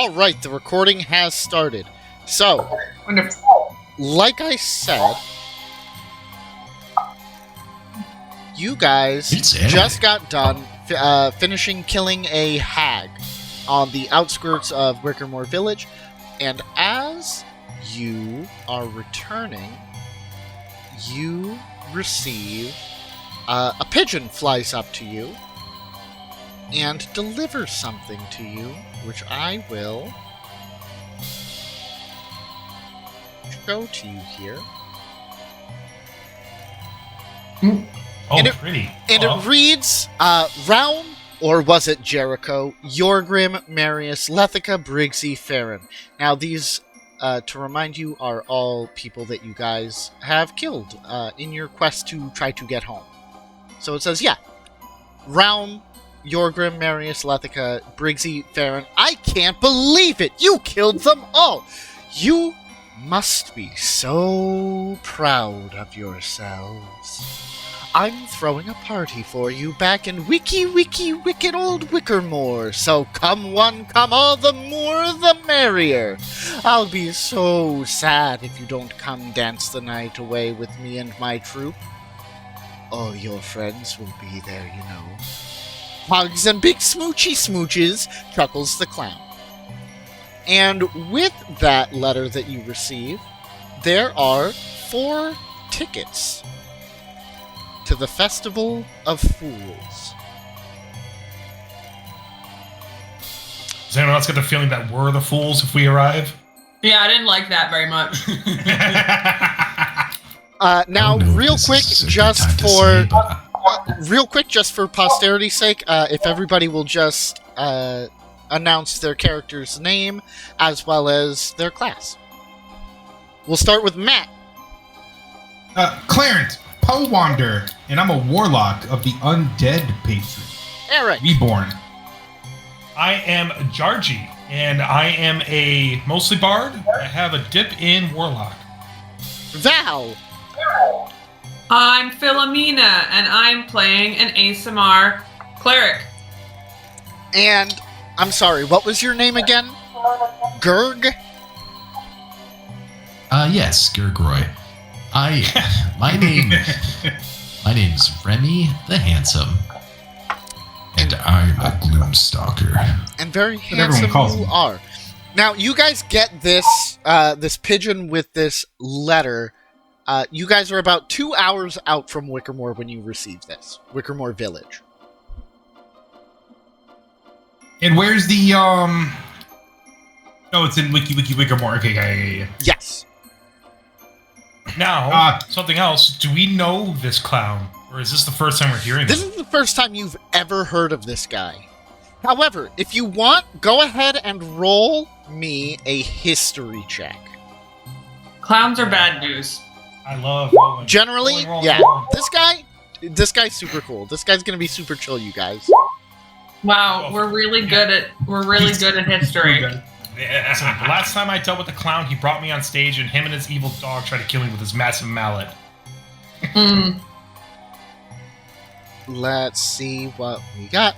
Alright, the recording has started. So, Wonderful. like I said, you guys just got done finishing killing a hag on the outskirts of Wickermore Village, and as you are returning, you receive a pigeon flies up to you and delivers something to you, which I will show to you here. Oh, and pretty. And it reads, Round, or was it Jericho, Yorgrim, Marius, Lethica, Briggsy, Farron. Now these, to remind you, are all people that you guys have killed in your quest to try to get home. So it says, yeah, Round, Yorgrim, Marius, Lethica, Briggsy, Farron. I can't believe it! You killed them all! You must be so proud of yourselves. I'm throwing a party for you back in wicked old Wickermore, so come one, come all, the more the merrier. I'll be so sad if you don't come dance the night away with me and my troop. All your friends will be there, you know. Hugs and big smoochy smooches, Chuckles the Clown. And with that letter that you receive, there are 4 tickets to the Festival of Fools. Does anyone else get the feeling that we're the fools if we arrive? Yeah, I didn't like that very much. Now, real quick, just for posterity's sake, if everybody will just announce their character's name as well as their class. We'll start with Matt. Clarence Poewander, and I'm a warlock of the undead patron. Eric. Reborn. I am Jarji, and I am a mostly bard. I have a dip in warlock. Val. I'm Philomena, and I'm playing an ASMR cleric. And, I'm sorry, what was your name again? Gerg? Yes, Gergroy. My name's Remy the Handsome, and I'm a Gloomstalker. And very handsome you are. Now, you guys get this this pigeon with this letter. You guys are about 2 hours out from Wickermore when you receive this. Wickermore Village. And where's the Oh, it's in Wickermore. Okay, yeah. Yes. Now, something else. Do we know this clown? Or is this the first time we're hearing This is the first time you've ever heard of this guy. However, if you want, go ahead and roll me a history check. Clowns are bad news. I love rolling. Generally, rolling, yeah. rolling. This guy's super cool. This guy's gonna be super chill, you guys. Wow, we're really good at history. Yeah, listen, the last time I dealt with the clown, he brought me on stage, and him and his evil dog tried to kill me with his massive mallet. Let's see what we got.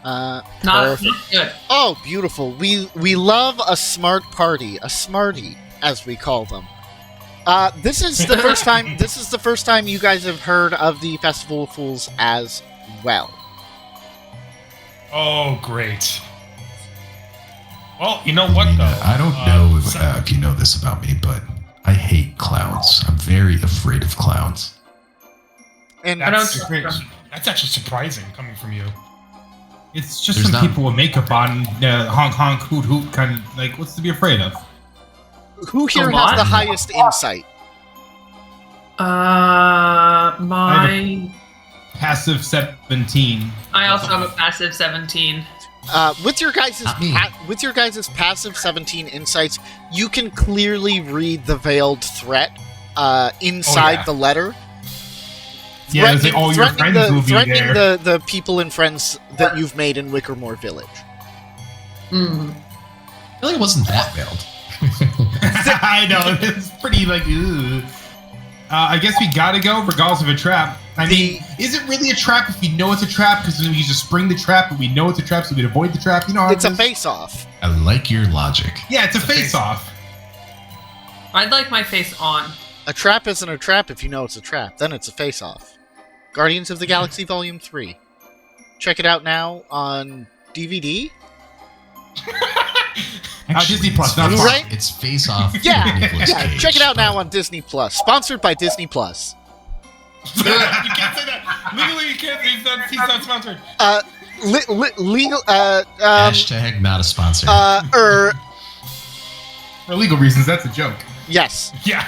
Not good. Oh, beautiful. We love a smart party, a smarty, as we call them. This is the first time. This is the first time you guys have heard of the Festival of Fools as well. Oh, great. Well, you know what, though? I don't know if you know this about me, but I hate clowns. I'm very afraid of clowns. And that's actually surprising coming from you. It's just some people with makeup on, honk honk, hoot hoot, kind of like, what's to be afraid of? Who here has the highest insight? My passive 17. I also have a passive 17. With your guys' passive 17 insights, you can clearly read the veiled threat inside the letter. Yeah, all your friends will be threatening there. the people and friends that you've made in Wickermore Village. I feel like it wasn't that veiled. I know, it's pretty like, ugh. I guess we gotta go, regardless of a trap. I mean, is it really a trap if you know it's a trap? Because then we just spring the trap, and we know it's a trap, so we avoid the trap. You know, it's a face-off. I like your logic. Yeah, it's a face-off. I'd like my face on. A trap isn't a trap if you know it's a trap. Then it's a face-off. Guardians of the Galaxy Volume 3. Check it out now on DVD. Disney Plus, not Blu-ray? It's Face Off. Yeah, Nicolas yeah. Cage, Check it out now but- on Disney Plus. Sponsored by Disney Plus. You can't say that. Legally, you can't. He's not sponsored. Legal. Hashtag not a sponsor. For legal reasons, that's a joke. Yes. Yeah.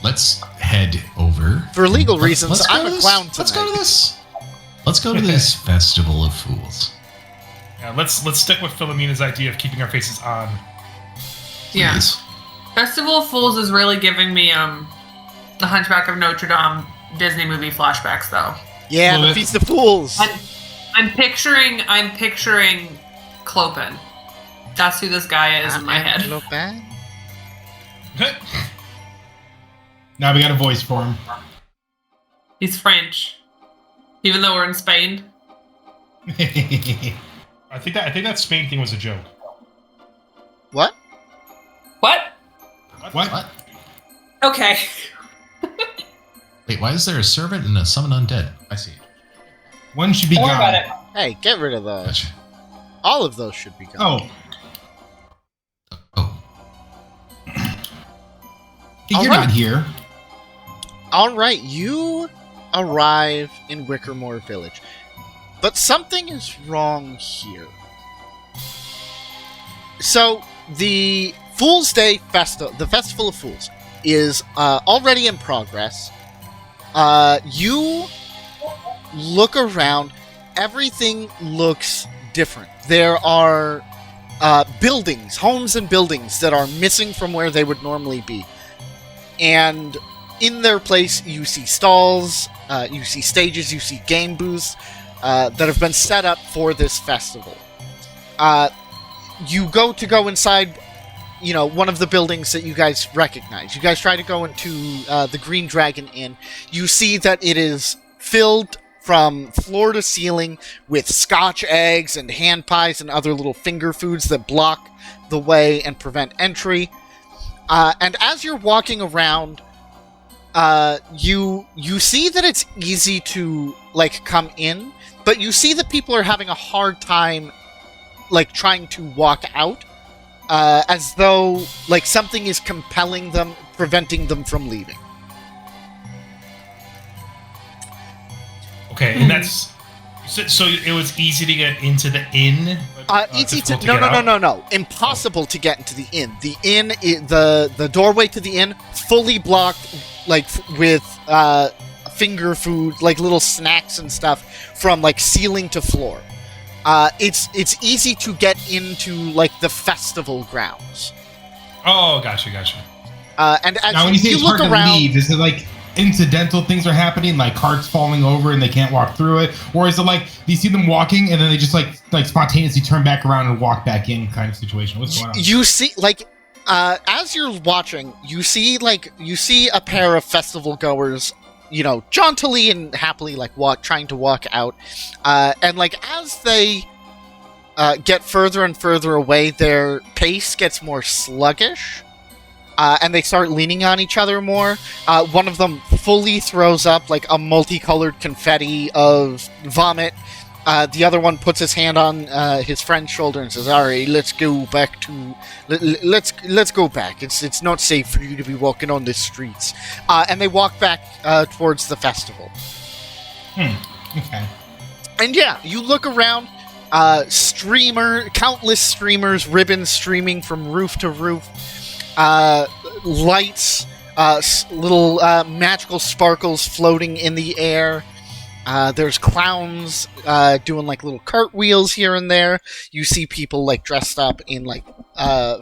Let's head over. For legal Let's reasons, go I'm to a this- clown Let's go to tonight. this. Let's go to this Festival of Fools. Yeah. Let's stick with Philomena's idea of keeping our faces on. Yeah. Please. Festival of Fools is really giving me the Hunchback of Notre Dame Disney movie flashbacks, though. Yeah, Well, the it- Feast of Fools. I'm picturing Clopin. That's who this guy is in my head. Lopin? Now we got a voice for him. He's French, even though we're in Spain. I think that Spain thing was a joke. What? What? What? Okay. Wait, why is there a servant and a summon undead? I see. One should be Don't worry gone. about it. Hey, get rid of those. Gotcha. All of those should be gone. Oh, Oh, you're Alright. not here. Alright, you arrive in Wickermore Village. But something is wrong here. So, the Fool's Day Festival, the Festival of Fools, is already in progress. You look around, everything looks different. There are buildings, homes and buildings that are missing from where they would normally be. And in their place, you see stalls, you see stages, you see game booths that have been set up for this festival. You go inside, you know, one of the buildings that you guys recognize. You guys try to go into the Green Dragon Inn. You see that it is filled from floor to ceiling with Scotch eggs and hand pies and other little finger foods that block the way and prevent entry. And as you're walking around, you see that it's easy to come in, but you see that people are having a hard time trying to walk out, as though something is compelling them, preventing them from leaving. Okay, and that's so it was easy to get into the inn. But, Easy to difficult get out? no. Impossible to get into the inn. The inn, the doorway to the inn, fully blocked, with finger food, little snacks and stuff from ceiling to floor. It's easy to get into the festival grounds. Oh, gotcha. And as Now, when you say you it's look hard around, to leave, is it incidental things are happening, like carts falling over and they can't walk through it, or is it do you see them walking and then they just spontaneously turn back around and walk back in kind of situation? What's going on? you see as you're watching, you see a pair of festival goers, jauntily and happily trying to walk out, and as they get further and further away, their pace gets more sluggish, and they start leaning on each other more. One of them fully throws up a multicolored confetti of vomit. The other one puts his hand on his friend's shoulder and says, "Alright, let's go back to let's go back. It's not safe for you to be walking on the streets." And they walk back towards the festival. Okay. And yeah, you look around. Countless streamers, ribbons streaming from roof to roof. Lights, little magical sparkles floating in the air. There's clowns doing little cartwheels here and there. You see people dressed up in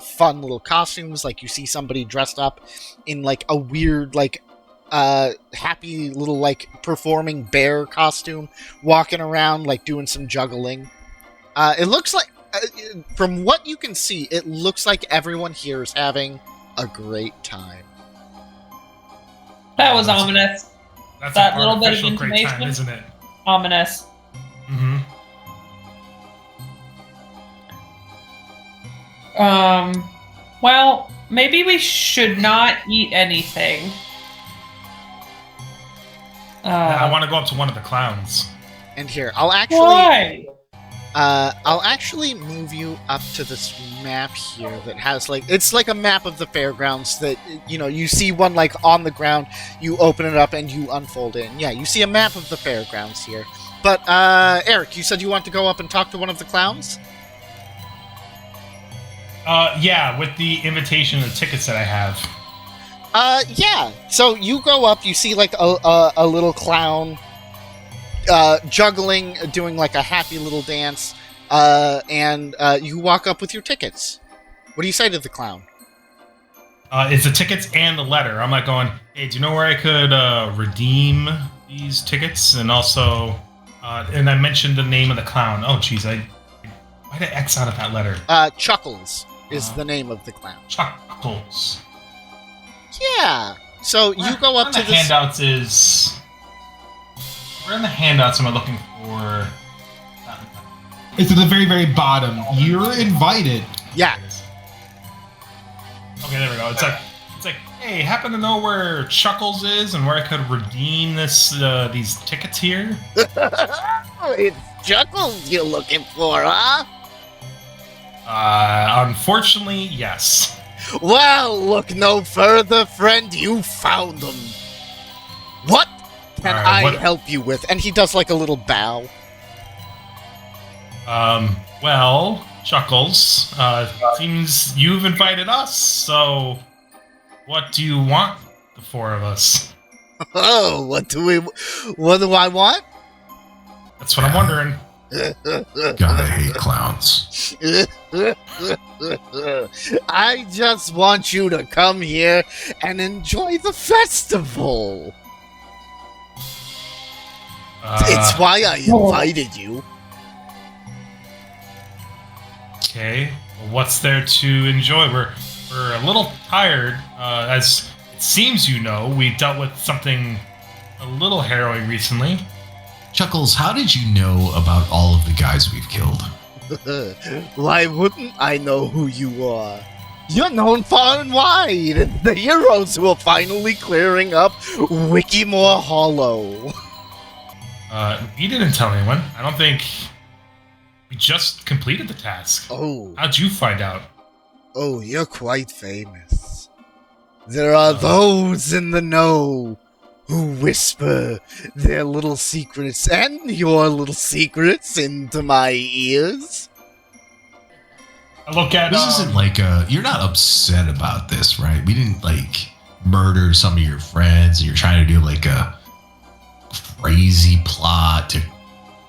fun little costumes. You see somebody dressed up in a weird happy little performing bear costume, walking around doing some juggling. It looks from what you can see, it looks like everyone here is having a great time. That was ominous. That's That an little bit of artificial great time, intonation? isn't it? Ominous. Mm-hmm. Well, maybe we should not eat anything. I want to go up to one of the clowns. And here, I'll actually Why? move you up to this map here that has it's like a map of the fairgrounds that you see one on the ground, you open it up and you unfold it. And yeah, you see a map of the fairgrounds here. But Eric, you said you want to go up and talk to one of the clowns? Yeah, with the invitation and the tickets that I have. Yeah. So you go up, you see a little clown juggling, doing a happy little dance, and you walk up with your tickets. What do you say to the clown? It's the tickets and the letter. I'm going, hey, do you know where I could redeem these tickets? And also, and I mentioned the name of the clown. Oh, jeez, why did I X out of that letter? Chuckles is the name of the clown. Chuckles. Yeah. So you go up to the handouts is. Where in the handouts am I looking for? It's at the very, very bottom. You're invited. Yeah. Okay, there we go. It's like, hey, happen to know where Chuckles is and where I could redeem these tickets here? It's Chuckles you're looking for, huh? Unfortunately, yes. Well, look no further, friend. You found them. What can I help you with? And he does a little bow. Well, Chuckles, seems you've invited us, so what do you want, the four of us? Oh, what do I want? That's what I'm wondering. God, I hate clowns. I just want you to come here and enjoy the festival. It's why I invited you. Okay, well, what's there to enjoy? We're a little tired, as it seems we dealt with something a little harrowing recently. Chuckles, how did you know about all of the guys we've killed? Why wouldn't I know who you are? You're known far and wide. The heroes who are finally clearing up Wikimore Hollow. We didn't tell anyone. I don't think we just completed the task. Oh. How'd you find out? Oh, you're quite famous. There are those in the know who whisper their little secrets and your little secrets into my ears. I look at this isn't you're not upset about this, right? We didn't murder some of your friends and you're trying to do a crazy plot to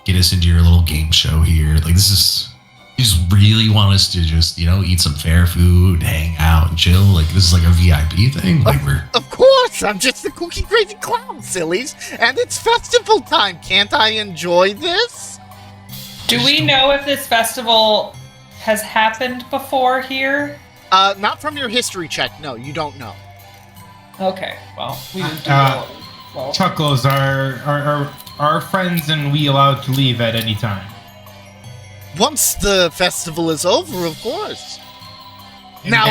get us into your little game show here. This is, you just really want us to just, eat some fair food, hang out and chill. This is a VIP thing. Of course, I'm just the cookie crazy clown, sillies, and it's festival time. Can't I enjoy this? Do we know if this festival has happened before here? Not from your history check. No, you don't know. Okay, well, we didn't do that. Well. Chuckles, are friends and we allowed to leave at any time? Once the festival is over, of course. Now,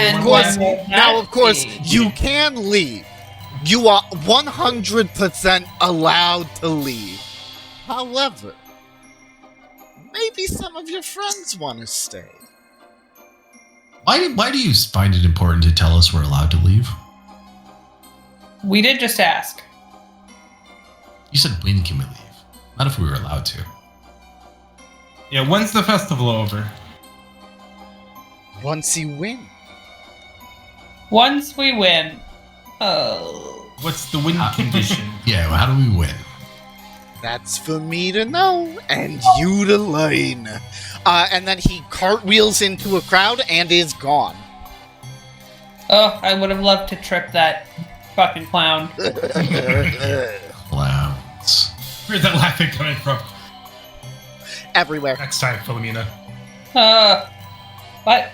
of course, you can leave. You are 100% allowed to leave. However, maybe some of your friends want to stay. Why do you find it important to tell us we're allowed to leave? We did just ask. You said when can we leave? Not if we were allowed to. Yeah, when's the festival over? Once you win. Once we win. Oh. What's the win condition? Yeah, well, how do we win? That's for me to know and you to learn. And then he cartwheels into a crowd and is gone. Oh, I would have loved to trip that fucking clown. Clowns. Where's that laughing coming from? Everywhere. Next time, Philomena. What?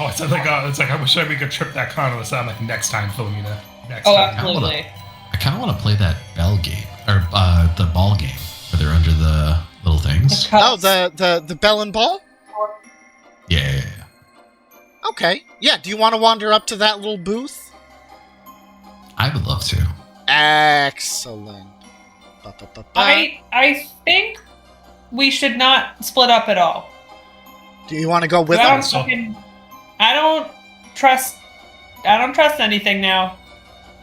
Oh, it's like I wish we could trip that clown. It would sound like next time, Philomena. next Oh, time. absolutely. I kind of want to play that bell game or the ball game where they're under the little things. Oh, the bell and ball? Yeah. Okay. Yeah, do you want to wander up to that little booth? I would love to. Excellent. Ba-ba-ba-ba. I think we should not split up at all. Do you want to go with I us? I don't trust anything now.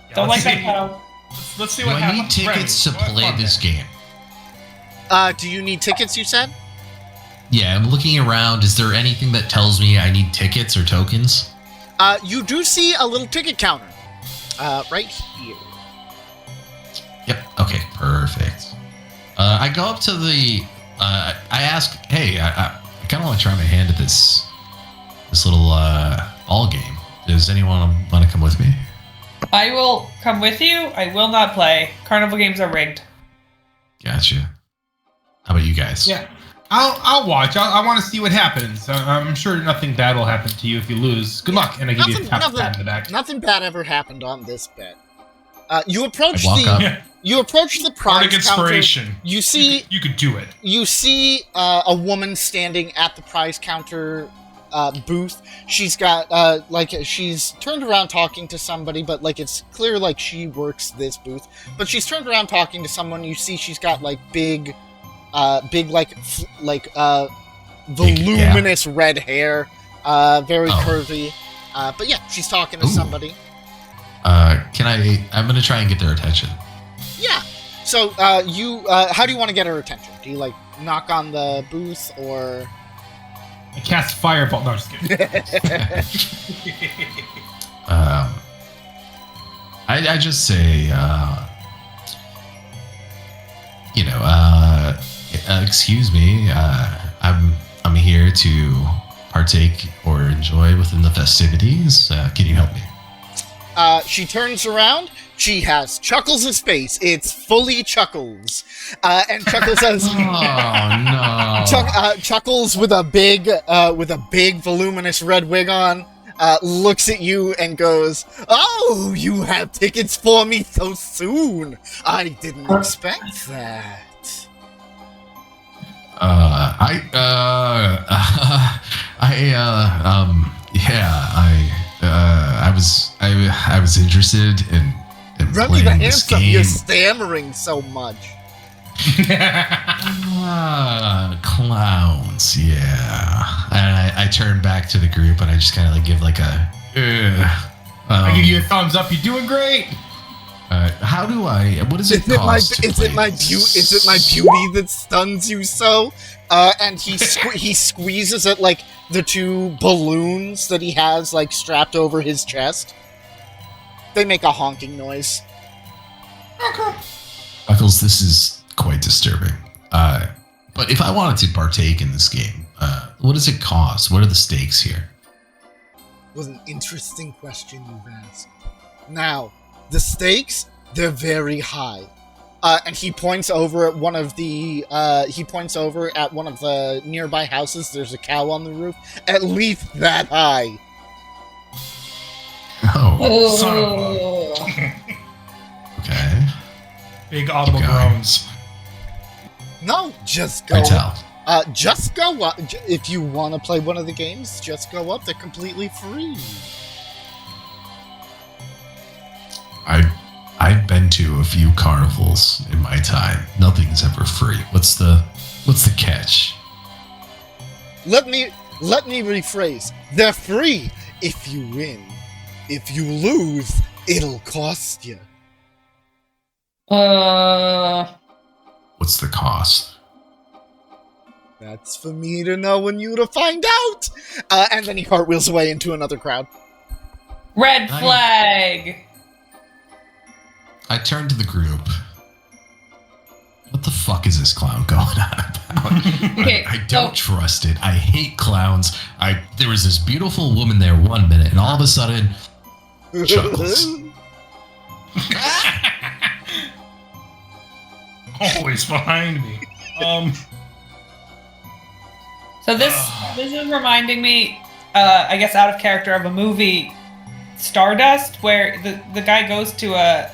Yeah, Don't like let's that see. fellow. Let's see Do what I happens. need tickets to Remy, play this game? Do you need tickets, you said? Yeah, I'm looking around. Is there anything that tells me I need tickets or tokens? You do see a little ticket counter. Right here. Yep. Okay. Perfect. I go up to the. I ask, hey, I kind of want to try my hand at this little ball game. Does anyone want to come with me? I will come with you. I will not play. Carnival games are rigged. Gotcha. How about you guys? Yeah, I'll watch. I want to see what happens. I'm sure nothing bad will happen to you if you lose. Good luck, and I give you a pat in the back. Nothing bad ever happened on this bet. You approach I walk up. Yeah. You approach the prize Bardic counter. inspiration. You see You could do it. you see a woman standing at the prize counter booth. She's got she's turned around talking to somebody, but it's clear she works this booth. But she's turned around talking to someone. You see she's got big voluminous red hair, very curvy. But yeah, she's talking to Ooh. somebody. I'm gonna try and get their attention. Yeah. So you how do you want to get her attention? Do you knock on the booth or? I cast fireball. No, I'm just kidding. I just say, excuse me, I'm here to partake or enjoy within the festivities. Can you help me? She turns around. She has Chuckles' face. It's fully Chuckles. And Chuckles has Oh no! Chuckles with a big voluminous red wig on. Looks at you and goes, "Oh, you have tickets for me so soon. I didn't expect that." I was interested in Remy the playing this Handsome, game. you're stammering so much. Clowns, yeah. And I turn back to the group and I just kind of give I give you a thumbs up. You're doing great. how do I? What is it Is cost? it my beauty that stuns you so? And he squeezes at the two balloons that he has strapped over his chest. They make a honking noise. Chuckles, this is quite disturbing. But if I wanted to partake in this game, what does it cost? What are the stakes here? Was an interesting question you've asked. Now, the stakes, they're very high. And he points over at one of the nearby houses. There's a cow on the roof. At least that high. Oh, Son of okay. Big audible Keep going. groans. No, just go. I tell. Just go up. If you want to play one of the games, just go up. They're completely free. I've been to a few carnivals in my time. Nothing's ever free. What's the catch? Let me rephrase. They're free if you win. If you lose, it'll cost you. What's the cost? That's for me to know and you to find out. And then he cartwheels away into another crowd. Red flag. I turn to the group. What the fuck is this clown going on about? Okay, I don't trust it. I hate clowns. There was this beautiful woman there 1 minute, and all of a sudden, Chuckles. Always behind me. So this is reminding me, I guess, out of character of a movie Stardust, where the guy goes to a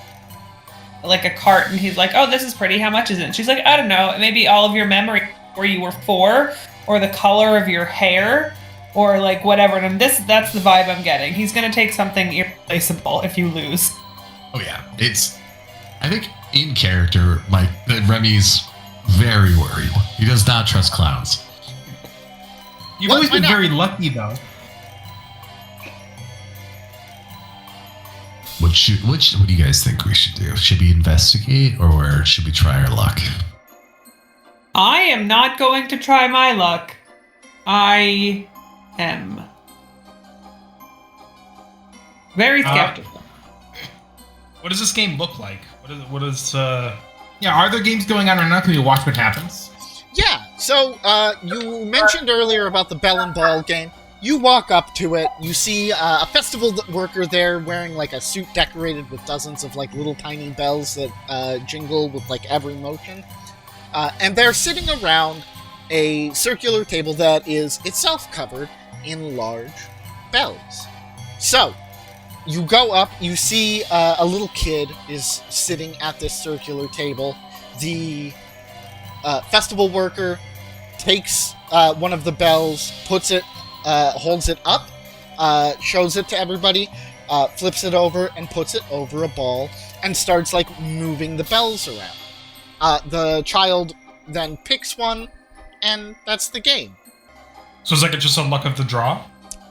cart and he's like, "Oh, this is pretty. How much is it?" And she's like, "I don't know. Maybe all of your memory where you were 4, or the color of your hair, or like whatever." And that's the vibe I'm getting. He's gonna take something irreplaceable if you lose. Oh yeah, I think in character, that Remy's very worried. He does not trust clowns. You've always been very lucky, though. What do you guys think we should do? Should we investigate or should we try our luck? I am not going to try my luck. I am very skeptical. What does this game look like? What is Yeah, are there games going on or not? Can we watch what happens? Yeah, so you mentioned earlier about the Bell and Ball game. You walk up to it, you see a festival worker there wearing like a suit decorated with dozens of like little tiny bells that jingle with like every motion. And they're sitting around a circular table that is itself covered in large bells. So, you go up, you see a little kid is sitting at this circular table. The festival worker takes one of the bells, puts it, holds it up, shows it to everybody, flips it over, and puts it over a ball, and starts, like, moving the bells around. The child then picks one, and that's the game. So it's like just a luck of the draw?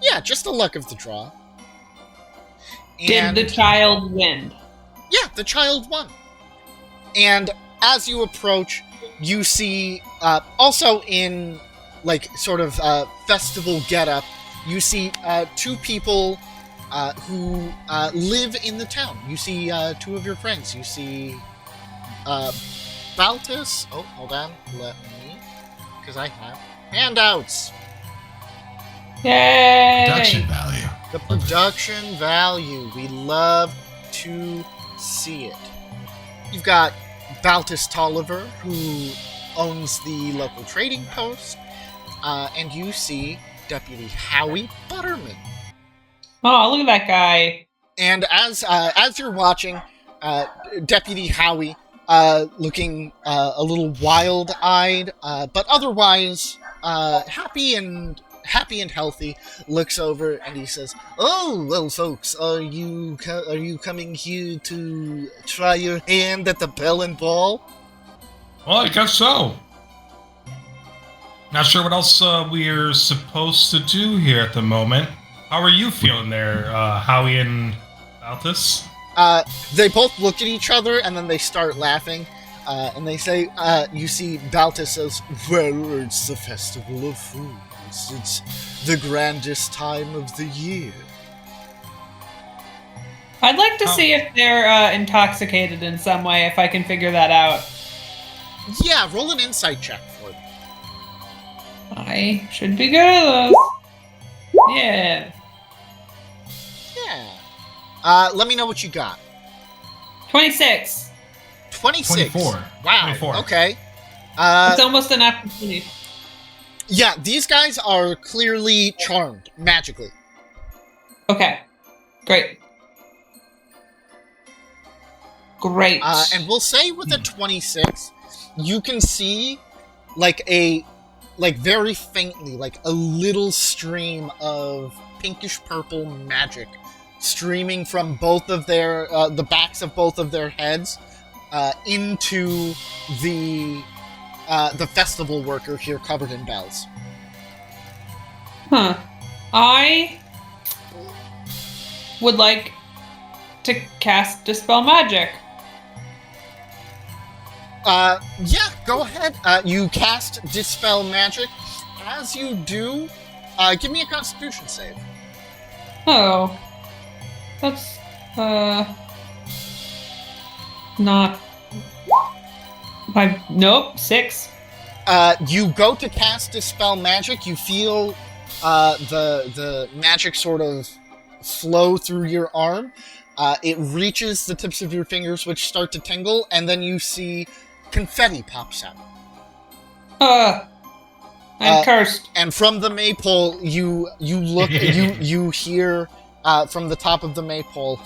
Yeah, just a luck of the draw. Did the child win? Yeah, the child won. And as you approach, you see, also in, like, sort of festival getup, you see 2 people who live in the town. You see 2 of your friends. You see Baltus. Oh, hold on. Let me, because I have handouts. Yay! Production value. The production value. We love to see it. You've got Baltus Tolliver, who owns the local trading post, and you see Deputy Howie Butterman. Oh, look at that guy. And as you're watching, Deputy Howie, looking a little wild-eyed, but otherwise happy and healthy, looks over and he says, "Oh, well, folks, are you coming here to try your hand at the Bell and Ball?" Well, I guess so. Not sure what else we're supposed to do here at the moment. How are you feeling there, Howie and Baltus? They both look at each other and then they start laughing. And they say, you see Baltus says, "Well, it's the Festival of Fools. It's the grandest time of the year." I'd like to see if they're intoxicated in some way, if I can figure that out. Yeah, roll an insight check for them. I should be good at those. Yeah. Yeah. Let me know what you got. 26. 26. 24. Wow. 24. Okay. It's almost an opportunity. Yeah, these guys are clearly charmed magically. Okay. Great. Great. And we'll say with a 26, you can see very faintly, like a little stream of pinkish purple magic streaming from both of their, the backs of both of their heads, into the festival worker here covered in bells. Huh. I would like to cast Dispel Magic. Yeah, go ahead. You cast Dispel Magic. As you do, give me a Constitution save. Oh. That's, not... Nope, 6. You go to cast Dispel Magic, you feel the magic sort of flow through your arm. It reaches the tips of your fingers, which start to tingle, and then you see confetti pops out. I'm cursed. And from the maypole, you look, you hear from the top of the maypole.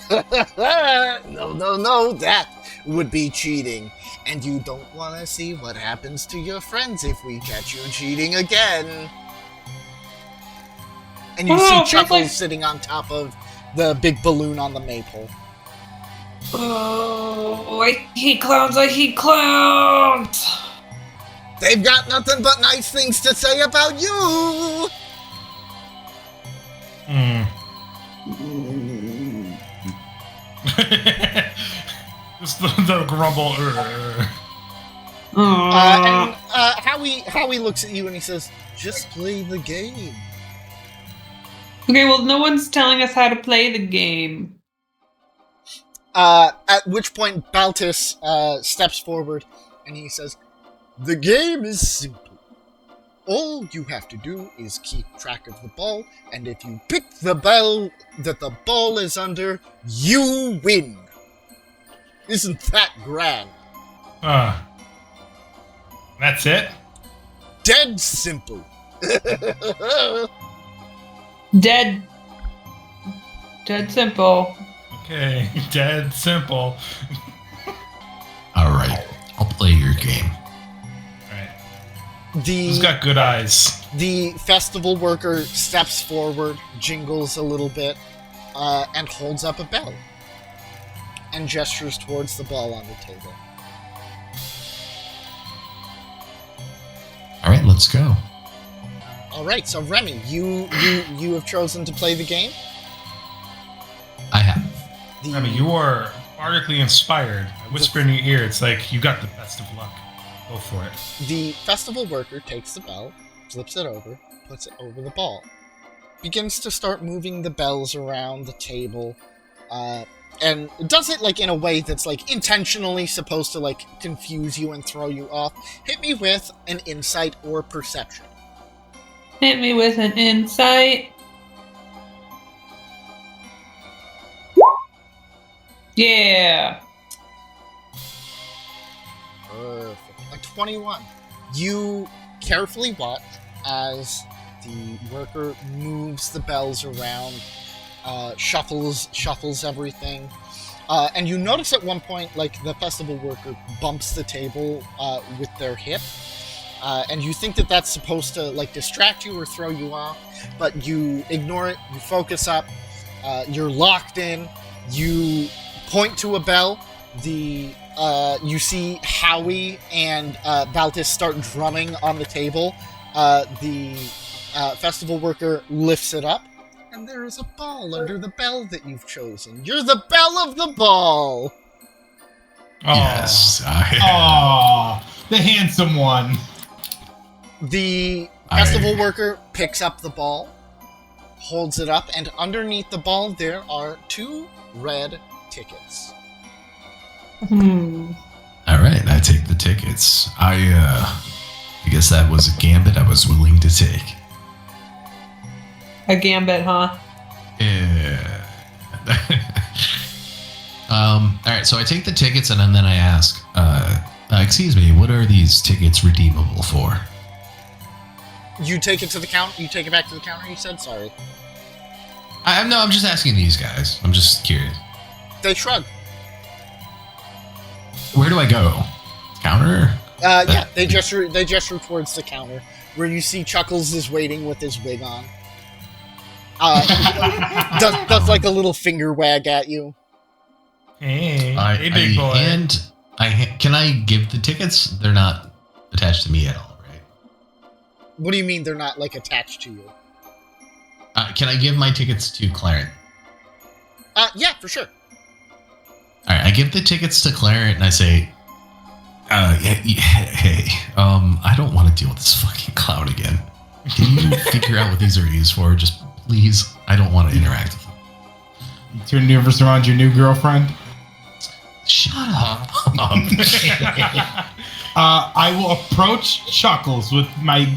No, that would be cheating. And you don't want to see what happens to your friends if we catch you cheating again. And you see Chuckles sitting on top of the big balloon on the maypole. Oh, I hate clowns, I hate clowns! They've got nothing but nice things to say about you! Just the grumble. Howie looks at you and he says, just play the game. Okay, well, no one's telling us how to play the game. At which point Baltus steps forward and he says, the game is simple. All you have to do is keep track of the ball, and if you pick the ball that the ball is under, you win. Isn't that grand? That's it? Dead simple. Dead simple. Okay, dead simple. All right, I'll play your game. Who's got good eyes? The festival worker steps forward, jingles a little bit, and holds up a bell. And gestures towards the ball on the table. All right, let's go. All right, so Remy, you have chosen to play the game? I have. Remy, you are bardically inspired. I whisper in your ear, it's like, you got the best of luck. Go for it. The festival worker takes the bell, flips it over, puts it over the ball, begins to start moving the bells around the table, and does it like in a way that's like intentionally supposed to like confuse you and throw you off. Hit me with an insight or perception. Hit me with an insight. Yeah. Perfect. A 21. You carefully watch as the worker moves the bells around, shuffles everything, and you notice at one point, like, the festival worker bumps the table with their hip, and you think that that's supposed to, like, distract you or throw you off, but you ignore it, you focus up, you're locked in, you point to a bell, you see Howie and Baltus start drumming on the table. The festival worker lifts it up, and there is a ball under the bell that you've chosen. You're the bell of the ball! Yes. The handsome one. The festival worker picks up the ball, holds it up, and underneath the ball there are 2 red tickets. All right, I take the tickets. I guess that was a gambit I was willing to take. A gambit, huh? Yeah. All right, so I take the tickets and then I ask, excuse me, what are these tickets redeemable for? You take it to the counter. You take it back to the counter. You said sorry. I'm just asking these guys. I'm just curious. They shrug. Where do I go? Counter? Yeah, they gesture towards the counter, where you see Chuckles is waiting with his wig on. Does like a little finger wag at you. Hey, big boy. And can I give the tickets? They're not attached to me at all, right? What do you mean they're not like attached to you? Can I give my tickets to Clarence? Yeah, for sure. All right, I give the tickets to Clarence and I say, hey, I don't want to deal with this fucking clown again. Can you figure out what these are used for? Just please, I don't want to interact with them. You turn nervous around your new girlfriend? Shut up. I will approach Chuckles with my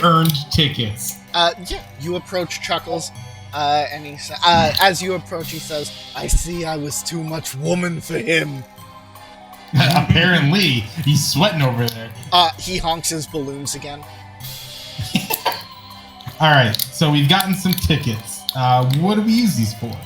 earned tickets. Yeah, you approach Chuckles, and he as you approach, he says, "I see I was too much woman for him." Apparently, he's sweating over there. He honks his balloons again. All right, so we've gotten some tickets. What do we use these for?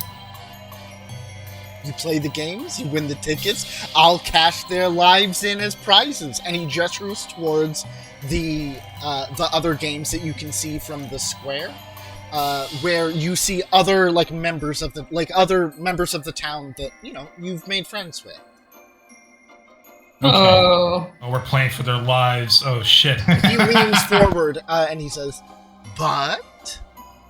You play the games, you win the tickets, I'll cash their lives in as prizes. And he gestures towards the other games that you can see from the square, where you see other members of the town that you've made friends with. Okay. Oh. Oh, we're playing for their lives. Oh shit. He leans forward and he says, "But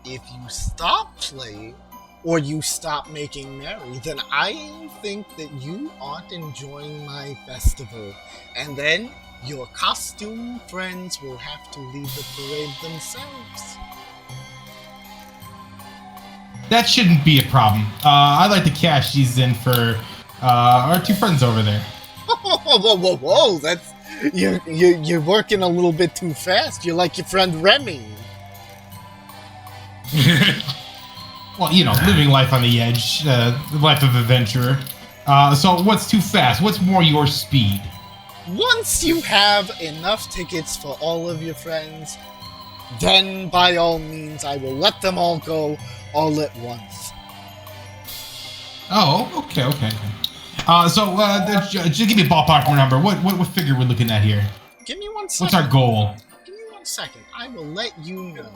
if you stop playing or you stop making merry, then I think that you aren't enjoying my festival, and then your costume friends will have to lead the parade themselves." That shouldn't be a problem. I'd like to cash these in for our two friends over there. Whoa! That's you're working a little bit too fast. You're like your friend Remy. Well, living life on the edge, the life of adventurer. So what's too fast? What's more your speed? Once you have enough tickets for all of your friends, then by all means I will let them all go all at once. Oh, okay. So just give me a ballpark number. What figure we're looking at here? Give me 1 second. What's our goal? Give me 1 second. I will let you know.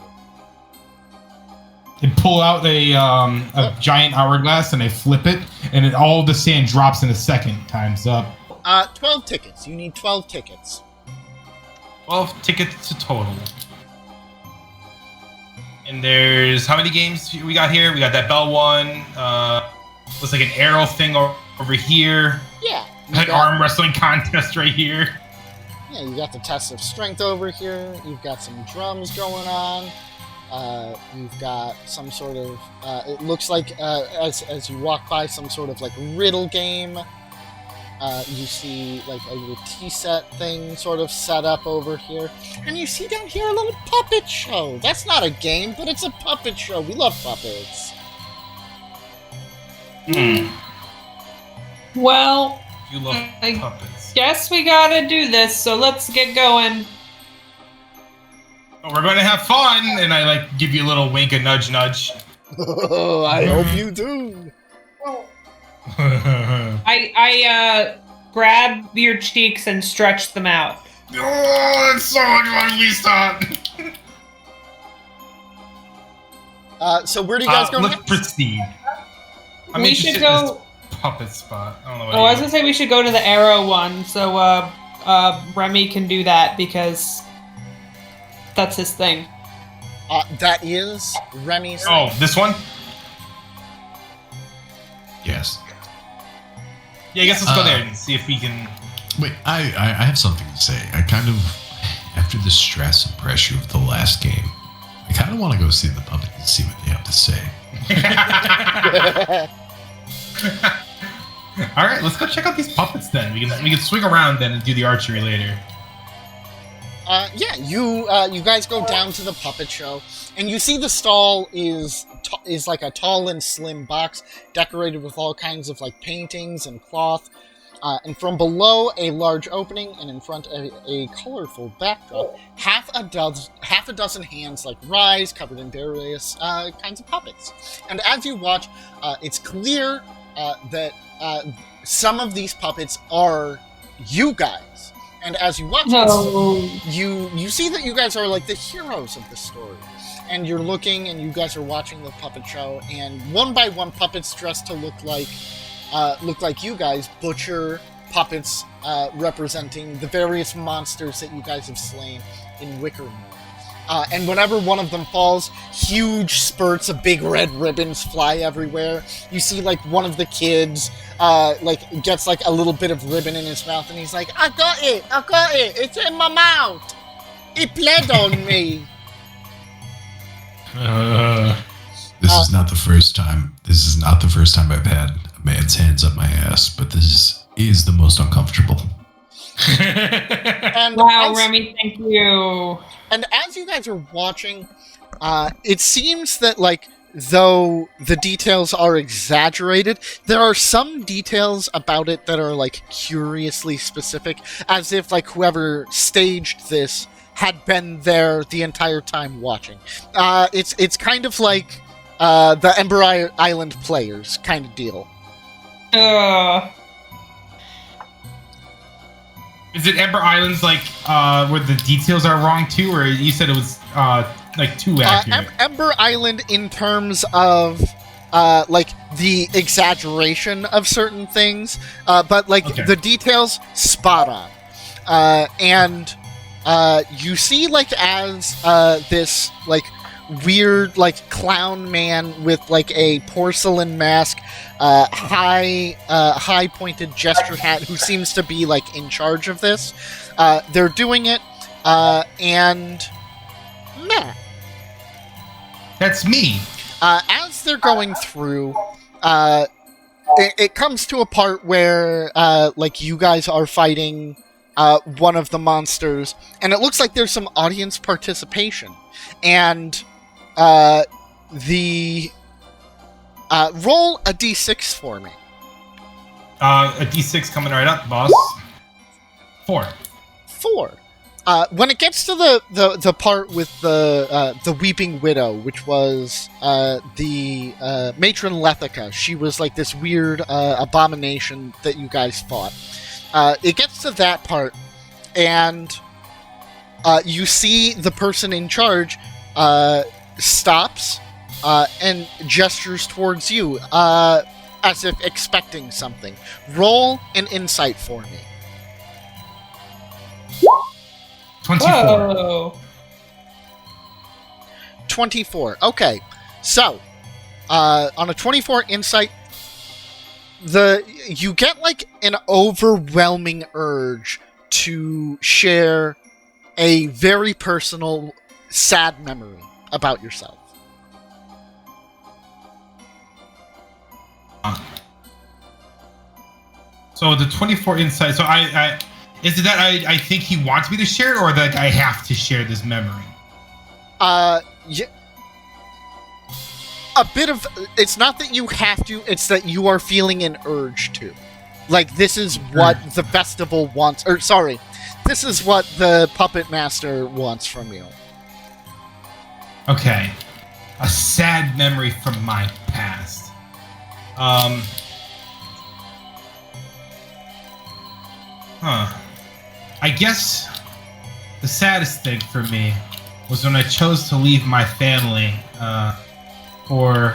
They pull out a giant hourglass and they flip it, and all the sand drops in a second. Time's up. 12 tickets. You need 12 tickets. 12 tickets to total. And there's how many games we got here? We got that bell one. Looks like an arrow thing over here. Yeah. An arm wrestling contest right here. Yeah, you got the test of strength over here. You've got some drums going on. You've got some sort of, it looks like, as you walk by, some sort of, riddle game. You see, a little tea set thing sort of set up over here. And you see down here a little puppet show. That's not a game, but it's a puppet show. We love puppets. Well, You love I puppets. guess we gotta do this, so let's get going. Oh, we're going to have fun! And I, give you a little wink, a nudge. Oh, I hope you do. I grab your cheeks and stretch them out. Oh, that's so much fun! We stop! So where do you guys go Look next? pristine. We should go. Puppet spot. I don't know what Oh, I was gonna say we should go to the arrow one, so Remy can do that because that's his thing. That is Remy's. Oh, this one? Yes. Yeah, I guess let's go there and see if we can. Wait, I have something to say. I kind of, after the stress and pressure of the last game, I kind of want to go see the puppet and see what they have to say. All right, let's go check out these puppets then. We can swing around then and do the archery later. Yeah, you guys go down to the puppet show, and you see the stall is like a tall and slim box decorated with all kinds of paintings and cloth, and from below a large opening, and in front a colorful backdrop, half a dozen hands rise, covered in various kinds of puppets. And as you watch, it's clear that some of these puppets are you guys. And as you watch this, you see that you guys are the heroes of the story. And you're looking, and you guys are watching the puppet show, and one by one puppets dressed to look like you guys butcher puppets representing the various monsters that you guys have slain in Wickermore. And whenever one of them falls, huge spurts of big red ribbons fly everywhere. You see, one of the kids, gets, a little bit of ribbon in his mouth, and he's like, I got it! It's in my mouth! It bled on me! This is not the first time. This is not the first time I've had a man's hands up my ass, but this is the most uncomfortable. And Wow, Remy, thank you. And as you guys are watching, it seems that, though the details are exaggerated, there are some details about it that are, curiously specific, as if, whoever staged this had been there the entire time watching. It's kind of like the Ember Island players kind of deal. Is it Ember Islands like where the details are wrong too, or you said it was like too accurate? Ember Island in terms of like the exaggeration of certain things, but like the details spot on. And you see like as this like weird like clown man with like a porcelain mask, high pointed gesture hat, who seems to be like in charge of this. They're doing it, and Matt. That's me. As they're going through, it comes to a part where like you guys are fighting one of the monsters, and it looks like there's some audience participation. And the roll a d6 for me. A d6 coming right up, boss. 4. 4. When it gets to the part with the Weeping Widow, which was the Matron Lethica, she was like this weird abomination that you guys fought. It gets to that part, and you see the person in charge stops and gestures towards you as if expecting something. Roll an insight for me. 24. Whoa. 24. Okay. So, on a 24 insight, you get like an overwhelming urge to share a very personal, sad memory about yourself. So the 24 insight. So I is it that I think he wants me to share it, or that I have to share this memory? Yeah. A bit of... It's not that you have to, it's that you are feeling an urge to. Like, this is what the festival wants... Or, sorry. This is what the Puppet Master wants from you. Okay. A sad memory from my past. I guess the saddest thing for me was when I chose to leave my family for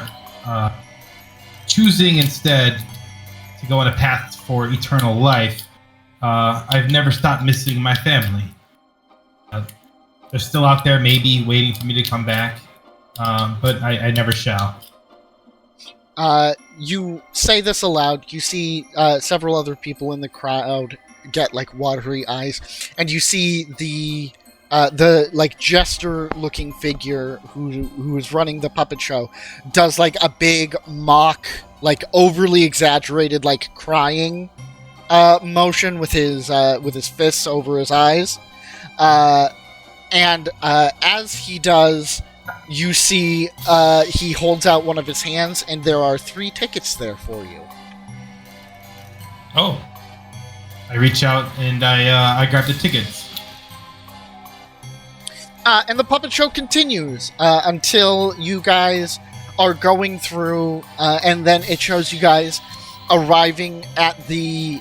choosing instead to go on a path for eternal life. I've never stopped missing my family. They're still out there, maybe waiting for me to come back, but I never shall. You say this aloud. You see several other people in the crowd get like watery eyes, and you see the like jester-looking figure who is running the puppet show does like a big mock, like overly exaggerated, like crying motion with his fists over his eyes, and as he does, you see he holds out one of his hands, and there are 3 tickets there for you. Oh. I reach out and I grab the tickets. And the puppet show continues until you guys are going through, and then it shows you guys arriving at the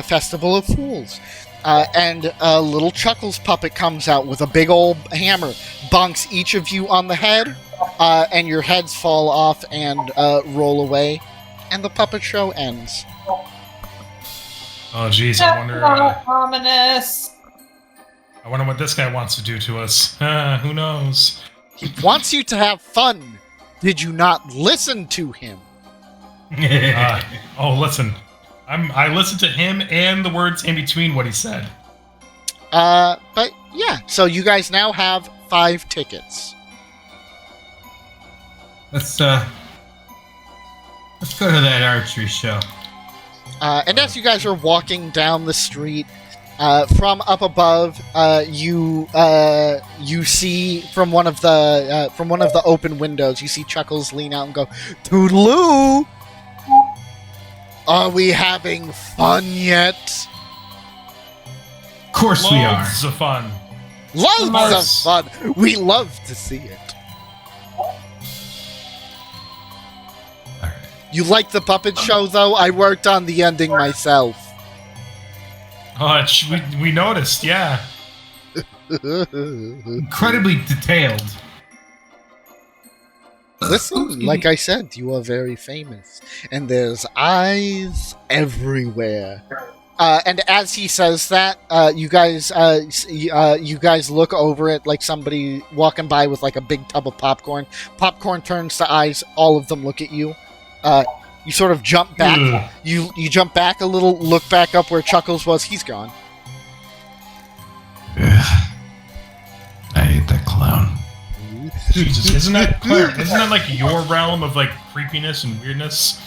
Festival of Fools. And a little Chuckles puppet comes out with a big old hammer, bonks each of you on the head, and your heads fall off and roll away, and the puppet show ends. Oh, geez, I wonder. Ominous. I wonder what this guy wants to do to us. Who knows? He wants you to have fun. Did you not listen to him? Oh, listen. I listened to him and the words in between what he said. But yeah, so you guys now have 5 tickets. Let's go to that archery show. And as you guys are walking down the street, from up above, you see from one of the open windows, you see Chuckles lean out and go, "Toodaloo! Are we having fun yet?" Of course we are. Loads of fun. Loads of fun. We love to see it. You like the puppet show, though? I worked on the ending myself. Oh, we noticed, yeah. Incredibly detailed. Listen, like I said, you are very famous, and there's eyes everywhere. And as he says that, you guys look over at like somebody walking by with like a big tub of popcorn. Popcorn turns to eyes. All of them look at you. You sort of jump back. Ugh. You jump back a little, look back up where Chuckles was. He's gone. Ugh. I hate that clown. Jesus, isn't that like your realm of like creepiness and weirdness?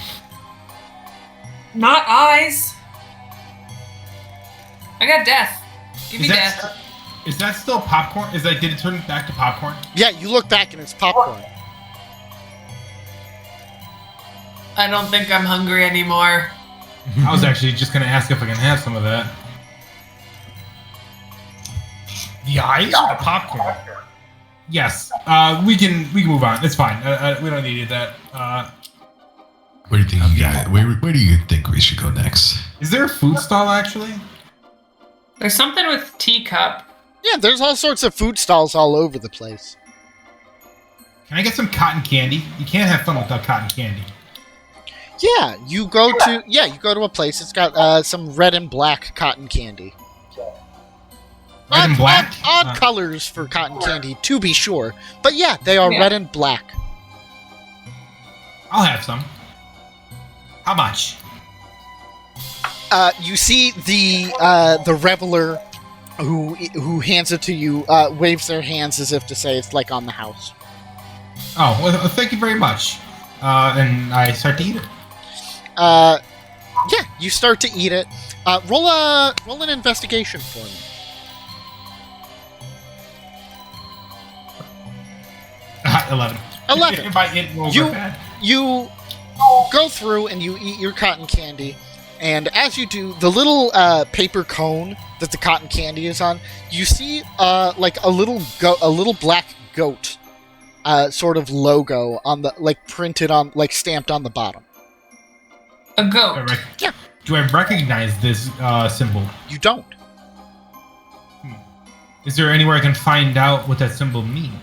Not eyes. I got death. Give me death. Is that still popcorn? Did it turn back to popcorn? Yeah, you look back and it's popcorn. I don't think I'm hungry anymore. I was actually just gonna ask if I can have some of that. The eyes or the popcorn? Yes. We can move on. It's fine. We don't need that. Where do you think you got? Where do you think we should go next? Is there a food stall actually? There's something with teacup. Yeah, there's all sorts of food stalls all over the place. Can I get some cotton candy? You can't have fun without cotton candy. Yeah, you go to a place. It's got some red and black cotton candy. Red and black? Odd colors for cotton candy, to be sure. But yeah, they are red and black. I'll have some. How much? You see the reveler who hands it to you waves their hands as if to say it's like on the house. Oh, well, thank you very much. And I start to eat it. Yeah, you start to eat it. Roll an investigation for me. 11. 11. If I hit rolls are bad. You go through and you eat your cotton candy, and as you do, the little paper cone that the cotton candy is on, you see like a little black goat sort of logo on the printed on stamped on the bottom. A goat. Yeah. Do I recognize this symbol? You don't. Is there anywhere I can find out what that symbol means?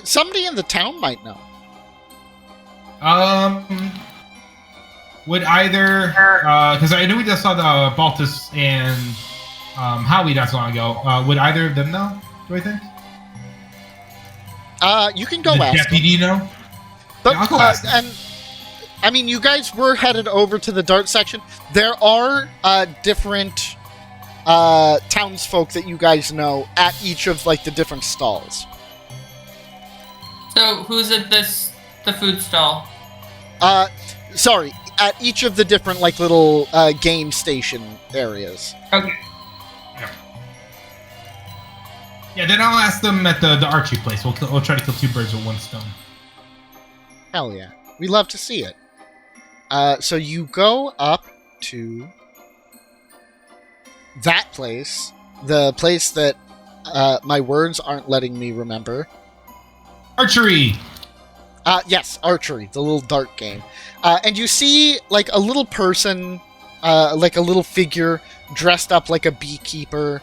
Somebody in the town might know. Would either because I know we just saw the Baltus and Howie not so long ago. Would either of them know? Do I think? You can go the ask. Deputy know? But Yeah, I'll go ask him. and I mean, you guys were headed over to the dart section. There are different townsfolk that you guys know at each of the different stalls. So who's at the food stall? Sorry, at each of the different little game station areas. Okay. Yeah, then I'll ask them at the archery place. We'll try to kill two birds with one stone. Hell yeah, we love to see it. So you go up to that place, the place that my words aren't letting me remember. Archery! Yes, archery, the little dart game. And you see, a little person, a little figure dressed up like a beekeeper,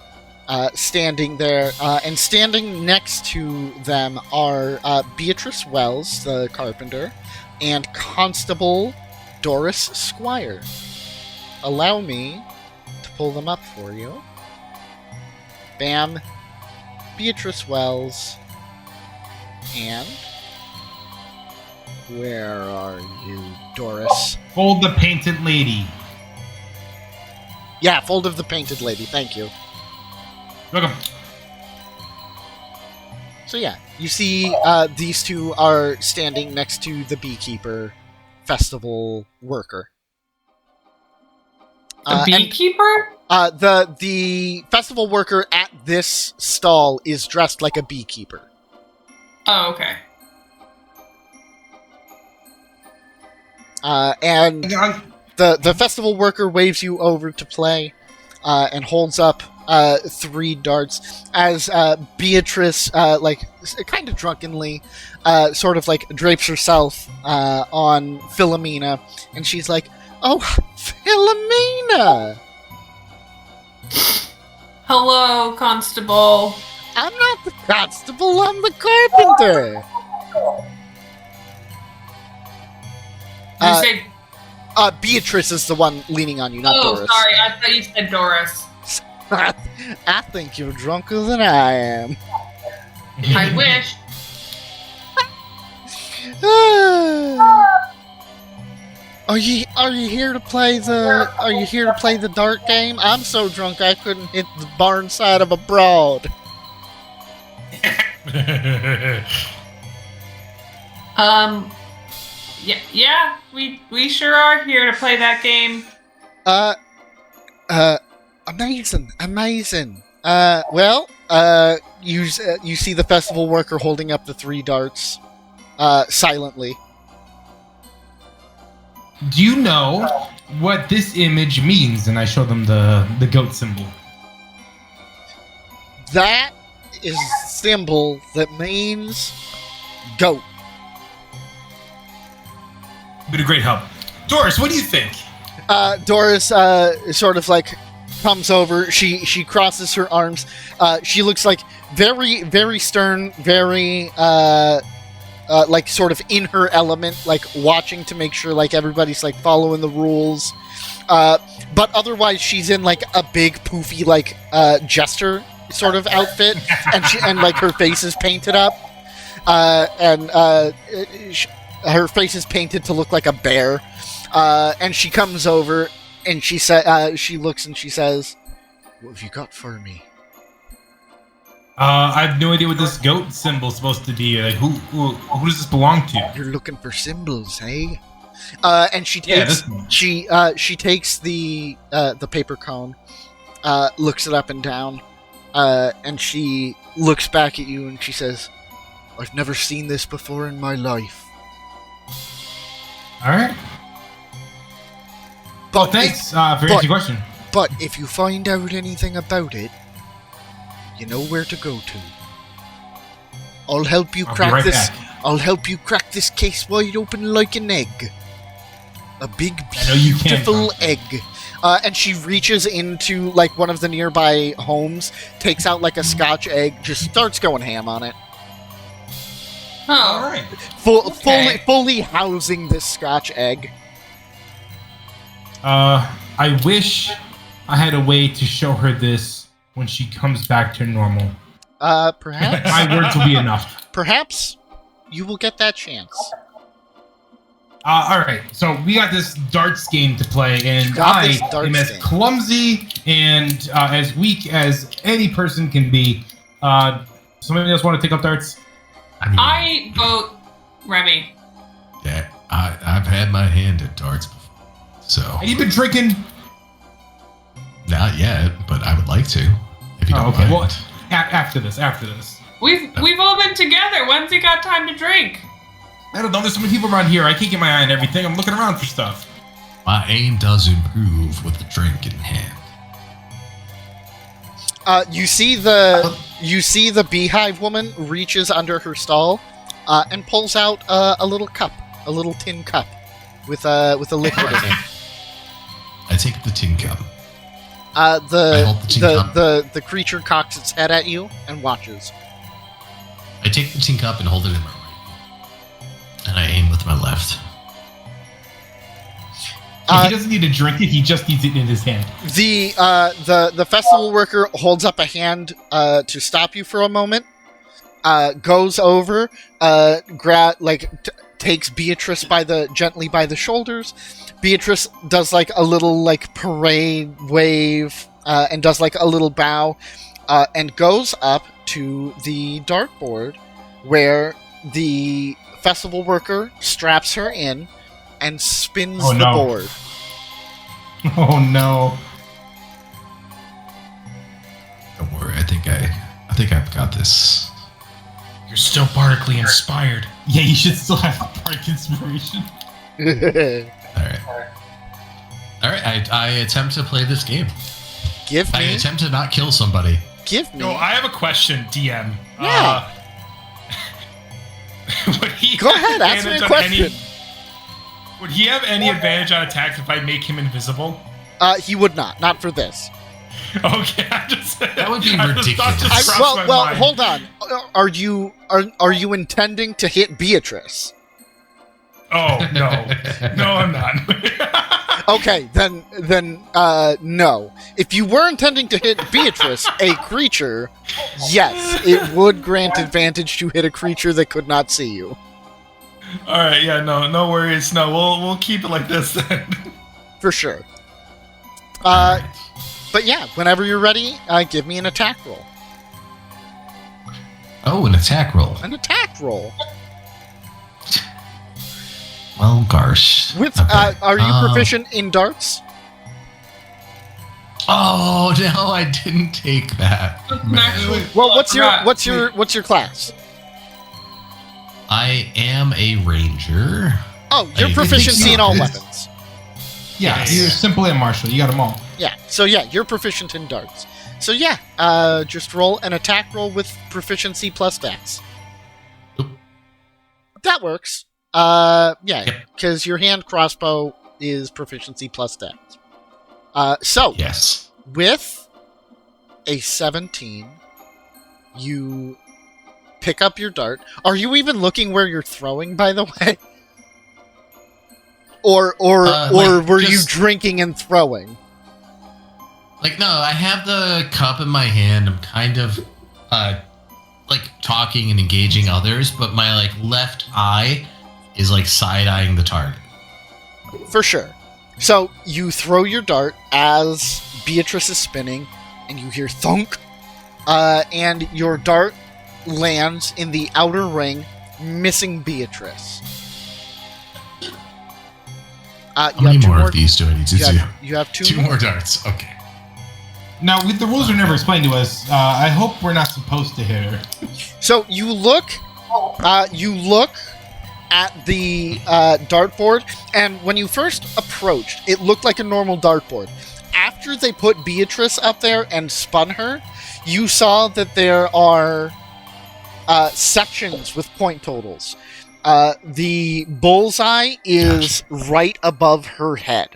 standing there. And standing next to them are Beatrice Wells, the carpenter, and Constable Doris Squire. Allow me to pull them up for you. Bam. Beatrice Wells. And where are you, Doris? Fold the painted lady. Yeah, Fold of the Painted Lady, thank you. Welcome. So yeah, you see these two are standing next to the beekeeper festival worker. The beekeeper? The festival worker at this stall is dressed like a beekeeper. Oh, okay. And the festival worker waves you over to play, and holds up 3 darts as Beatrice, kind of drunkenly, sort of like drapes herself on Philomena, and she's like, "Oh, Philomena! Hello, Constable. I'm not the constable, I'm the carpenter!" Did you say? Beatrice is the one leaning on you, not Oh, Doris. sorry. I thought you said Doris. I think you're drunker than I am. I wish. Are you here to play the dart game? I'm so drunk I couldn't hit the barn side of a broad. Yeah, we sure are here to play that game. Amazing. You see the festival worker holding up the 3 darts, silently. Do you know what this image means? And I show them the goat symbol. That is a symbol that means goat. Been a great help. Doris, what do you think? Doris sort of like comes over. She crosses her arms. She looks like very, very stern, very like sort of in her element, like watching to make sure like everybody's like following the rules. But otherwise, she's in like a big poofy like jester sort of outfit, and like her face is painted up, her face is painted to look like a bear. And she comes over and she looks and she says, "What have you got for me?" I have no idea what this goat symbol's supposed to be. Like, who does this belong to? You're looking for symbols, hey? And she takes she takes the paper cone, looks it up and down, and she looks back at you and she says, "I've never seen this before in my life." All right. But thanks for answering your question. But if you find out anything about it, you know where to go to. I'll help you crack this. Back. I'll help you crack this case wide open like an egg. A big, you beautiful egg. And she reaches into like one of the nearby homes, takes out like a Scotch egg, just starts going ham on it. Oh, all right. Fully housing this Scotch egg. I wish I had a way to show her this when she comes back to normal. Perhaps. My words will be enough. Perhaps you will get that chance. All right, so we got this darts game to play, and I am as clumsy and as weak as any person can be. Somebody else want to take up darts? I vote Remy. Yeah, I've had my hand at darts before, so. Have you been drinking? Not yet, but I would like to, if you don't mind. Well, after this. We've all been together. When's he got time to drink? I don't know. There's so many people around here. I can't get my eye on everything. I'm looking around for stuff. My aim does improve with the drink in hand. You see the beehive woman reaches under her stall and pulls out a little cup, a little tin cup with a liquid in it. I take the tin cup. The creature cocks its head at you and watches. I take the tin cup and hold it in my right hand, and I aim with my left. He doesn't need to drink it; he just needs it in his hand. The festival worker holds up a hand to stop you for a moment. Goes over, takes Beatrice gently by the shoulders. Beatrice does like a little like parade wave and does like a little bow, and goes up to the dartboard where the festival worker straps her in and spins the board. Oh no! Don't worry, I think I've got this. You're still bardically inspired. Yeah, you should still have bardic inspiration. All right. I attempt to play this game. Give I me. attempt to not kill somebody. Give me. No, I have a question, DM. Yeah. Would he Go have ahead, ask me a advantage on question. Would he have any advantage on attacks if I make him invisible? He would not for this. Okay, I just That would be I just thought ridiculous. just crossed my mind. Hold on. Are you intending to hit Beatrice? Oh no, I'm not. Okay, then no. If you were intending to hit Beatrice, a creature, yes, it would grant advantage to hit a creature that could not see you. All right, yeah, no worries. No, we'll keep it like this then. For sure. But yeah, whenever you're ready, give me an attack roll. Oh, an attack roll. An attack roll. Well, gosh. With Okay. are you proficient in darts? Oh no, I didn't take that. Man. Well, what's forgot. your class? I am a ranger. Oh, your I proficiency think in all so. weapons. Yeah, Yes. you're simple and martial. You got them all. Yeah. So yeah, you're proficient in darts. So yeah, just roll an attack roll with proficiency plus dex. Oop. That works. Yeah, Yep. because your hand crossbow is proficiency plus dex. So Yes. with a 17, you pick up your dart. Are you even looking where you're throwing, by the way? Or Like, were you just- drinking and throwing? Like, no, I have the cup in my hand. I'm kind of, like, talking and engaging others, but my, like, left eye is, like, side-eyeing the target. For sure. So you throw your dart as Beatrice is spinning, and you hear thunk, and your dart lands in the outer ring, missing Beatrice. How You many have two more of these do I need to do? You have two Two more. more darts. Okay. Now, the rules are never explained to us. I hope we're not supposed to hit her. So you look at the dartboard, and when you first approached, it looked like a normal dartboard. After they put Beatrice up there and spun her, you saw that there are sections with point totals. The bullseye is right above her head,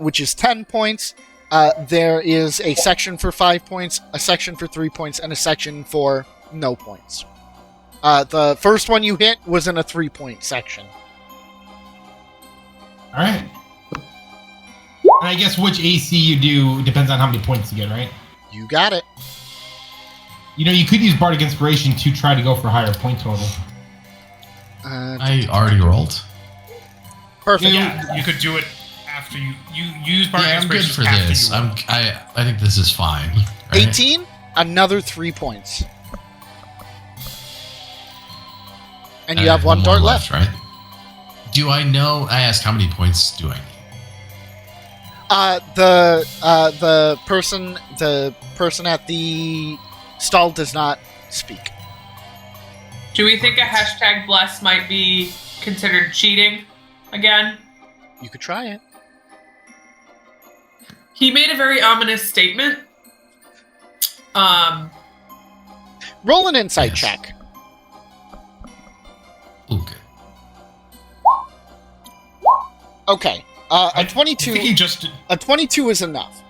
which is 10 points. There is a section for 5 points, a section for 3 points, and a section for no points. The first one you hit was in a 3-point section. All right. And I guess which AC you do depends on how many points you get, right? You got it. You know, you could use Bardic Inspiration to try to go for higher point total. I already rolled. Perfect. Yeah, you could do it after you use Bardic Yeah, I'm good Inspiration for after this. you roll. I think this is fine. Right? 18, another 3 points. And you have one more dart left. right? Do I know? I asked how many points do I need? The person at the stall does not speak. Do we think a hashtag bless might be considered cheating again? You could try it. He made a very ominous statement. Roll an insight Yes. check. Ooh, good. Okay. A 22. I think he just did. A 22 is enough.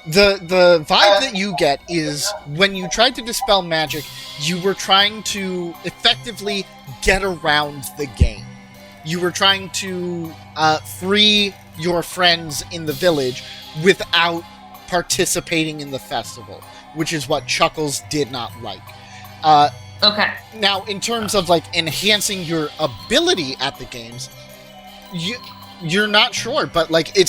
The vibe that you get is when you tried to dispel magic, you were trying to effectively get around the game. You were trying to free your friends in the village without participating in the festival, which is what Chuckles did not like. Okay. Now, in terms of like enhancing your ability at the games, you're not sure, but like you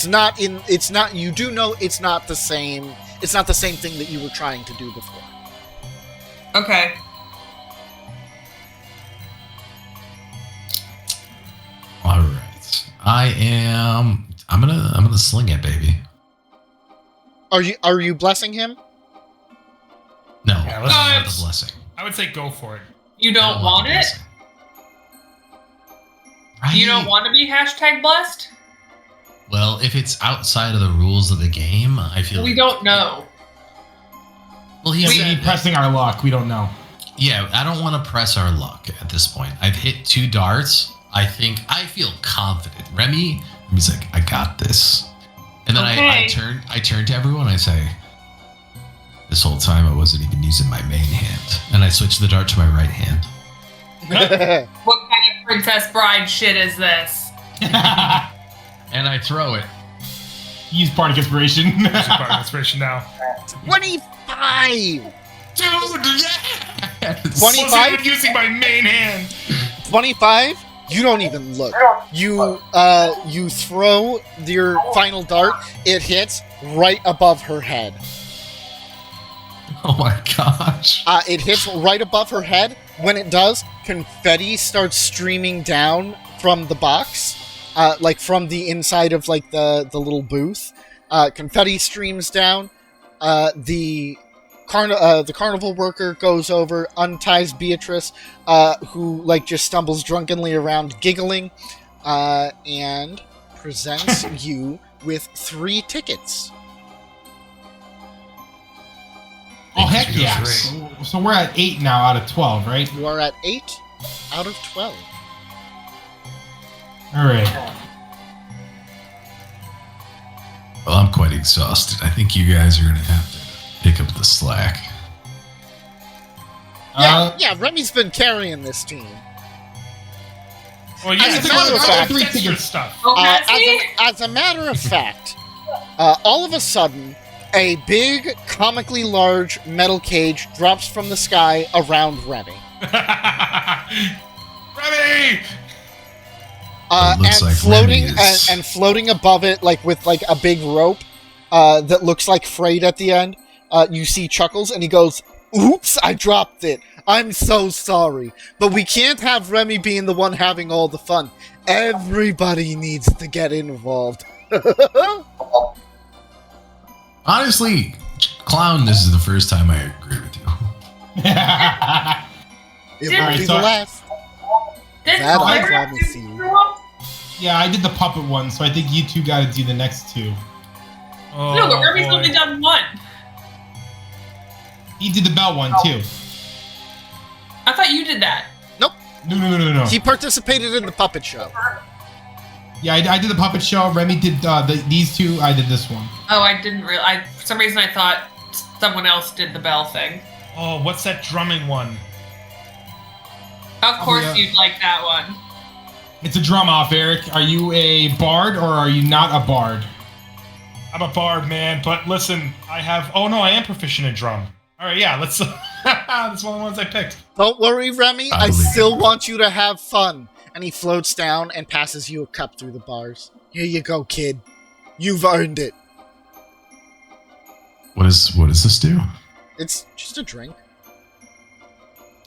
do know it's not the same thing that you were trying to do before. Okay. All right. I'm gonna sling it, baby. Are you blessing him? No, Yeah, let's- not the blessing. I would say go for it. You I don't want the it? blessing. Right? You don't want to be hashtag blessed? Well, if it's outside of the rules rules of the game. I feel We don't know. Well, he Yeah, said, we pressing our luck. We don't know. yeah, I don't want to press our luck at this point. I've hit 2 darts. I feel confident. Remy's like, I got this. And then I turn to everyone. I say, this whole time I wasn't even using my main hand, and I switch the dart to my right hand. What kind of Princess Bride shit is this? And I throw it. Use Bardic Inspiration. Use your Bardic Inspiration now. 25! Dude, yeah! 25? Wasn't even using my main hand. 25? You don't even look. You throw your final dart. It hits right above her head. Oh my gosh. It hits right above her head. When it does, confetti starts streaming down from the box, like from the inside of like the little booth. Confetti streams down. The carnival worker goes over, unties Beatrice, who like just stumbles drunkenly around, giggling, and presents you with 3 tickets. Oh, heck Feels yeah. great. So we're at 8 now out of 12, right? You are at 8 out of 12. All right. Well, I'm quite exhausted. I think you guys are going to have to pick up the slack. Yeah, Remy's been carrying this team. Well, yeah, As a it's matter of all fact- extra stuff. Oh, has he? As a matter of fact, all of a sudden, a big, comically large metal cage drops from the sky around Remy. Remy! It looks And like floating Remy is- and floating above it, like with like a big rope that looks like frayed at the end, you see Chuckles, and he goes, "Oops, I dropped it. I'm so sorry. But we can't have Remy being the one having all the fun. Everybody needs to get involved." Honestly, Clown, this is the first time I agree with you. It won't be the so- last. Did That I Claire promise do you. wrong? Yeah, I did the puppet one, so I think you two got to do the next 2. Oh, No, but Remy's boy. only done 1. He did the belt one too. I thought you did that. No. He participated in the puppet show. Yeah, I did the puppet show. Remy did these 2. I did this one. Oh, I didn't realize. For some reason, I thought someone else did the bell thing. Oh, what's that drumming one? Of course, yeah. you'd like that one. It's a drum off, Eric. Are you a bard or are you not a bard? I'm a bard, man, but listen, I am proficient in drum. All right, yeah, let's. That's one of the ones I picked. Don't worry, Remy. I believe still you. want you to have fun. And he floats down and passes you a cup through the bars. Here you go, kid. You've earned it. What does this do? It's just a drink.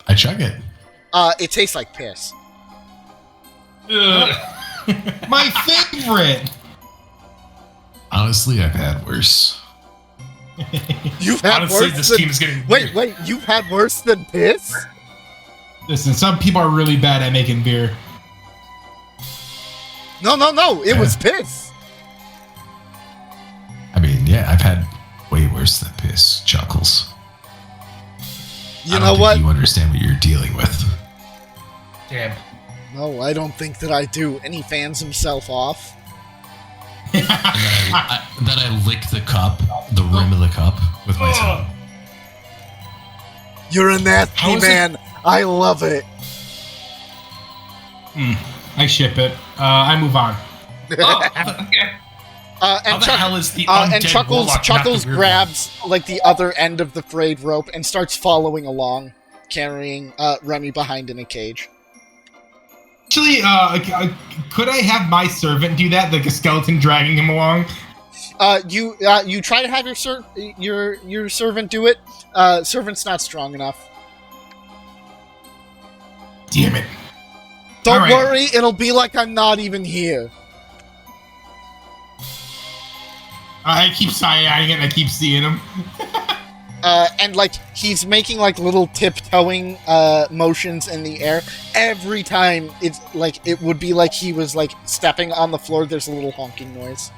I chug it. It tastes like piss. Ugh. My favorite. Honestly, I've had worse. You've had Honestly, worse this than... team is getting. Wait, you've had worse than piss? Listen, some people are really bad at making beer. No, it was piss. I mean, yeah, I've had way worse than piss, Chuckles. You I know don't what? think you understand what you're dealing with. Damn. No, I don't think that I do. And he fans himself off. Then I lick the cup, the rim of the cup, with my tongue. You're a How nasty is it- man. I love it. I ship it. I move on. Oh, okay. How the hell is the and undead Chuckles warlock not Chuckles the weird grabs like the other end of the frayed rope and starts following along, carrying Remy behind in a cage. Actually, could I have my servant do that, like a skeleton dragging him along? You try to have your servant do it. Servant's not strong enough. Damn it. Don't All right. worry, it'll be like I'm not even here. I keep side-eyeing it and I keep seeing him. And like he's making like little tiptoeing motions in the air. Every time it's like it would be like he was like stepping on the floor. There's a little honking noise.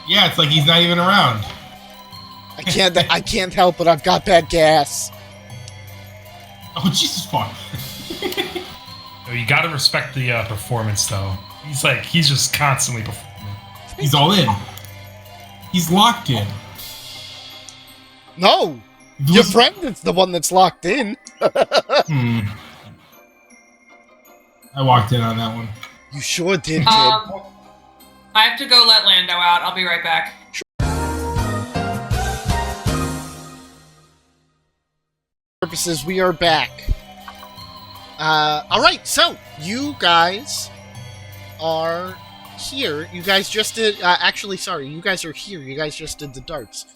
Yeah, it's like he's not even around. I can't help it. I've got bad gas. Oh, Jesus fuck. Oh, you gotta respect the performance, though. He's just constantly performing. He's all in. He's locked in. No, your friend is the one that's locked in. I walked in on that one. You sure did, kid. I have to go let Lando out. I'll be right back. Purposes, we are back. Alright, so you guys are here. You guys just did actually, sorry, you guys are here. You guys just did the darts.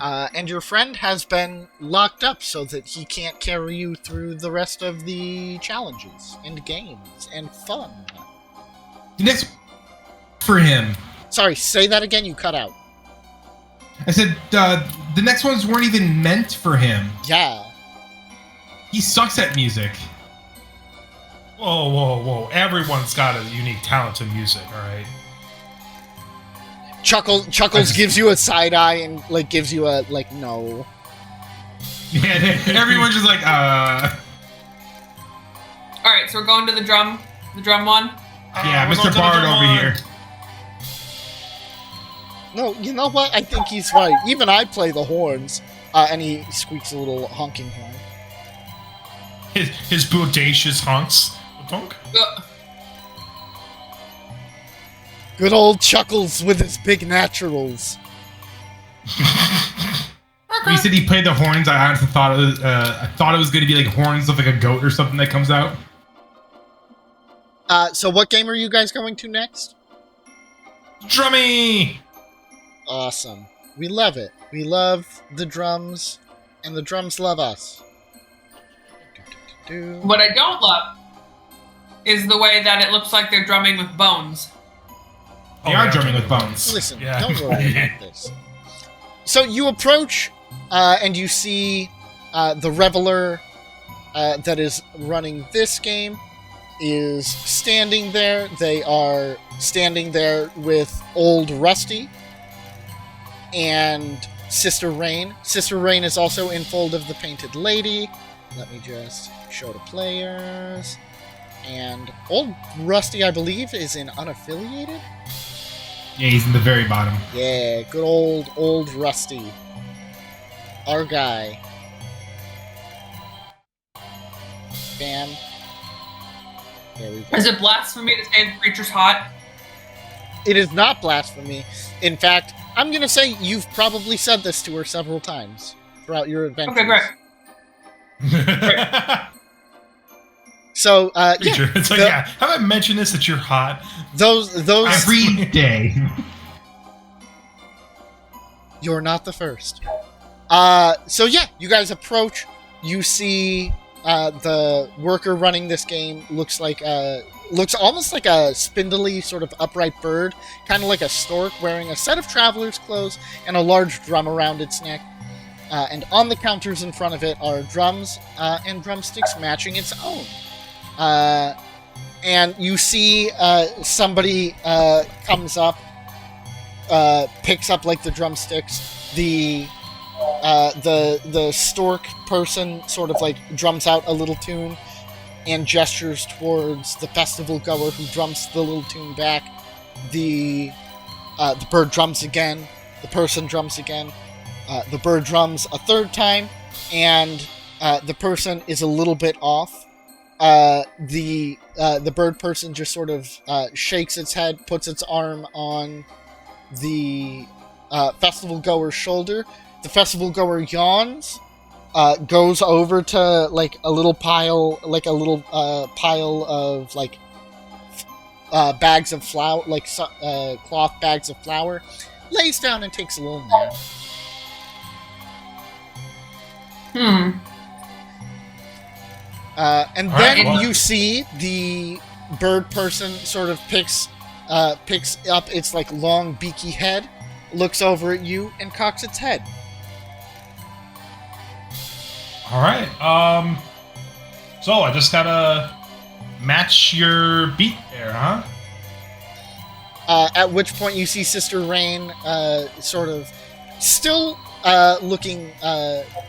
And your friend has been locked up so that he can't carry you through the rest of the challenges and games and fun. The next for him. Sorry, say that again, you cut out. I said the next ones weren't even meant for him. Yeah. He sucks at music. Whoa, whoa, whoa. Everyone's got a unique talent to music, alright? Chuckles gives you a side eye and like gives you a like no. Yeah, everyone's just like All right, so we're going to the drum one. Yeah, we're Mr. going to the Bard drum over one. here. No, you know what? I think he's right. Even I play the horns, and he squeaks a little honking horn. His bodacious honks. Donk. Good old Chuckles with his big naturals. When you said he played the horns, I honestly thought it was going to be like horns of like a goat or something that comes out. So what game are you guys going to next? Drummy! Awesome. We love it. We love the drums, and the drums love us. What I don't love is the way that it looks like they're drumming with bones. They are drumming with bones. Listen, Yeah. don't worry about this. So you approach, and you see the reveler that is running this game is standing there. They are standing there with old Rusty and Sister Rain. Sister Rain is also in Fold of the Painted Lady. Let me just show the players. And old Rusty, I believe, is in Unaffiliated. Yeah, he's in the very bottom. Yeah, good old Rusty. Our guy. Bam. There we go. Is it blasphemy to say the creature's hot? It is not blasphemy. In fact, I'm going to say you've probably said this to her several times throughout your adventures. Okay, great. So, Creature. yeah. It's like, yeah, have I mentioned this that you're hot? Those Every day. You're not the first. So yeah, you guys approach. You see the worker running this game looks almost like a spindly sort of upright bird, kind of like a stork, wearing a set of traveler's clothes and a large drum around its neck. And on the counters in front of it are drums and drumsticks matching its own. And you see somebody comes up, picks up like the drumsticks. The stork person sort of like drums out a little tune and gestures towards the festival goer, who drums the little tune back. The bird drums again. The person drums again. The bird drums a third time, and the person is a little bit off. The bird person just sort of shakes its head, puts its arm on the festival goer's shoulder. The festival goer yawns, goes over to like a little pile of like bags of flour, like cloth bags of flour, lays down and takes a little nap. And then you see the bird person sort of picks up its like long beaky head, looks over at you, and cocks its head. All right. So I just gotta match your beat there, huh? At which point you see Sister Rain sort of still looking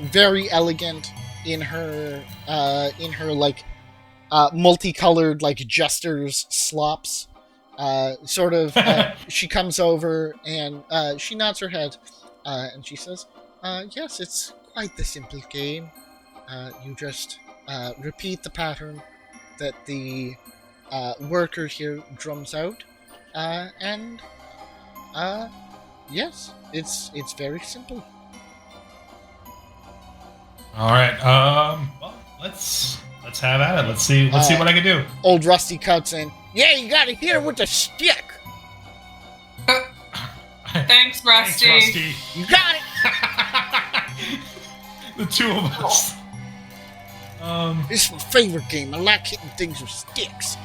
very elegant in her like multicolored like jester's slops. She comes over and she nods her head and she says, yes, it's quite the simple game. You just repeat the pattern that the worker here drums out, and yes, it's very simple. All right. Well, let's have at it. Let's see what I can do. Old Rusty cuts in. Yeah, you gotta hit her with a stick. Thanks, Rusty. Thanks, Rusty. You got it. The two of us. This is my favorite game. I like hitting things with sticks.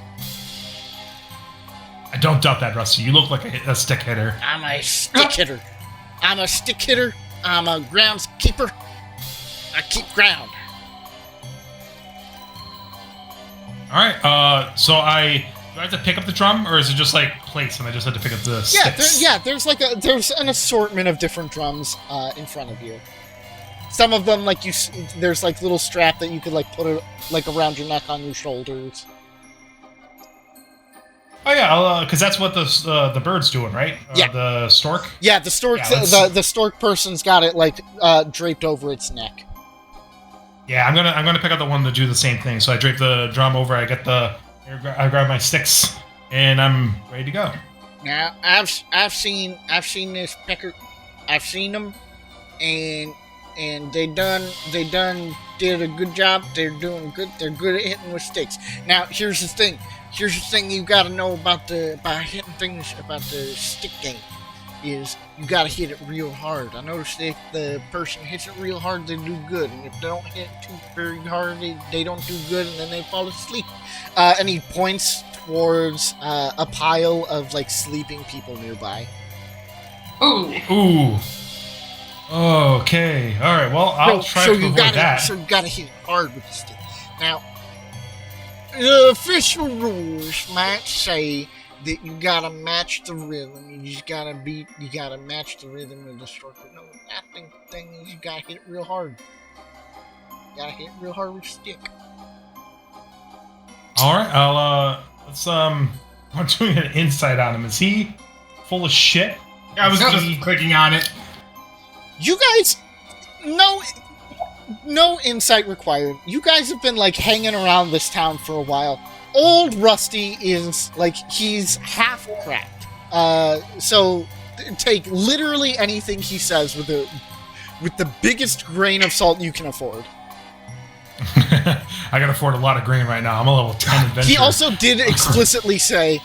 I don't doubt that, Rusty. You look like a stick hitter. I'm a stick hitter. I'm a stick hitter. I'm a groundskeeper. I keep ground. All right. So do I have to pick up the drum, or is it just like place, and I just have to pick up the sticks? There's an assortment of different drums in front of you. Some of them, like there's like little strap that you could like put it like around your neck on your shoulders. Oh yeah, because that's what the bird's doing, right? Yeah. The stork. Yeah, the stork. Yeah, the stork person's got it like draped over its neck. Yeah, I'm gonna pick up the one to do the same thing. So I drape the drum over. I grab my sticks, and I'm ready to go. Now I've seen this pecker. I've seen them, and they done did a good job. They're doing good. They're good at hitting with sticks. Now here's the thing. Here's the thing you gotta know about hitting things about the stick game is you gotta hit it real hard. I noticed if the person hits it real hard, they do good, and if they don't hit it too very hard, they don't do good, and then they fall asleep. And he points towards a pile of like sleeping people nearby. Ooh. Okay. All right. Well, I'll try to avoid that. So you gotta hit it hard with the stick. Now, the official rules might say that you gotta match the rhythm. You gotta match the rhythm of the stroke. But no, that thing is you gotta hit it real hard. You gotta hit it real hard with the stick. All right. I'm doing an insight on him. Is he full of shit? I was just clicking on it. You guys, no insight required. You guys have been like hanging around this town for a while. Old Rusty is like he's half cracked. So take literally anything he says with the biggest grain of salt you can afford. I can afford a lot of grain right now. I'm a level 10 adventurer. He also did explicitly say,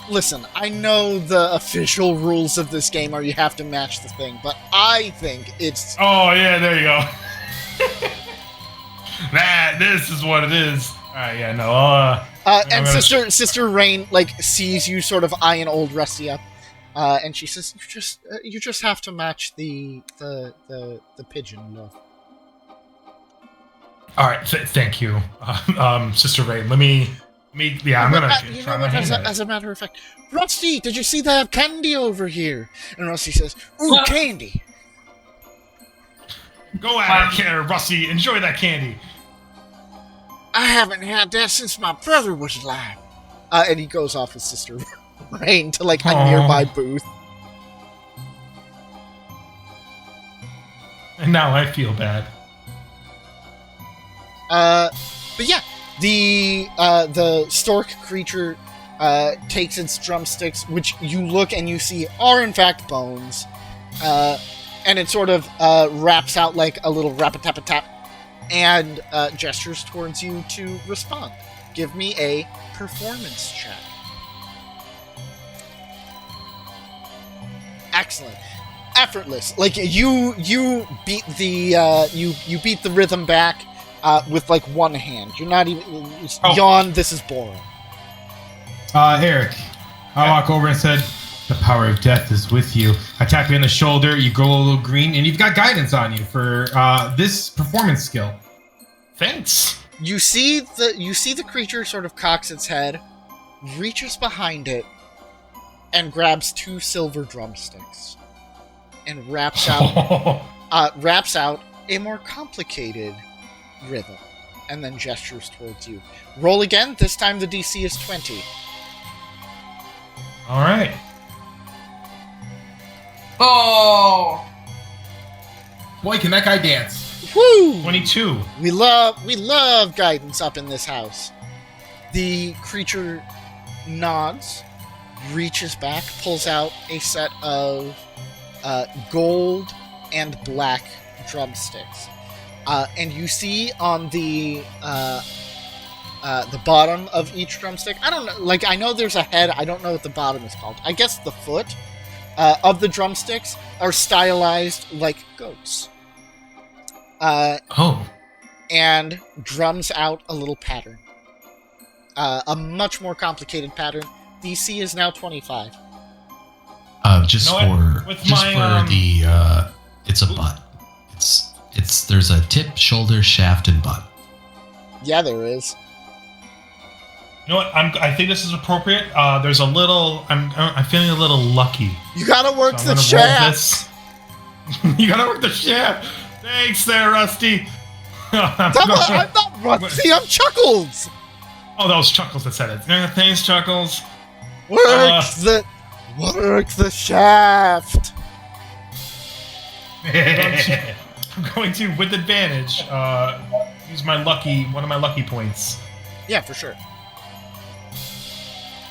listen, I know the official rules of this game are you have to match the thing, but I think it's... Oh, yeah, there you go. This is what it is. Alright, yeah, no, and Sister Rain, like, sees you sort of eyeing old Rusty up, and she says, you just have to match the pigeon love. Alright, thank you, Sister Rain. Let me, I'm gonna try my hand at it. As a matter of fact, Rusty, did you see they have candy over here? And Rusty says, ooh, candy. Go at it, Rusty. Enjoy that candy. I haven't had that since my brother was alive. And he goes off with Sister Rain to, like, a nearby booth. And now I feel bad. But yeah, the stork creature takes its drumsticks, which you look and you see are in fact bones, and it sort of raps out like a little rap-a-tap-a-tap, and gestures towards you to respond. Give me a performance check. Excellent. Effortless. Like you beat the you beat the rhythm back with like one hand. You're not even yawn. This is boring. Eric, I walk over and said, "The power of death is with you." I tap you on the shoulder. You glow a little green, and you've got guidance on you for this performance skill. Thanks. You see the creature sort of cocks its head, reaches behind it, and grabs 2 silver drumsticks and raps out a more complicated rhythm, and then gestures towards you. Roll again. This time the DC is 20. All right. Oh! Boy, can that guy dance. Woo! 22. We love guidance up in this house. The creature nods, reaches back, pulls out a set of gold and black drumsticks. And you see on the bottom of each drumstick, I don't know, like, I know there's a head, I don't know what the bottom is called. I guess the foot of the drumsticks are stylized like goats. And drums out a little pattern. A much more complicated pattern. DC is now 25. Just You for know what? With just my, for the it's a butt. It's there's a tip, shoulder, shaft, and butt. Yeah, there is. You know what? I think this is appropriate. There's a little. I'm feeling a little lucky. You gotta work So I'm the gonna roll shaft. this. You gotta work the shaft. Thanks, there, Rusty. I'm not Rusty, I'm Chuckles! Oh, that was Chuckles that said it. Thanks, Chuckles. Work the shaft! I'm going to, with advantage, use one of my lucky points. Yeah, for sure.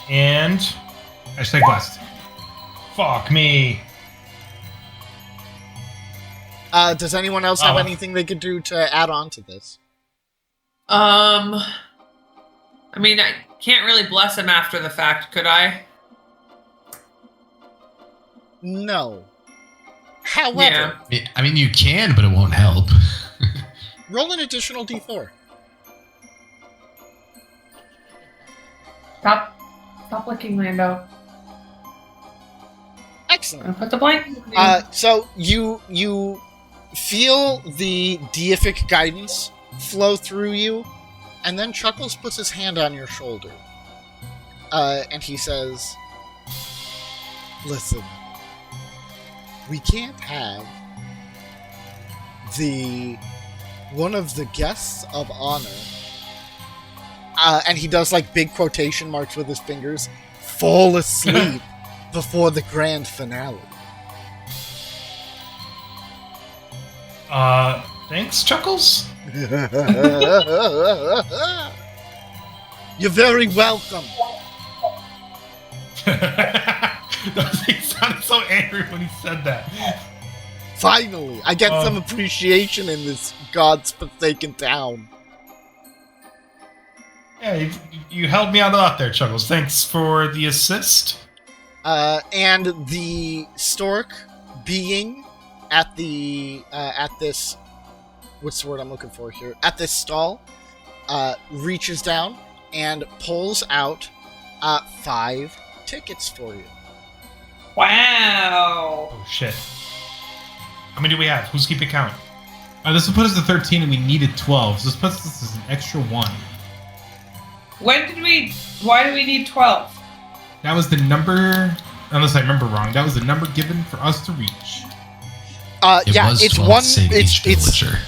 And Hashtag blessed. fuck me. Does anyone else have anything they could do to add on to this? I mean, I can't really bless him after the fact, could I? No. However, I mean, you can, but it won't help. roll an additional d4. Stop licking, Lando. Excellent. And put the blanket. So you feel the deific guidance flow through you, and then Chuckles puts his hand on your shoulder. And he says, "Listen, we can't have one of the guests of honor," and he does like big quotation marks with his fingers, "fall asleep before the grand finale." Thanks, Chuckles. You're very welcome. He sounded so angry when he said that. Finally, I get some appreciation in this God's forsaken town. Yeah, you helped me out a lot there, Chuckles. Thanks for the assist. And the stork being at this, what's the word I'm looking for here? At this stall, reaches down and pulls out 5 tickets for you. Wow. Oh shit. How many do we have? Who's keeping count? This will put us to 13, and we needed 12. So this puts us as an extra 1. Why do we need 12? That was the number, unless I remember wrong, that was the number given for us to reach. It's 12 one. to Save each villager.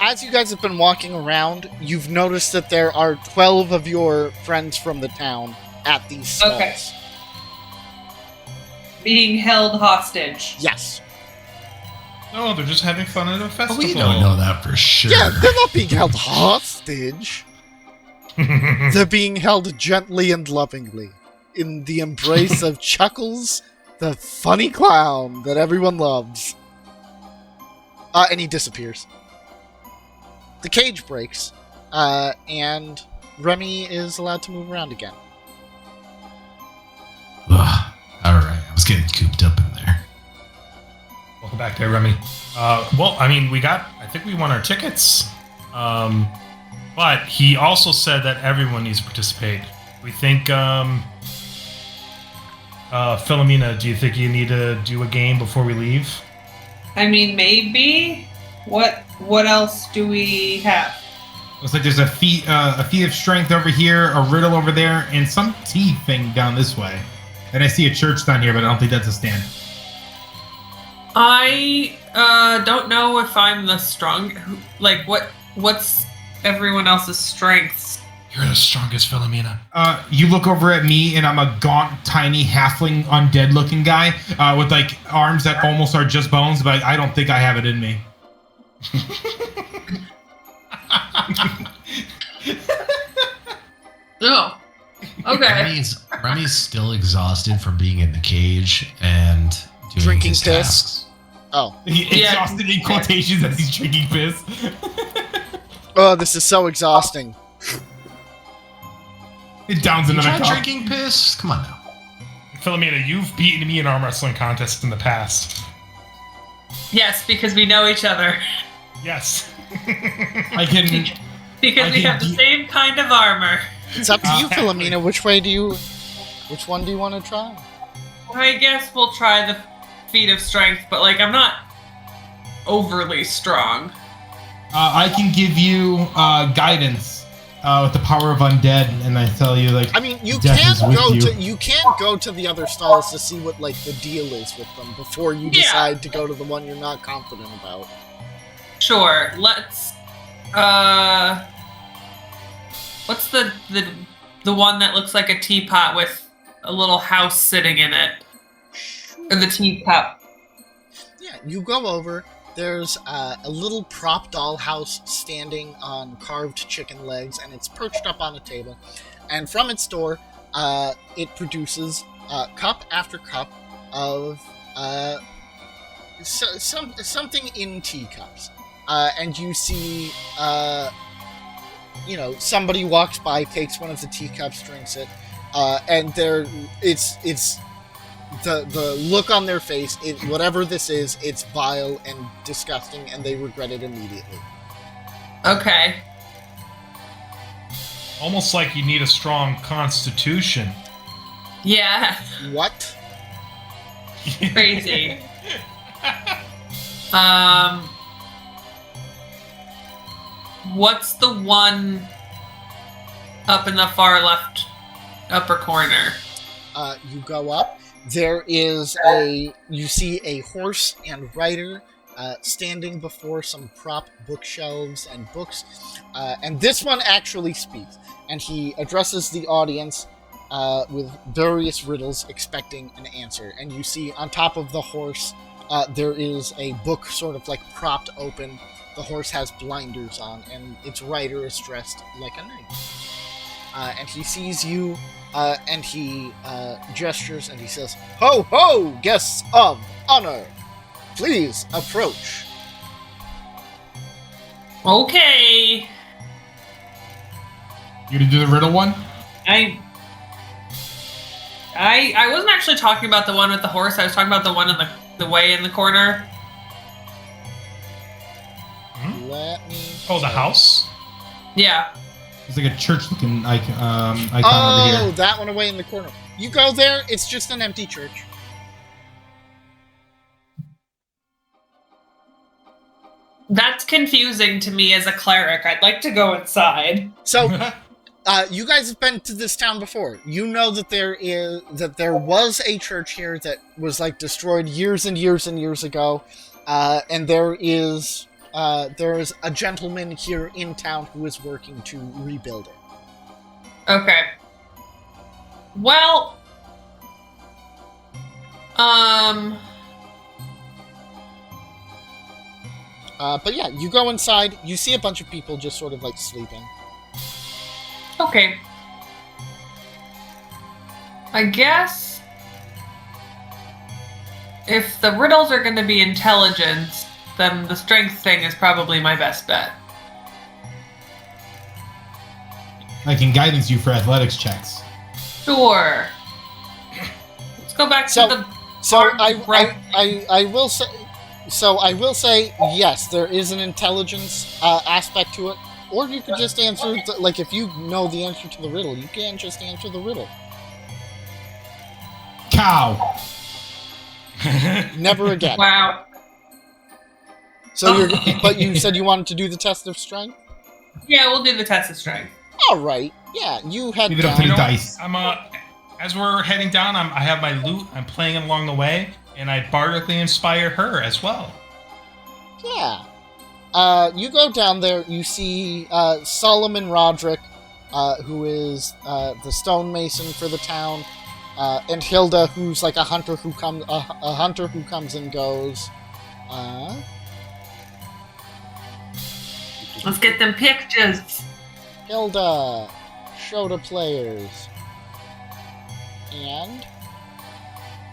As you guys have been walking around, you've noticed that there are 12 of your friends from the town at these stalls. Okay. Being held hostage. Yes. No, they're just having fun at a festival. We don't know that for sure. Yeah, they're not being held hostage. They're being held gently and lovingly in the embrace of Chuckles, the funny clown that everyone loves. And he disappears. The cage breaks, and Remy is allowed to move around again. Ugh, all right, I was getting cooped up in there. Welcome back there, Remy. Well, I mean, I think we won our tickets. But he also said that everyone needs to participate. We think, Philomena, do you think you need to do a game before we leave? I mean, maybe. What else do we have? Looks like there's a feat of strength over here, a riddle over there, and some tea thing down this way. And I see a church down here, but I don't think that's a stand. I don't know if I'm the strong. Like, what's everyone else's strengths? You're the strongest, Philomena. You look over at me, and I'm a gaunt, tiny, halfling, undead-looking guy with like arms that almost are just bones, but I don't think I have it in me. Oh, okay. Remy's still exhausted from being in the cage and doing Drinking his piss. tasks. Oh. Exhausted in quotations as he's drinking piss. Oh, this is so exhausting. It downs You another try cup. drinking piss? Come on now. Philomena, you've beaten me in arm wrestling contests in the past. Yes, because we know each other. Yes. I can. Because we have the same kind of armor. It's up to you, Philomena. Which one do you want to try? I guess we'll try the feat of strength, but like I'm not overly strong. I can give you guidance with the power of undead, and I tell you, like, I mean, you death can't is with go you. to the other stalls to see what like the deal is with them before you decide to go to the one you're not confident about. Sure, let's what's the one that looks like a teapot with a little house sitting in it? Or the teacup. Yeah, you go over. There's a little prop doll house standing on carved chicken legs, and it's perched up on a table. And from its door, it produces cup after cup of something in teacups. And you see, somebody walks by, takes one of the teacups, drinks it, and it's the look on their face, whatever this is, it's vile and disgusting, and they regret it immediately. Okay. Almost like you need a strong constitution. Yeah. What? Crazy. What's the one up in the far left upper corner? You go up. There is you see a horse and rider standing before some prop bookshelves and books. And this one actually speaks. And he addresses the audience with various riddles, expecting an answer. And you see on top of the horse, there is a book sort of like propped open. The horse has blinders on, and its rider is dressed like a knight. And he sees you, and he gestures, and he says, "Ho, ho, guests of honor! Please approach." Okay. You gonna do the riddle one? I wasn't actually talking about the one with the horse. I was talking about the one in the way in the corner. Let me... Oh, the house? Yeah. It's like a church-looking icon over here. Oh, that one away in the corner. You go there, it's just an empty church. That's confusing to me as a cleric. I'd like to go inside. So, you guys have been to this town before. You know that there was a church here that was like destroyed years and years and years ago, and there is a gentleman here in town who is working to rebuild it. Okay. Well, but yeah, you go inside. You see a bunch of people just sort of like sleeping. okay. I guess if the riddles are going to be intelligence, then the strength thing is probably my best bet. I can guidance you for athletics checks. Sure. Let's go back So- to the. So Right. I will say. So I will say yes, there is an intelligence aspect to it, or you could just answer like if you know the answer to the riddle, you can just answer the riddle. Cow. Never again. Wow. So but you said you wanted to do the test of strength. Yeah, we'll do the test of strength. All right. Yeah, you head Leave it up down. to the dice. I'm as we're heading down, I have my loot. I'm playing it along the way, and I bardically inspire her as well. Yeah. You go down there. You see Solomon Roderick, who is the stonemason for the town, and Hilda, who's like a hunter who comes and goes. Let's get them pictures. Hilda, show the players. And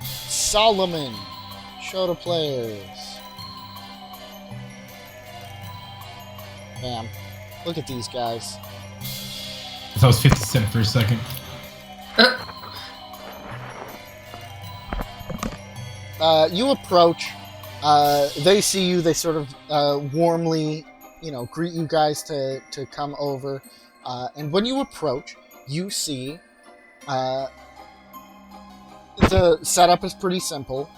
Solomon, show the players. Bam. Look at these guys. That was 50 Cent for a second. You approach. They see you. They sort of warmly, greet you guys to come over. And when you approach, you see the setup is pretty simple.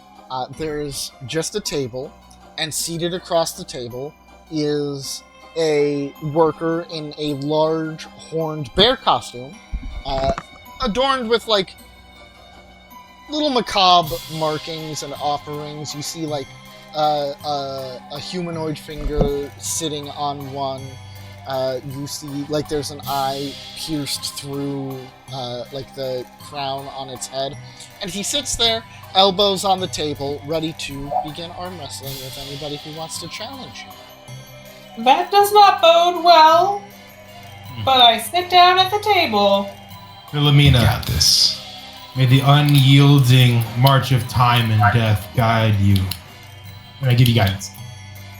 There's just a table, and seated across the table is a worker in a large horned bear costume, adorned with like little macabre markings and offerings. You see like a humanoid finger sitting on one. You see like there's an eye pierced through like the crown on its head, and he sits there, elbows on the table, ready to begin arm wrestling with anybody who wants to challenge him. That does not bode well. But I sit down at the table. Philomena, Got this. may the unyielding march of time and death guide you. And I give you guidance.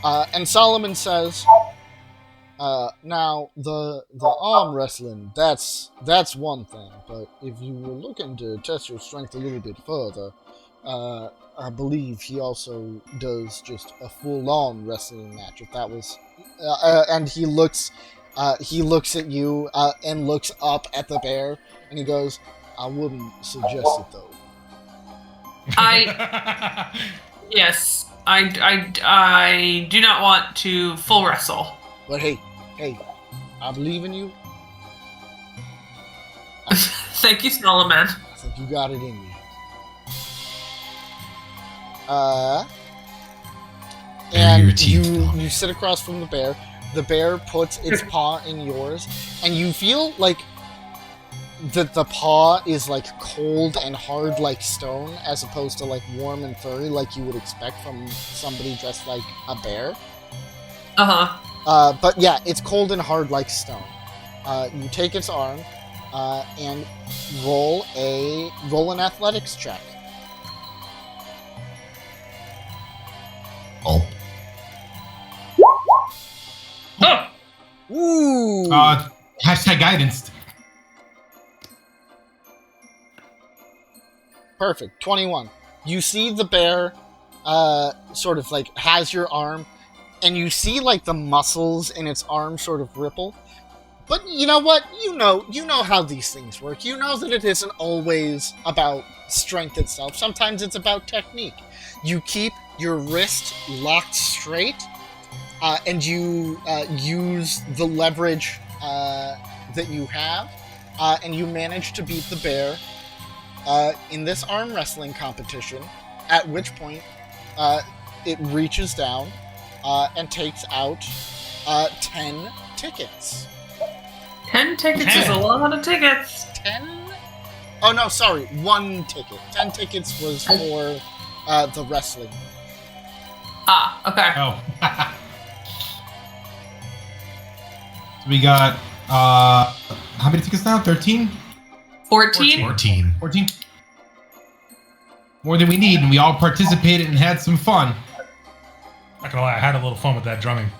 And Solomon says, now the arm wrestling, that's one thing, but if you were looking to test your strength a little bit further, I believe he also does just a full-on wrestling match. If that was, and he looks at you and looks up at the bear, and he goes, "I wouldn't suggest it though." Yes, I do not want to full wrestle. But hey, I believe in you. Thank you, Solomon. I think you got it in you. Bury your And teeth, you Philomena. sit across from the bear. The bear puts its paw in yours, and you feel like that the paw is like cold and hard like stone, as opposed to like warm and furry like you would expect from somebody dressed like a bear. But yeah, it's cold and hard like stone. You take its arm and roll an athletics check. Oh, Ooh! Hashtag guidance. Perfect. 21. You see the bear sort of like has your arm, and you see like the muscles in its arm sort of ripple. But you know what? You know how these things work. You know that it isn't always about strength itself. Sometimes it's about technique. You keep your wrist locked straight, and you use the leverage that you have, and you manage to beat the bear in this arm wrestling competition, at which point it reaches down and takes out 10 tickets. 10 tickets is a lot of tickets. 10? Oh, no, sorry. 1 ticket. 10 tickets was for the wrestling. Ah, okay. Oh. So we got, how many tickets now? 13? 14? 14. 14? More than we need, and we all participated and had some fun. Not gonna lie, I had a little fun with that drumming thing.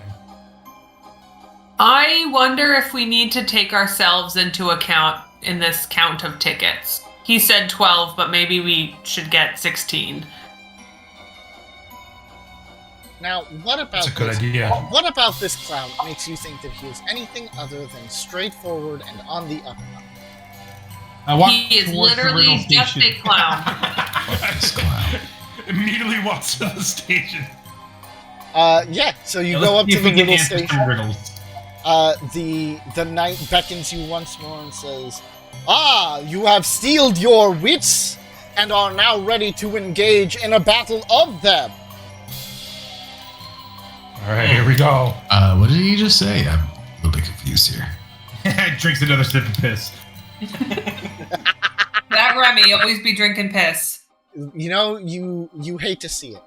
I wonder if we need to take ourselves into account in this count of tickets. He said 12, but maybe we should get 16. Now, what about That's a good this? idea. What about this clown makes you think that he is anything other than straightforward and on the up and up? I walk He is towards the literally Riddle just a Station. clown. This clown. Immediately walks to the station. Yeah, so you Let's go up see to if the we can Riddle answer station. some riddles. The knight beckons you once more and says, "Ah, you have steeled your wits and are now ready to engage in a battle of them." All right, here we go. What did he just say? I'm a little bit confused here. Drinks another sip of piss. That Remy always be drinking piss. You know, you hate to see it.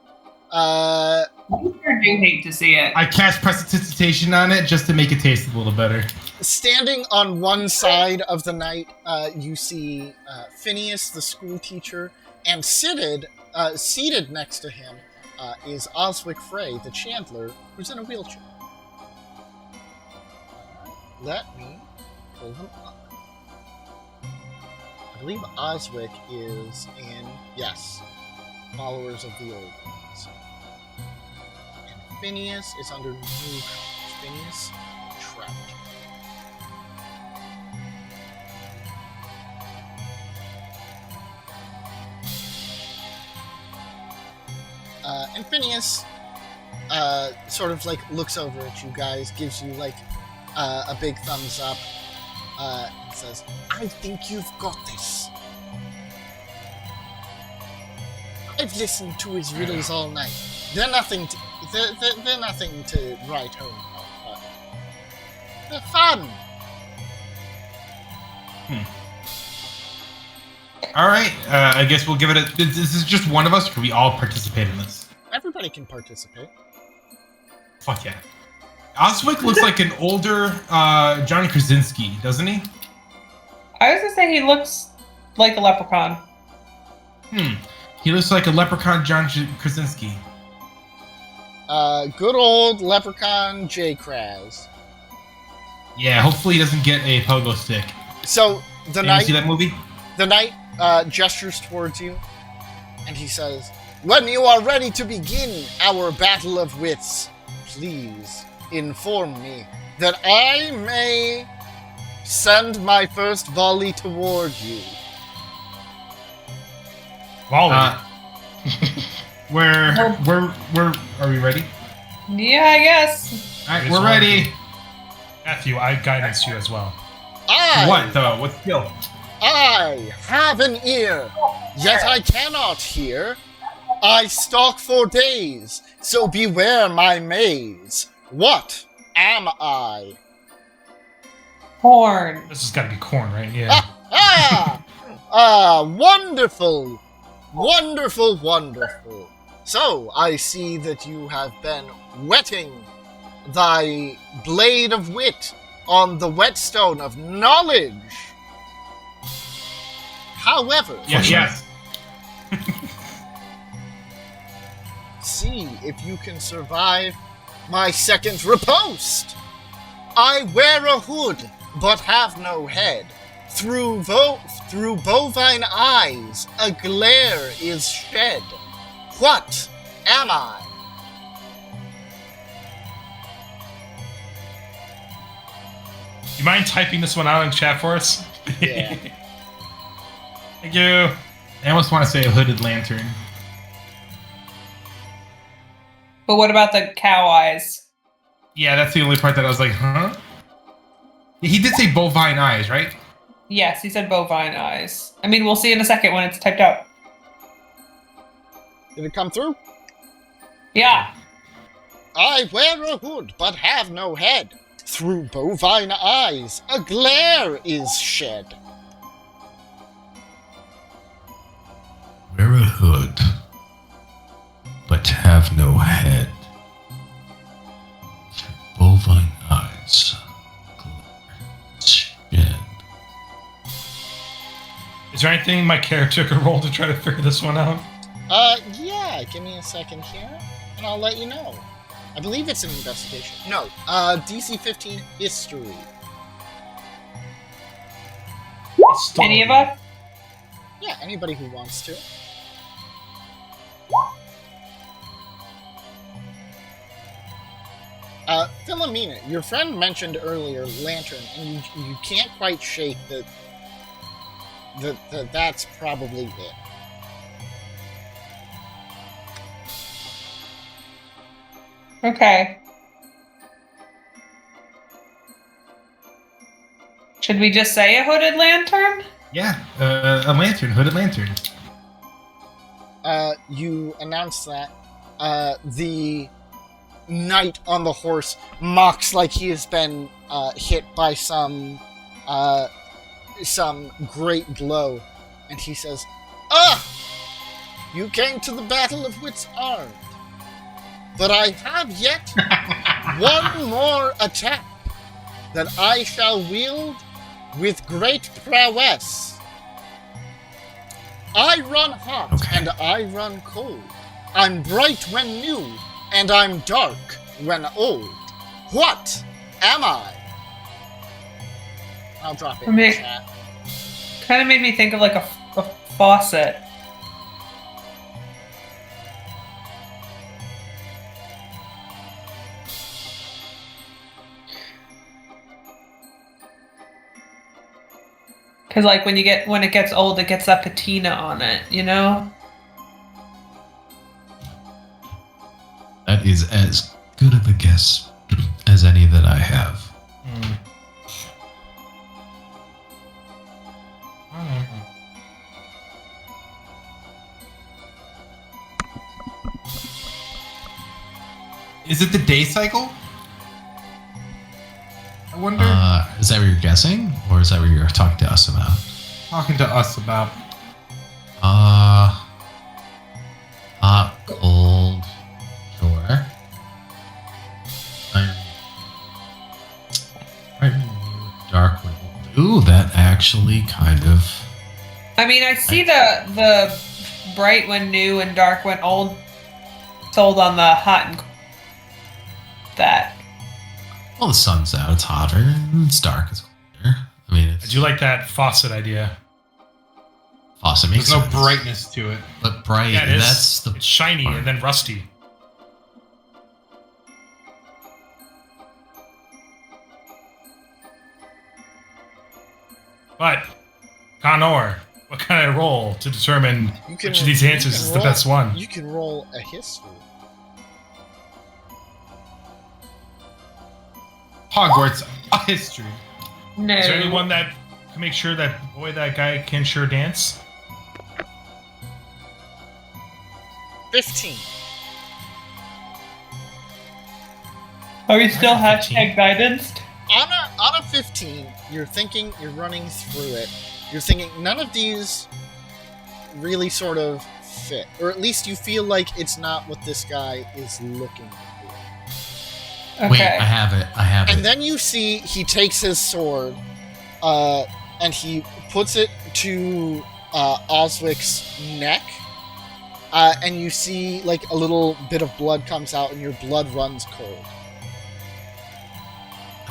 I sure do hate to see it. I cast prestidigitation on it just to make it taste a little better. Standing on one side of the knight, you see Phineas, the school teacher, and seated next to him is Oswick Frey, the chandler, who's in a wheelchair. Let me pull him up. I believe Oswick is in, yes, Followers of the Old Ones. And Phineas is under newcomers. Phineas Trout. And Phineas sort of like looks over at you guys, gives you like a big thumbs up, and says, "I think you've got this. I've listened to his riddles all night. They're nothing to write home about, but they're fun." All right, I guess we'll give it a... This is just one of us, or can we all participate in this? Everybody can participate. Fuck yeah. Oswick looks like an older Johnny Krasinski, doesn't he? I was gonna say he looks like a leprechaun. He looks like a leprechaun John Krasinski. Good old leprechaun J. Kraz. Yeah, hopefully he doesn't get a pogo stick. So the Did you knight, see that movie? the knight gestures towards you, and he says, "When you are ready to begin our battle of wits, please inform me that I may send my first volley toward you." Volley. Are we ready? Yeah, I guess. All right, we're ready. Matthew, I guidance you as well. What though? What skill? I have an ear, yet I cannot hear. I stalk for days, so beware my maze. What am I? Horn. This has got to be corn, right? Yeah. Wonderful, wonderful, wonderful. So, I see that you have been whetting thy blade of wit on the whetstone of knowledge. However, Yes. see if you can survive my second riposte. I wear a hood, but have no head. Through bovine eyes, a glare is shed. What am I? You mind typing this one out in chat for us? Yeah. Thank you. I almost want to say a hooded lantern. But what about the cow eyes? Yeah, that's the only part that I was like, huh? He did say bovine eyes, right? Yes, he said bovine eyes. I mean, we'll see in a second when it's typed out. Did it come through? Yeah. I wear a hood, but have no head. Through bovine eyes, a glare is shed. Wear a hood, but have no head. Bovine eyes. Shed. Is there anything my character could roll to try to figure this one out? Yeah, give me a second here, and I'll let you know. I believe it's an investigation. No, DC 15 history. Any of us? Yeah, anybody who wants to. Philomena, your friend mentioned earlier lantern, and you can't quite shake that that's probably it. Okay. Should we just say a hooded lantern? Yeah, a lantern, hooded lantern. You announce that. The knight on the horse mocks like he has been hit by some great blow, and he says, "Ah! You came to the battle of wits armed, but I have yet one more attack that I shall wield with great prowess. I run hot and I run cold. I'm bright when new, and I'm dark when old. What am I?" I'll drop it in the chat. Kind of made me think of like a faucet. Because like when it gets old, it gets that patina on it, you know? That is as good of a guess as any that I have. Is it the day cycle? I wonder. Is that what you're guessing, or is that what you're talking to us about? Talking to us about. Hot, cold, sure. Dark, ooh, that actually kind of. I mean, I see the bright when new and dark when old sold on the hot and cold. That. Well, the sun's out, it's hotter, and it's dark, it's colder. I mean, I do like that faucet idea. Faucet makes There's no sense. brightness to it. But bright, Yeah, it is. that's the It's shiny part. and then rusty. But, Connor, what can I roll to determine which of these answers is the best one? You can roll a history. Hogwarts, a history. No. Is there anyone that can make sure that that guy can sure dance? 15. Are we still I got 15. hashtag guidance? On a 15, you're thinking, you're running through it, you're thinking none of these really sort of fit. Or at least you feel like it's not what this guy is looking for. Okay. Wait, I have it. And then you see he takes his sword, and he puts it to Oswick's neck, and you see like a little bit of blood comes out, and your blood runs cold.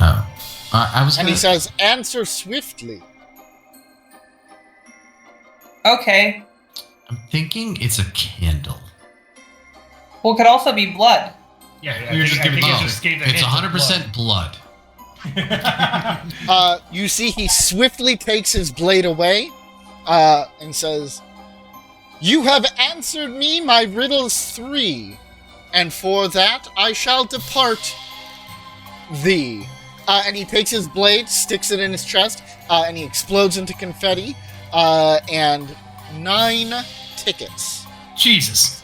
Oh. I was And gonna... he says, "Answer swiftly." Okay. I'm thinking it's a candle. Well, it could also be blood. Yeah, You're just I giving think it it to just gave the It's hint of 100% blood. You see he swiftly takes his blade away, and says, "You have answered me my riddles 3, and for that I shall depart thee." And he takes his blade, sticks it in his chest, and he explodes into confetti, and 9 tickets. Jesus.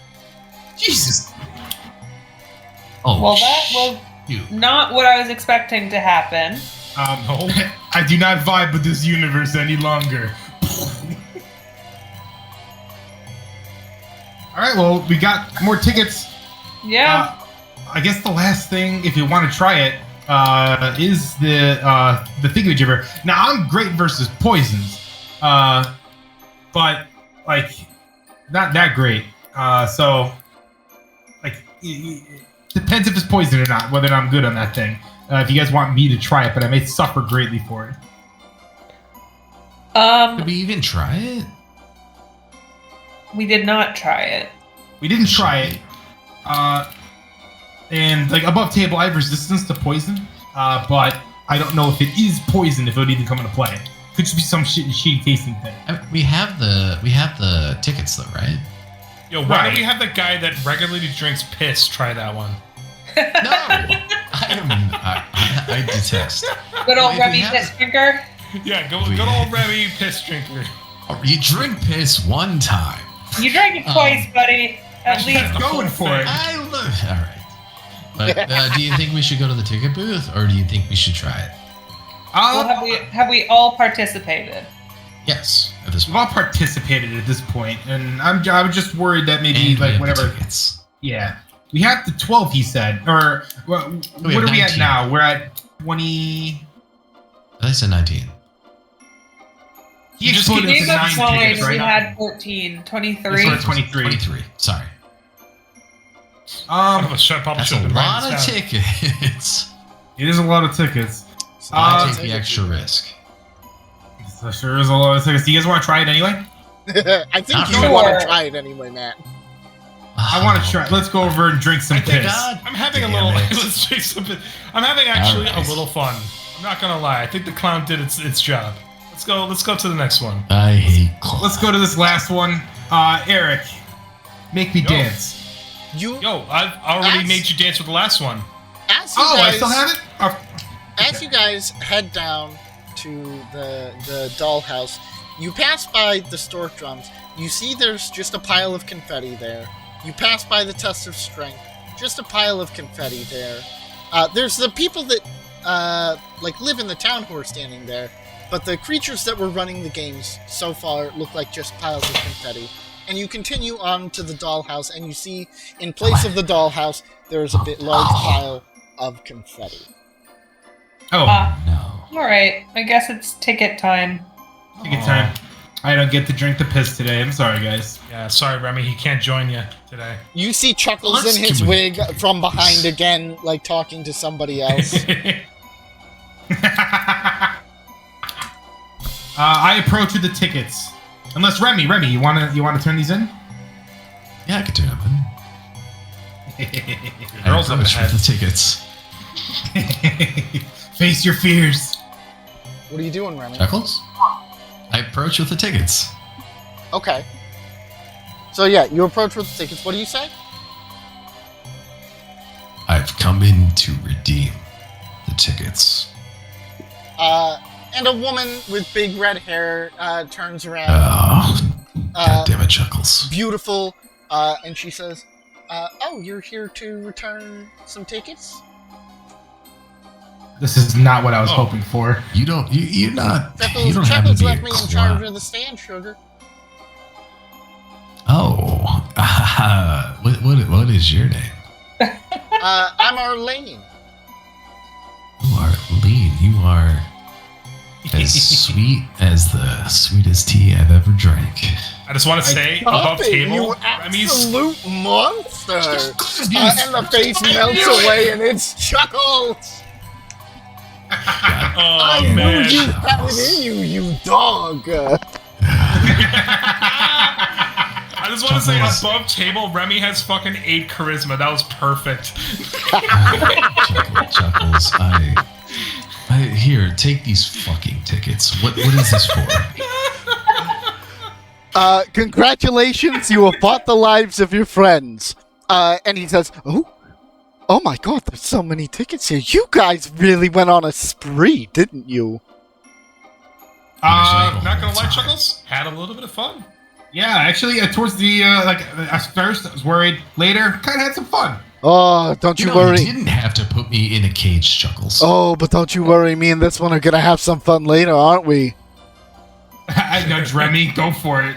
Oh, Well, that was shoot. not what I was expecting to happen. No. I do not vibe with this universe any longer. Alright, well, we got more tickets. Yeah. I guess the last thing, if you want to try it, is the thingamajigger. Now, I'm great versus poisons, but, like, not that great. So, like, it depends if it's poison or not, whether or not I'm good on that thing. If you guys want me to try it, but I may suffer greatly for it. Did we even try it? We did not try it. We didn't try it. And, like, above table, I have resistance to poison, but I don't know if it is poison, if it would even come into play. Could just be some shitty tasting thing. I mean, we have the tickets though, right? Yo, why Right. don't we have the guy that regularly drinks piss try that one? No, I detest. Good old Wait, Remy we have- Pissdrinker. Yeah, good old Remy Pissdrinker. You drink piss one time. You drank it twice, buddy. At least. That's going for it. I love. All right. But do you think we should go to the ticket booth, or do you think we should try it? Well, have we all participated? Yes, at this We've point. all participated at this point, and I'm just worried that maybe And we like have the whatever. tickets. Yeah, we have the 12. He said, or what are we at 19. now? We're at 20. I said 19. He just exploded keep- to Game of 9 Coins, tickets, we right? had 14, 23. It's 23. 23. Sorry. Should probably That's should a have lot written of this down. tickets. It is a lot of tickets. I take the extra risk. So sure is a lot of tickets. Do you guys want to try it anyway? I think Not you really. want to try it anyway, Matt. I want to try. Let's go over and drink some I think piss. I'm having a Damn little. it. Let's drink something. I'm having actually Alright. a little fun. I'm not gonna lie. I think the clown did its job. Let's go to the next one. I hate clowns. Let's go to this last one. Eric, make me Yo. dance. Yo, I've already As- made you dance with the last one. As you Oh, guys, I still have it. As you guys head down to the dollhouse, you pass by the stork drums. You see there's just a pile of confetti there. You pass by the test of strength. Just a pile of confetti there. There's the people that live in the town who are standing there, but the creatures that were running the games so far look like just piles of confetti. And you continue on to the dollhouse, and you see in place of the dollhouse there's a large pile of confetti. Oh, No. All right. I guess it's ticket time. ticket time. I don't get to drink the piss today. I'm sorry, guys. Yeah, sorry, Remy. He can't join you today. You see Chuckles Let's in his give wig from behind again, like talking to somebody else. I approach with the tickets. Unless Remy, you wanna turn these in? Yeah, I could turn them in. I Girls up approach ahead. with the tickets. Face your fears. What are you doing, Remy? Chuckles? I approach with the tickets. Okay. So yeah, you approach with the tickets. What do you say? I've come in to redeem the tickets. And a woman with big red hair turns around, Oh, God damn it, Chuckles. beautiful, and she says, "Oh, you're here to return some tickets?" This is not what I was Oh. hoping for. You don't, you're not, you don't have to Chuckles be a left me in charge clown. of the stand, sugar. Oh, what is your name? I'm Arlene. You are lean. You are as sweet as the sweetest tea I've ever drank. I just want to say Stop above it, table, you Remy's. absolute monster! And the face melts away, and it's Chuckles. Oh I knew man. you had it in you, you dog. I just want to say Chuckles. above table, Remy has fucking 8 charisma. That was perfect. Chuckles, here, take these fucking tickets. What is this for? Congratulations, you have bought the lives of your friends. And he says, oh my god, there's so many tickets here. You guys really went on a spree, didn't you? Not gonna lie, Chuckles had a little bit of fun. Yeah, actually, towards the at first I was worried. Later, kind of had some fun. Oh, don't you You worry. didn't have to put me in a cage, Chuckles. Oh, but don't you worry, me and this one are gonna have some fun later, aren't we? I nudge Remy. Go for it.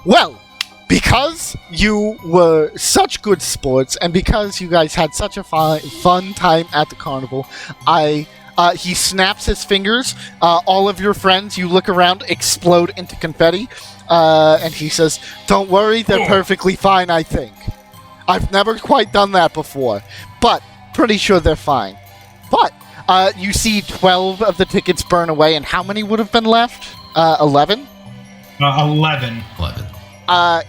Well, because you were such good sports, and because you guys had such a fun time at the carnival, he snaps his fingers. All of your friends, you look around, explode into confetti, and he says, "Don't worry, they're perfectly fine, I think. I've never quite done that before, but pretty sure they're fine." But you see 12 of the tickets burn away, and how many would have been left? 11? 11. 11.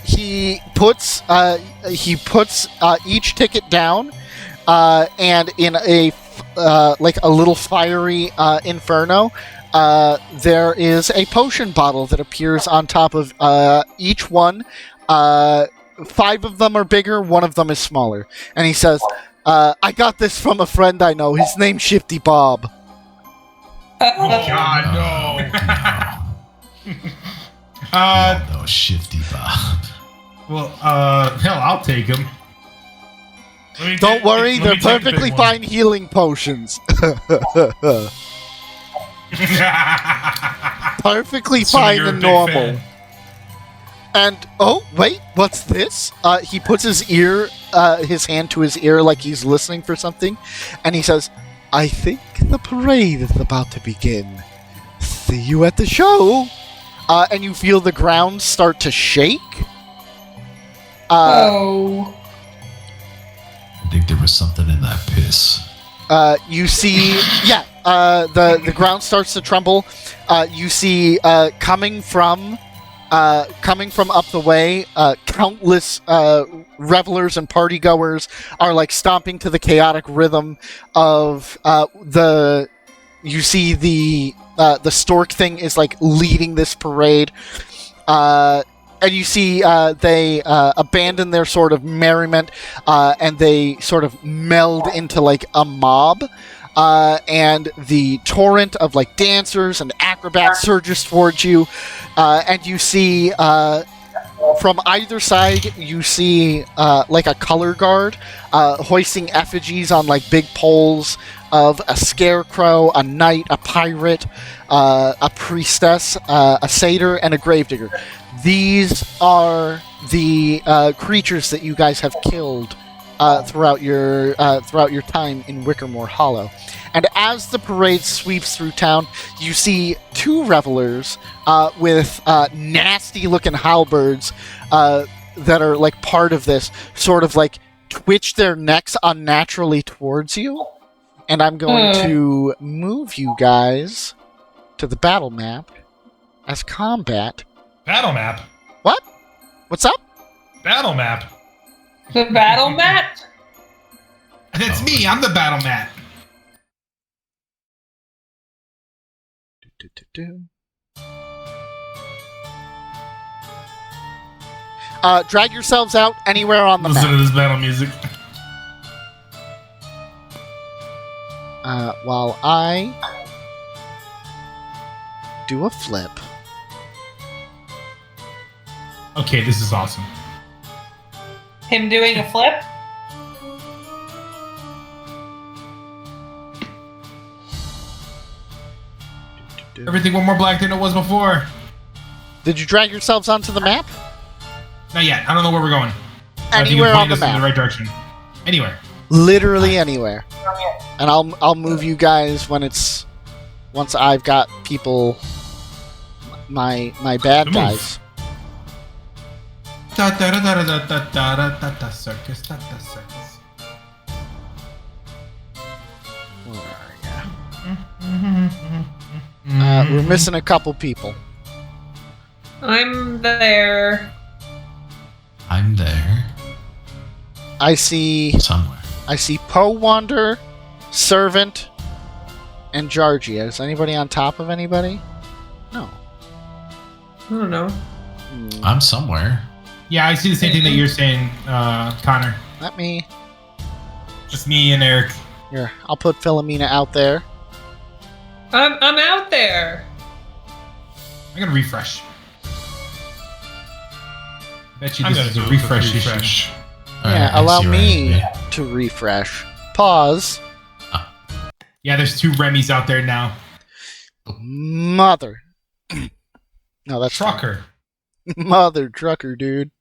He puts each ticket down, and in a little fiery inferno, there is a potion bottle that appears on top of each one. 5 of them are bigger, 1 of them is smaller, and he says, "I got this from a friend I know. His name's Shifty Bob." God, no. No, Shifty Bob. Well, hell, I'll take him. Don't worry, let they're me take the big perfectly one. fine healing potions. Perfectly Assuming fine you're a and big normal. fan. And oh wait, what's this? He puts his hand to his ear like he's listening for something, and he says, "I think the parade is about to begin. See you at the show." And you feel the ground start to shake. Oh. I think there was something in that piss. You see, the ground starts to tremble. You see, coming from up the way, countless revelers and partygoers are like stomping to the chaotic rhythm of the. You see the stork thing is like leading this parade. And you see they abandon their sort of merriment and they sort of meld into like a mob. And the torrent of like dancers and acrobats surges towards you. And you see from either side, you see like a color guard hoisting effigies on like big poles of a scarecrow, a knight, a pirate, a priestess, a satyr, and a gravedigger. These are the creatures that you guys have killed throughout your time in Wickermore Hollow. And as the parade sweeps through town, you see two revelers with nasty-looking halberds that are like part of this sort of like twitch their necks unnaturally towards you. And I'm going to move you guys to the battle map as combat. Battle map. What? What's up? Battle map. The battle mat? That's me. I'm the battle mat. Drag yourselves out anywhere on the Listen map. to this battle music. While I do a flip. Okay, this is awesome. Him doing a flip? Everything one more black than it was before. Did you drag yourselves onto the map? Not yet. I don't know where we're going. Anywhere on the us in the map. right direction. Anywhere. Literally anywhere. And I'll move you guys once I've got people my bad Move. guys. Da da da da da da da da da circus da da circus. We're missing a couple people. I'm there. I'm there I see somewhere. Poewander, Servant, and Jarji. Is anybody on top of anybody? No. I don't know. I'm somewhere. Yeah, I see the same thing that you're saying, Connor. Let me. Just me and Eric. Here, I'll put Philomena out there. I'm out there. I'm gonna refresh. Bet you I'm this gonna is do a a quick refresh issue. All Yeah, right, I allow see where me I am. to refresh. Pause. Yeah, there's two Remys out there now. Mother. No, that's Trucker. Mother trucker, dude.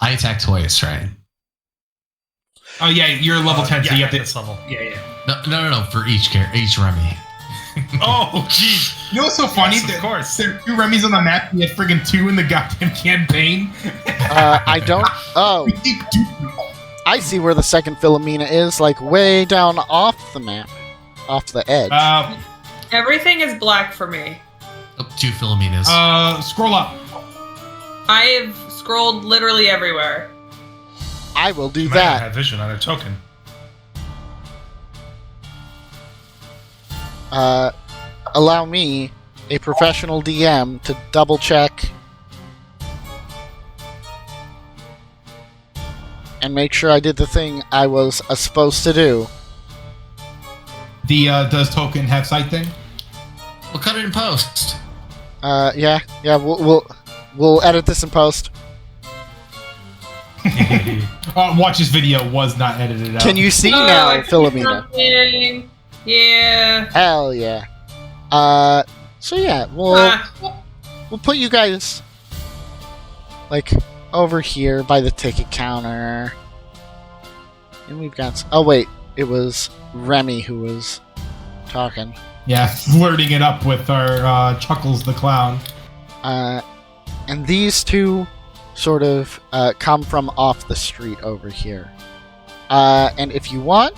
I attacked twice, right? Oh yeah, you're level 10, so yeah, you have to. this level. Yeah. No. For each Remy. Oh, jeez. You know what's so funny? Yes, of course. There are two Remys on the map. We had friggin' two in the goddamn campaign. I don't. Oh, We keep doing I see where the second Philomena is, like way down off the map, off the edge. Everything is black for me. Oh, two Philomenas. Scroll up. I have scrolled literally everywhere. I will do You might not that. have vision on a token. Allow me, a professional DM, to double check and make sure I did the thing I was supposed to do. The does token have sight thing? We'll cut it in post. Yeah. We'll edit this in post. Watch this video was not edited out. Can you see Oh, now, I see Philomena? something. Yeah. Hell yeah. So yeah, we'll put you guys like over here by the ticket counter. And we've got oh wait, it was Remy who was talking. Yeah, flirting it up with our Chuckles the Clown. And these two sort of come from off the street over here. And if you want,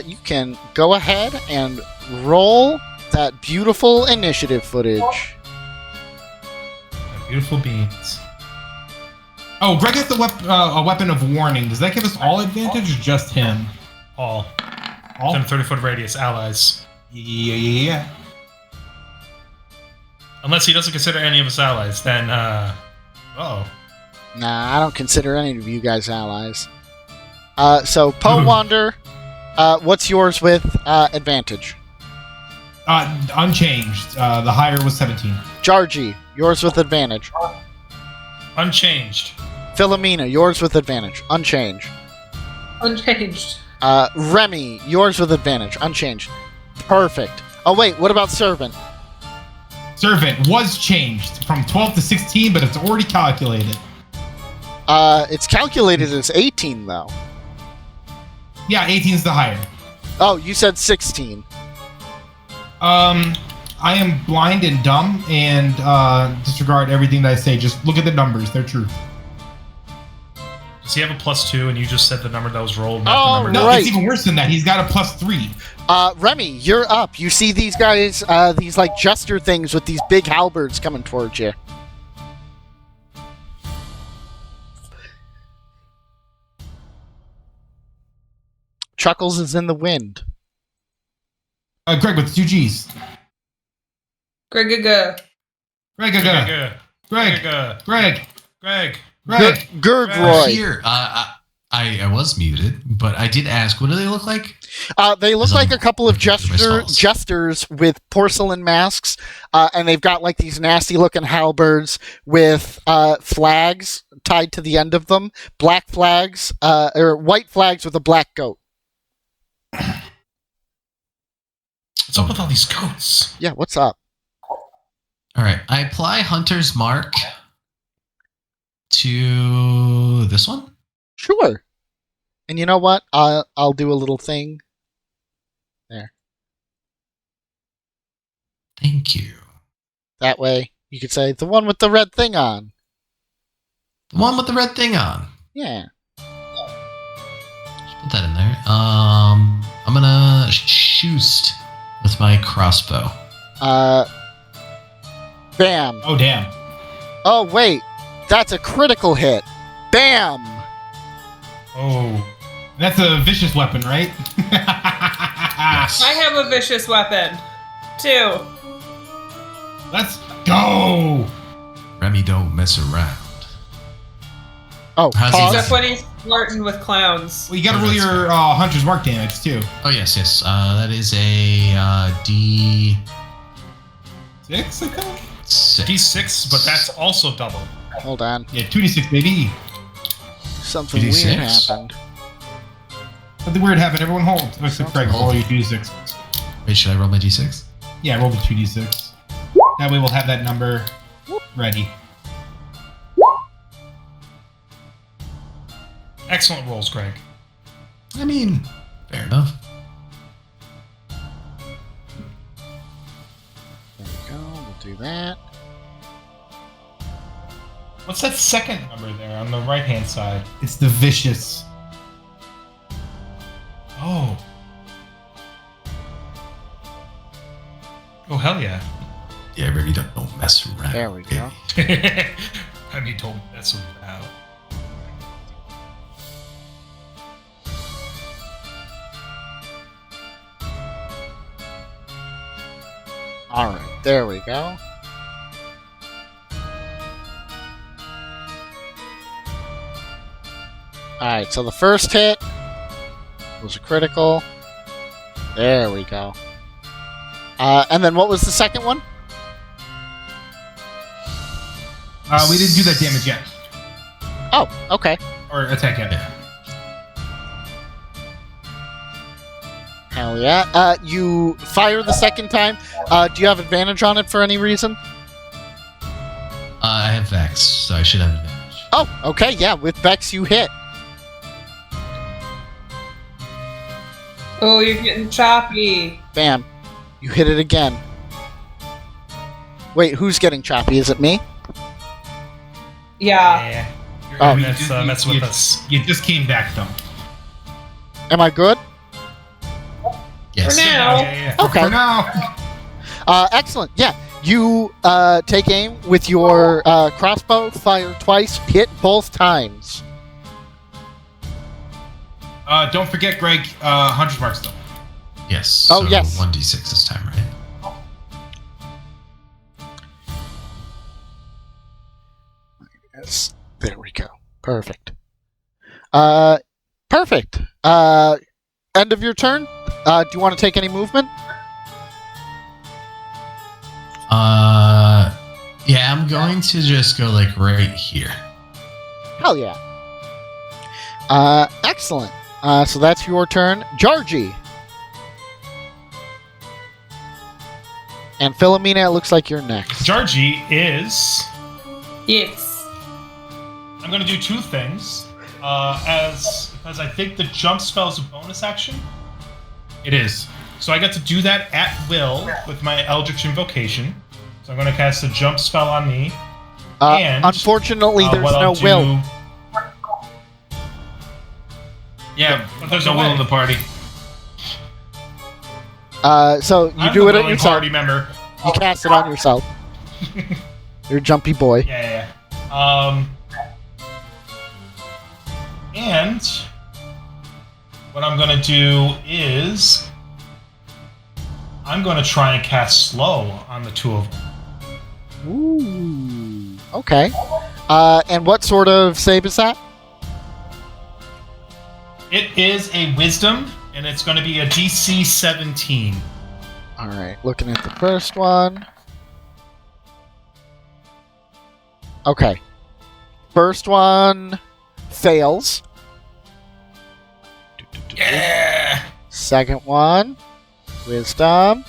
you can go ahead and roll that beautiful initiative footage. Beautiful beans. Oh, Greg has a weapon of warning. Does that give us all advantage or just him? All. All? Within 30-foot radius, allies. Yeah. Unless he doesn't consider any of us allies, then, oh. Nah, I don't consider any of you guys allies. So, Poewander, what's yours with advantage? Unchanged. The higher was 17. Jarji, yours with advantage. Unchanged. Philomena, yours with advantage. Unchanged. Unchanged. Remy, yours with advantage. Unchanged. Perfect. Oh, wait, what about Servant? Servant was changed from 12 to 16, but it's already calculated. It's calculated as 18, though. Yeah, 18 is the higher. Oh, you said 16. I am blind and dumb and disregard everything that I say. Just look at the numbers; they're true. Does he have a +2 and you just said the number that was rolled, Oh, not the number No, right. it's even worse than that. He's got a +3. Remy, you're up. You see these guys, these like jester things with these big halberds coming towards you. Chuckles is in the wind. Greg with 2 G's. Greg. Greg. Gurgroy. Here, I was muted, but I did ask, what do they look like? They look like a couple of Myself. jesters with porcelain masks, and they've got like these nasty looking halberds with flags tied to the end of them. Black flags, or white flags with a black goat. What's up with all these goats? Yeah, what's up? All right, I apply Hunter's Mark to this one. Sure. And you know what? I'll do a little thing. There. Thank you. That way, you could say the one with the red thing on. The one with the red thing on. Yeah. Just put that in there. I'm gonna shoot with my crossbow. Bam. Oh damn! Oh wait, that's a critical hit. Bam. Oh. That's a vicious weapon, right? Yes. I have a vicious weapon, too. Let's go! Remy, don't mess around. Oh, How's he pause. Except when he's flirting with clowns. Well, you gotta roll your Hunter's Mark damage too. Oh, yes. That is a D6. 6, I think. D6, but that's also double. Hold on. Yeah, 2d6, baby. Something 2d6. weird happened. Something weird happened. Everyone hold. Except Greg, roll your 2d6. Wait, should I roll my D6? Yeah, roll the 2d6. That way we'll have that number ready. Excellent rolls, Greg. I mean, fair enough. There we go. We'll do that. What's that second number there on the right-hand side? It's the vicious. Oh. Oh, hell yeah. Yeah, Remy, don't mess around. There we go. I mean, don't mess around. Alright, there we go. Alright, so the first hit was a critical. There we go. And then what was the second one? We didn't do that damage yet. Oh, okay. Or attack yet. Yeah. Hell yeah. You fire the second time. Do you have advantage on it for any reason? I have Vex, so I should have advantage. Oh, okay, yeah. With Vex, you hit. Oh, you're getting choppy. Bam. You hit it again. Wait, who's getting choppy? Is it me? Yeah. Yeah. You're Oh. mess with us. You just came back, though. Am I good? Yes. For now. Yeah. Okay. For now. Excellent. Yeah. You take aim with your crossbow, fire twice, hit both times. Don't forget, Greg, 100 marks, though. Yes. Oh, so yes. 1d6 this time, right? Yes. There we go. Perfect. Perfect. End of your turn. Do you want to take any movement? Yeah, I'm going to just go like right here. Hell yeah. Excellent. So that's your turn. Jarji. And Philomena, it looks like you're next. Jarji is. Yes. I'm going to do two things. Because I think the jump spell is a bonus action. It is. So I get to do that at will with my Eldritch Invocation. So I'm going to cast a jump spell on me. And, unfortunately, there's what no I'll do- will. Yeah, But there's no a will way. in the party. So you I'm do the it at willing yourself. party member. You cast it on yourself. You're a jumpy boy. Yeah. And what I'm going to do is I'm going to try and cast slow on the two of them. Ooh. Okay. And what sort of save is that? It is a wisdom, and it's going to be a DC 17. All right. Looking at the first one. Okay. First one fails. Yeah! Second one, wisdom.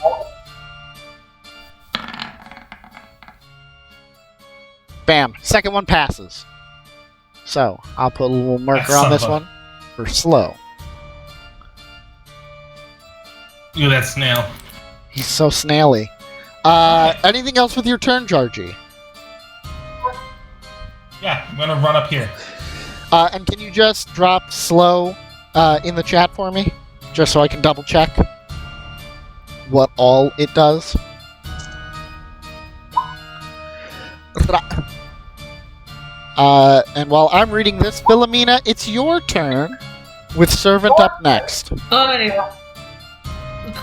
Bam. Second one passes. So I'll put a little marker That on this son of one for slow. Look at that snail. He's so snaily. Anything else with your turn, Jarji? Yeah, I'm going to run up here. And can you just drop slow in the chat for me? Just so I can double check what all it does. And while I'm reading this, Philomena, it's your turn with Servant up next. Oh,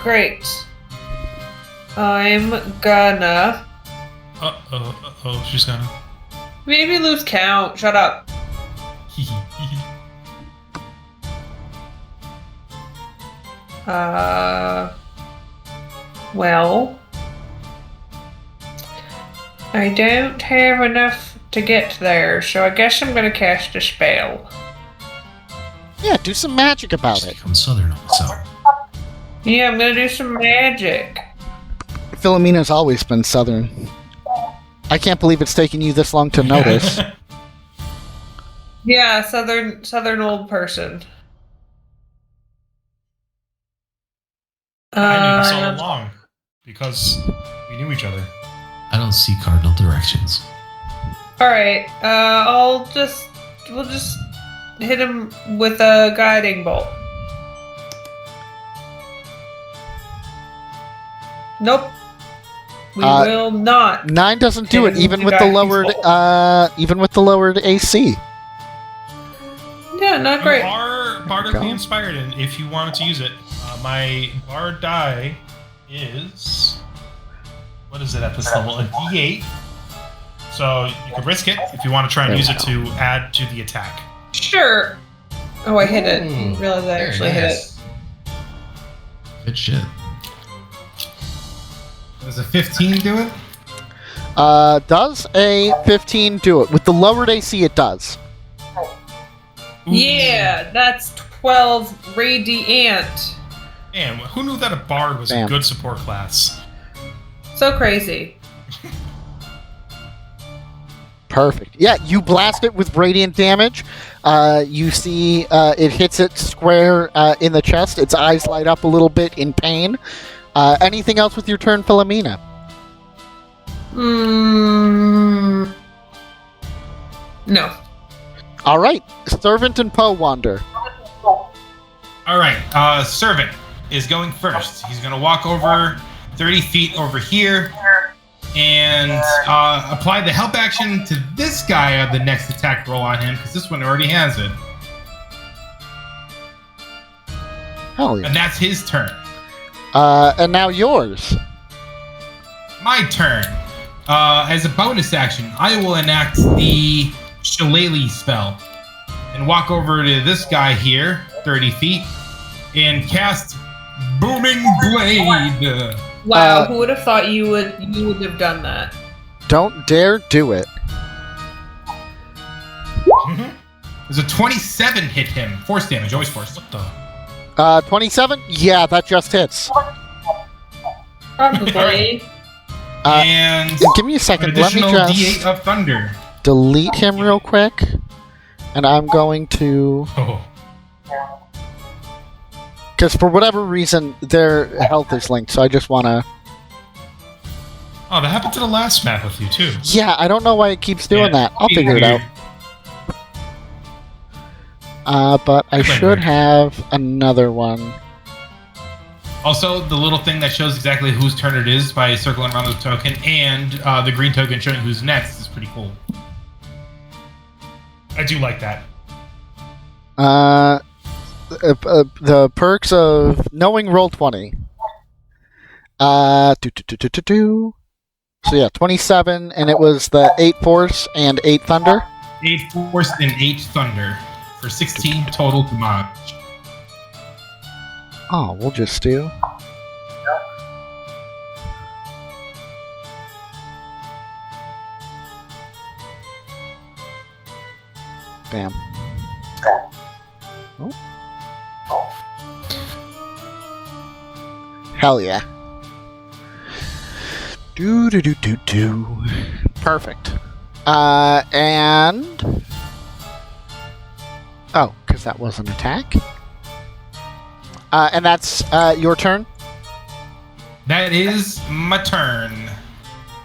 great. I'm gonna She's gonna. maybe lose count. Shut up. Well, I don't have enough to get there, so I guess I'm gonna cast a spell. Yeah, do some magic about Just it. become southern on its own. Yeah, I'm gonna do some magic. Philomena's always been southern. I can't believe it's taken you this long to notice. Yeah, southern old person. I knew this all along because we knew each other. I don't see cardinal directions. Alright, we'll just hit him with a guiding bolt. Nope. We will not. 9 doesn't do it, Hit him even with with the the guiding lowered AC. Yeah, not You great. are bardically Okay. inspired, and if you wanted to use it, my bard die is what is it at this level? A D8. So you could risk it if you want to try and There use we it to add to the attack. Sure. Oh, I hit it. Ooh, Didn't realize I very actually hit it. nice. Good shit. Does a 15 do it? Does a 15 do it? With the lowered AC, it does. Yeah, that's 12 radiant. Man, who knew that a bard was Bam. a good support class? So crazy. Perfect. Yeah, you blast it with radiant damage. You see it hits it square in the chest. Its eyes light up a little bit in pain. Anything else with your turn, Philomena? No. All right. Servant and Poewander. All right. Servant is going first. He's going to walk over 30 feet over here and apply the help action to this guy on the next attack roll on him, because this one already has it. Hell yeah. And that's his turn. And now yours. My turn. As a bonus action, I will enact the Shillelagh spell and walk over to this guy here, 30 feet, and cast Booming Blade. Wow, who would have thought you would have done that? Don't dare do it. Does a 27 hit him? Force damage, always force. What the? 27? Yeah, that just hits. Probably. And Give me a an second. Let me additional just D8 of thunder. delete him real quick. And I'm going to... Oh. Because for whatever reason, their health is linked, so I just want to... Oh, that happened to the last map with you, too. Yeah, I don't know why it keeps doing Yeah. that. I'll figure it out. But I should have another one. Also, the little thing that shows exactly whose turn it is by circling around the token, and the green token showing who's next is pretty cool. I do like that. The perks of knowing Roll20. So yeah, 27, and it was the 8 Force and 8 Thunder. 8 Force and 8 Thunder for 16 total damage. Oh, we'll just do... Bam. Oh. Hell yeah. Do. Perfect. And... Oh, because that was an attack. And that's your turn? That is my turn.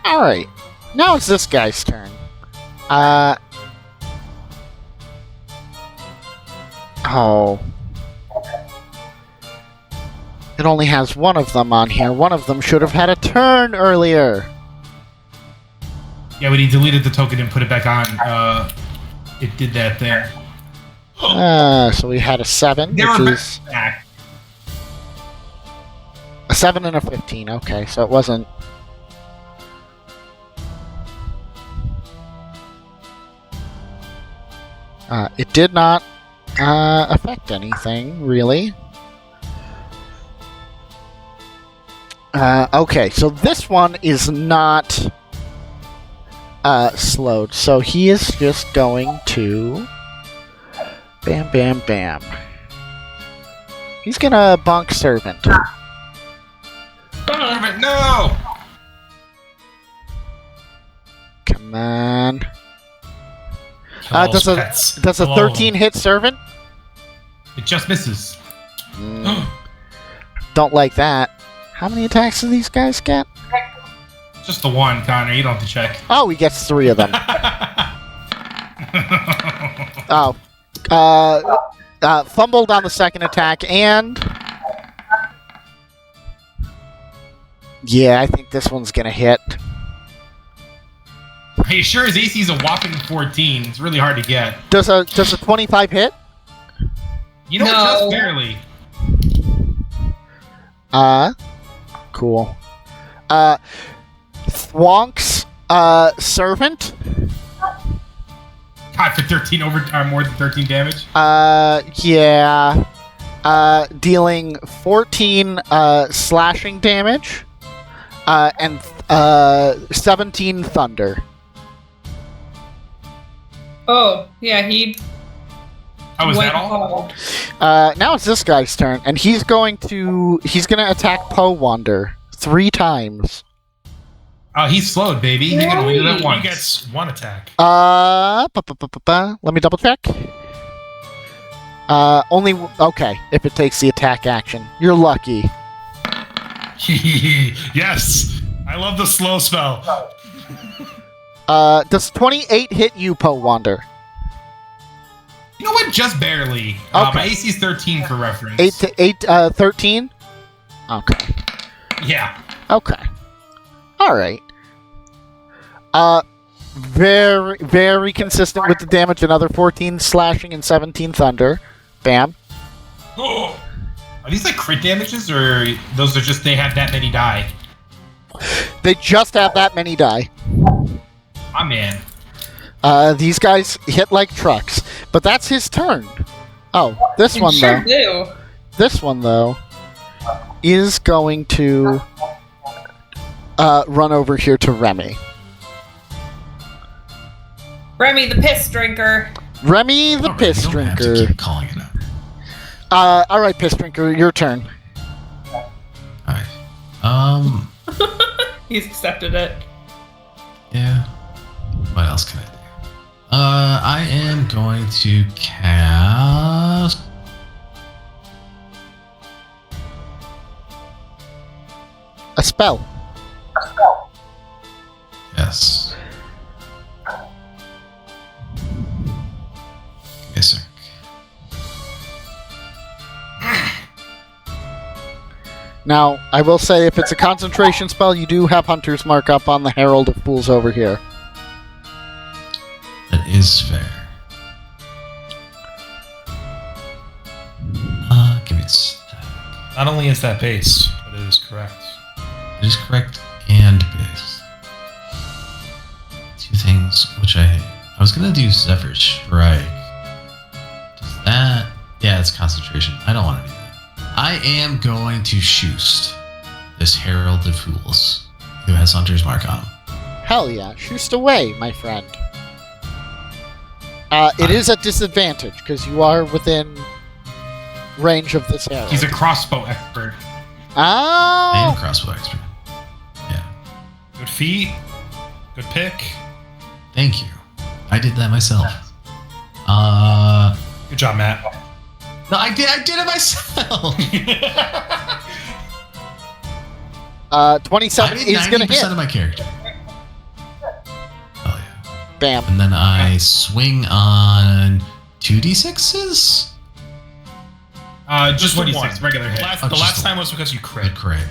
Alright. Now it's this guy's turn. Oh. It only has one of them on here. One of them should have had a turn earlier. Yeah, when he deleted the token and put it back on, it did that thing. So we had a 7, They which were is back. a 7 and a 15. Okay, so it wasn't... it did not affect anything, really. Okay, so this one is not slowed, so he is just going to... Bam, bam, bam. He's gonna bonk Servant. Servant, no! Come on. Kill all Does pets. a Kill all of 13 them. hit Servant? It just misses. Don't like that. How many attacks do these guys get? Just the one, Connor. You don't have to check. Oh, he gets 3 of them. Oh. Fumbled on the second attack, and... Yeah, I think this one's gonna hit. Are you sure his AC is a whopping 14? It's really hard to get. Does a 25 hit? You know, No. just barely. Cool. Thwonk's Servant? God, for 13 or more than 13 damage? Yeah. Dealing 14 slashing damage. And 17 thunder. Oh, yeah, he Oh, is went that all? hard. Now it's this guy's turn, and he's gonna attack Poewander 3 times. Oh, he's slowed, baby. He can only do that He once. gets 1 attack. Let me double check. Okay, if it takes the attack action. You're lucky. Yes! I love the slow spell. Does 28 hit you, Poewander? You know what? Just barely. Okay. My AC is 13 for reference. 13? Okay. Yeah. Okay. Alright. Very, very consistent with the damage. Another 14 slashing and 17 thunder. Bam. Are these like crit damages, or those are just they have that many die? They just have that many die. Ah, man. These guys hit like trucks. But that's his turn. Oh, this You one sure though. do. This one though is going to run over here to Remy. Remy the Pissdrinker. Remy the All right, you don't have to Pissdrinker. keep calling it out. Alright, Pissdrinker, your turn. All right. He's accepted it. Yeah. What else can I do? I am going to cast. A spell. Yes. Yes, sir. Now, I will say if it's a concentration spell, you do have Hunter's Mark up on the Herald of Fools over here. That is fair. Give me a stack. Not only is that base, but it is correct. It is correct and base. 2 things which I hate. I was gonna do Zephyr Strike. Does that? Yeah, it's concentration. I don't want to do that. I am going to shoot this Herald of Fools, who has Hunter's Mark on him. Hell yeah, shoot away, my friend. It is at disadvantage, because you are within range of this arrow. He's a crossbow expert. I am Oh! crossbow expert. Yeah. Good feet. Good pick. Thank you. I did that myself. Good job, Matt. No, I did it myself. 27 I did is gonna 90% hit. of my character. Oh yeah. Bam. And then I swing on 2d6s. Just the 26, one. regular hit. Oh, The just last the time was because you crit. Red crit.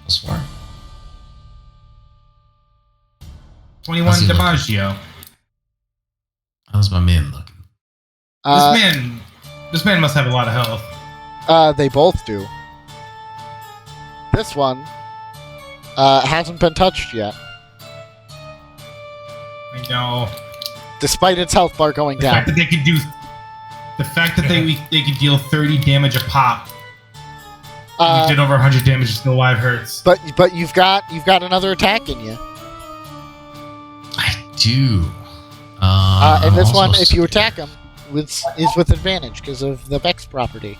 Plus 4. 21 How's he looking? DiMaggio. How's my man looking? This man must have a lot of health. They both do. This one hasn't been touched yet, I know. despite its health bar going The down. fact that they could do, the fact that they could deal 30 damage a pop. You did over 100 damage. It still live hurts. But you've got another attack in you. I do. And this one, also if you scared. attack him, is with advantage because of the Vex property.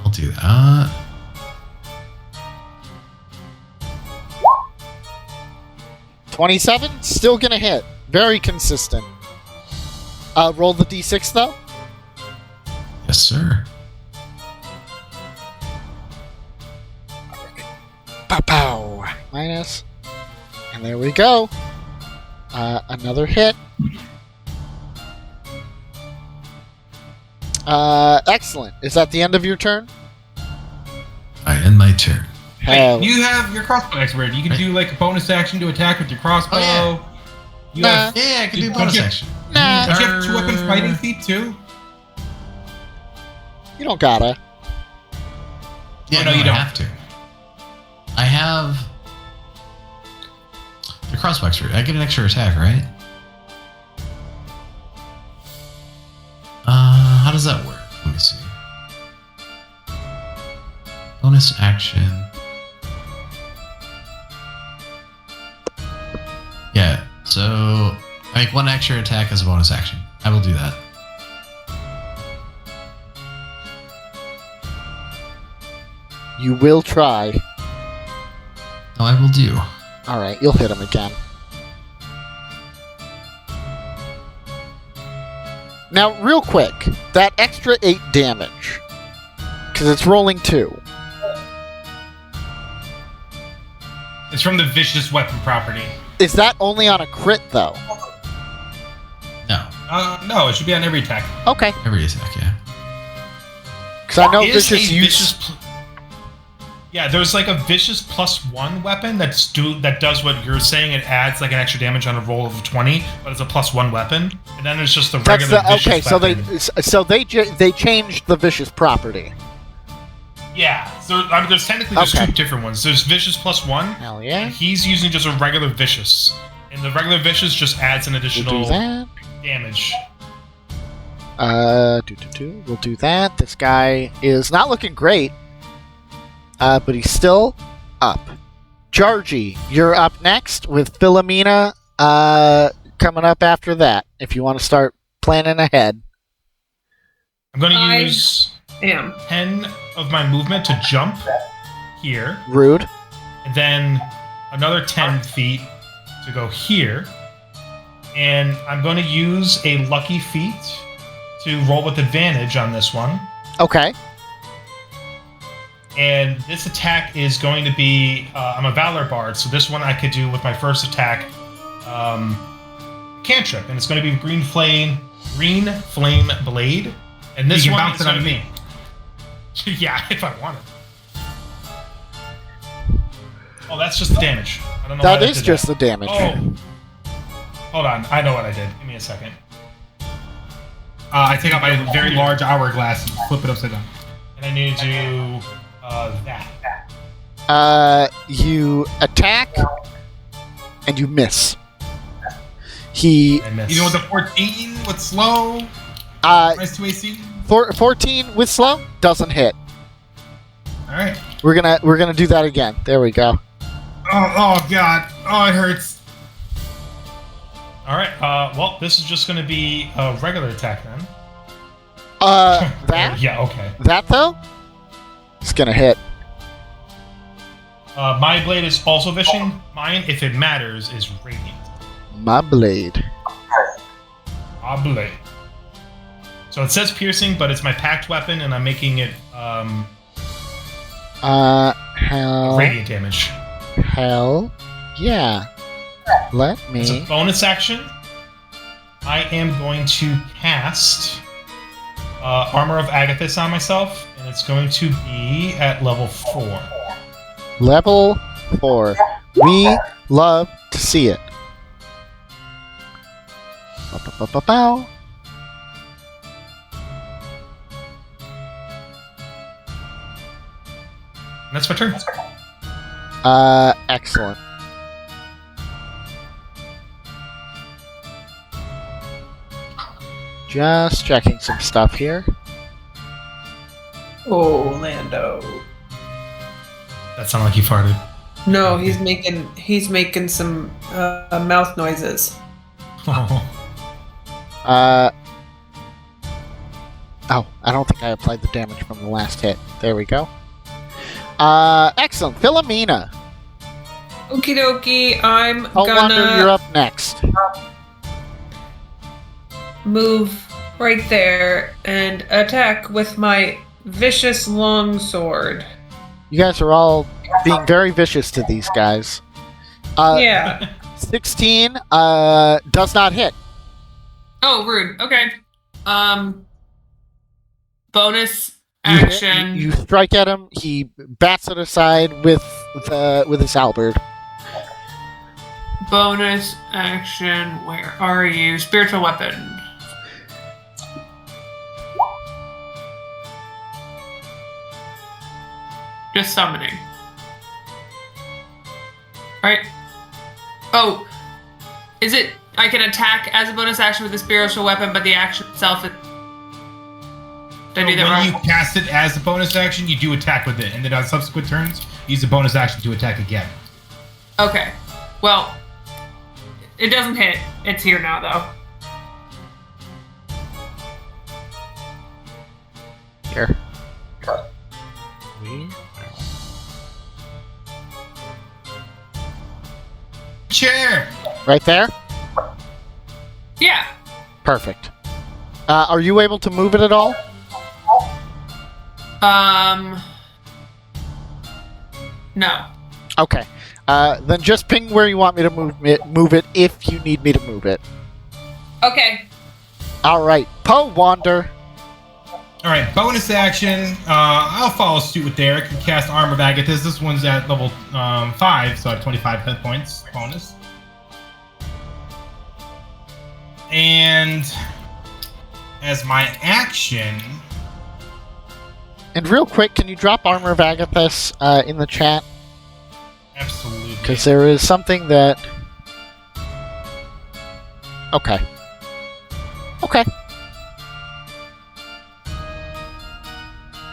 I'll do that. 27, still gonna hit. Very consistent. Roll the d6 though. Yes, sir. Pow pow. Minus. And there we go. Another hit. Excellent. Is that the end of your turn? I end my turn. Hell. Wait, you have your crossbow expert. You can do like a bonus action to attack with your crossbow. Oh, yeah. You Nah. have. Yeah, I can do Don't bonus you- action. Nah. Don't you have 2 weapon fighting feat too? You don't gotta. Yeah, Oh, no, you I don't. have to. I have the crossbow expert. I get an extra attack, right? How does that work? Let me see. bonus action. Yeah, so I make one extra attack as a bonus action. I will do that. You will try. No, I will do. Alright, you'll hit him again. Now, real quick, that extra 8 damage, because it's rolling 2. It's from the vicious weapon property. Is that only on a crit, though? No, No, it should be on every attack. Okay. every attack, yeah. Because I know Is vicious a use... Yeah, there's like a vicious +1 weapon that does what you're saying. It adds like an extra damage on a roll of 20, but it's a +1 weapon. And then there's just the That's regular the, vicious okay, weapon. so they changed the vicious property. Yeah, so I mean, there's Okay. 2 different ones. There's vicious +1. Hell yeah. And he's using just a regular vicious, and the regular vicious just adds an We'll additional do that. damage. We'll do that. This guy is not looking great, but he's still up. Jarji, you're up next with Philomena coming up after that, if you want to start planning ahead. I'm going to I use am. 10 of my movement to jump here, Rude. and then another 10 feet to go here. And I'm going to use a lucky feat to roll with advantage on this one. Okay. And this attack is going to be... I'm a Valor Bard, so this one I could do with my first attack cantrip. And it's going to be Green Flame Blade. And this You can one bounce is it on gonna me. be- Yeah, if I wanted. Oh, that's just the damage. I don't know why That is did just that. the damage. Oh. Hold on, I know what I did. Give me a second. I take out my very large hourglass and flip it upside down. And I need to do that. You attack, and you miss. He, I missed. Even with the 14, with slow, uh, minus 2 AC. 14 with slow doesn't hit. All right. We're gonna do that again. There we go. Oh god. Oh, it hurts. All right. Well, this is just going to be a regular attack then. That Yeah. Okay. that though, it's gonna hit. My blade is also vicious. Mine, if it matters, is radiant. My blade. My blade. So it says piercing, but it's my packed weapon, and I'm making it Hell, radiant damage. hell, yeah. Let As a me. bonus action, I am going to cast Armor of Agathis on myself, and it's going to be at level 4. Level 4. We love to see it. Bow. And that's my turn. Excellent. Just checking some stuff here. Oh, Lando. That sounded like you farted. No, he's making some mouth noises. Oh, I don't think I applied the damage from the last hit. There we go. Excellent. Philomena. Okie dokie, I'm Poewander, you're up next. move right there and attack with my vicious longsword. You guys are all being very vicious to these guys. Yeah. 16 does not hit. Oh, rude. Okay. Bonus You hit- action. you strike at him. He bats it aside with his halberd. Bonus action. Where are you? Spiritual weapon. Just summoning. Right? Oh. Is it I can attack as a bonus action with a spiritual weapon, but the action itself is Did I do that when wrong? you cast it as a bonus action, you do attack with it, and then on subsequent turns, use a bonus action to attack again. Okay. Well, it doesn't hit. It's here now, though. Here. Chair! Right there? Yeah. Perfect. Are you able to move it at all? No. Okay. Then just ping where you want me to move it if you need me to move it. Okay. Alright, Poewander. Alright, bonus action. I'll follow suit with Derek and cast Arm of Agathis. This one's at level 5, so I have 25 hit points bonus. And as my action... And real quick, can you drop Armor of Agathis in the chat? Absolutely. Because there is something that... Okay. Okay.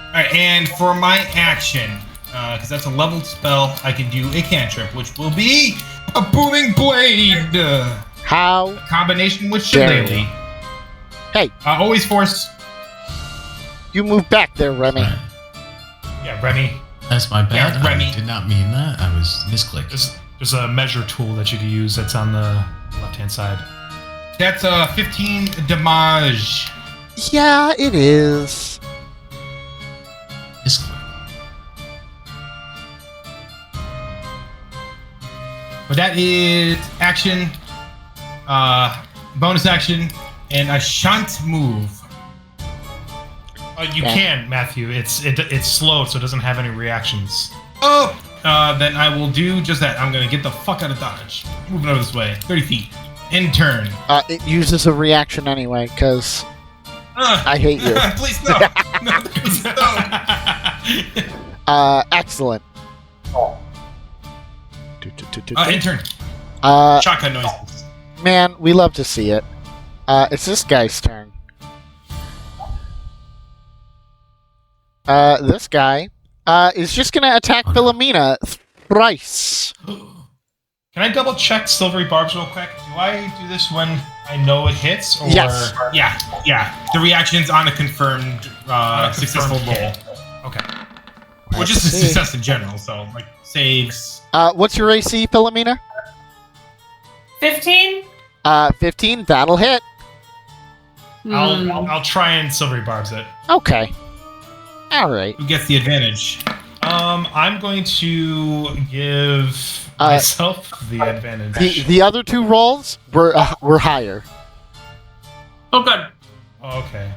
Alright, and for my action, because that's a leveled spell, I can do a cantrip, which will be a Booming Blade! How? Combination with Dare Shillelagh. Hey. Always force. You move back there, Remy. Yeah, Remy. That's my bad. Yeah, Remy. I did not mean that. I was misclicked. There's a measure tool that you can use that's on the left-hand side. That's 15 damage. Yeah, it is. Misclick. But that is action, bonus action, and a shunt move. You can, Matthew. It's slow, so it doesn't have any reactions. Oh! Then I will do just that. I'm gonna get the fuck out of dodge. Moving over this way. 30 feet. In turn. It uses a reaction anyway, because I hate you. Please no. No, please no. Excellent. In turn. Shotgun noises. Man, we love to see it. It's this guy's turn. This guy is just gonna attack Philomena thrice. Can I double check Silvery Barbs real quick? Do I do this when I know it hits? Or Yes. Yeah. The reaction's on a confirmed successful roll. hit? Okay. Or just a success in general, so like saves. What's your AC, Philomena? 15? 15. That'll hit. I'll try and Silvery Barbs it. Okay. All right. Who gets the advantage? I'm going to give myself the advantage. The other two rolls were higher. Oh, good. Oh, okay.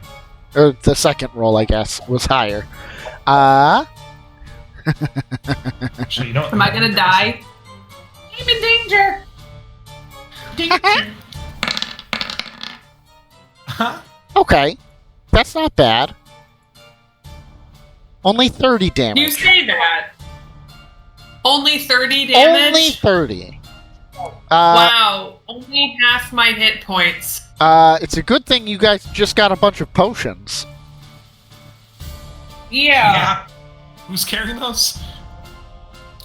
Or the second roll, I guess, was higher. Actually, you know what? Am I gonna die? I'm in danger. Okay. That's not bad. Only 30 damage. You say that. Only 30 damage? Only 30. Wow. Only half my hit points. It's a good thing you guys just got a bunch of potions. Yeah. Who's carrying those?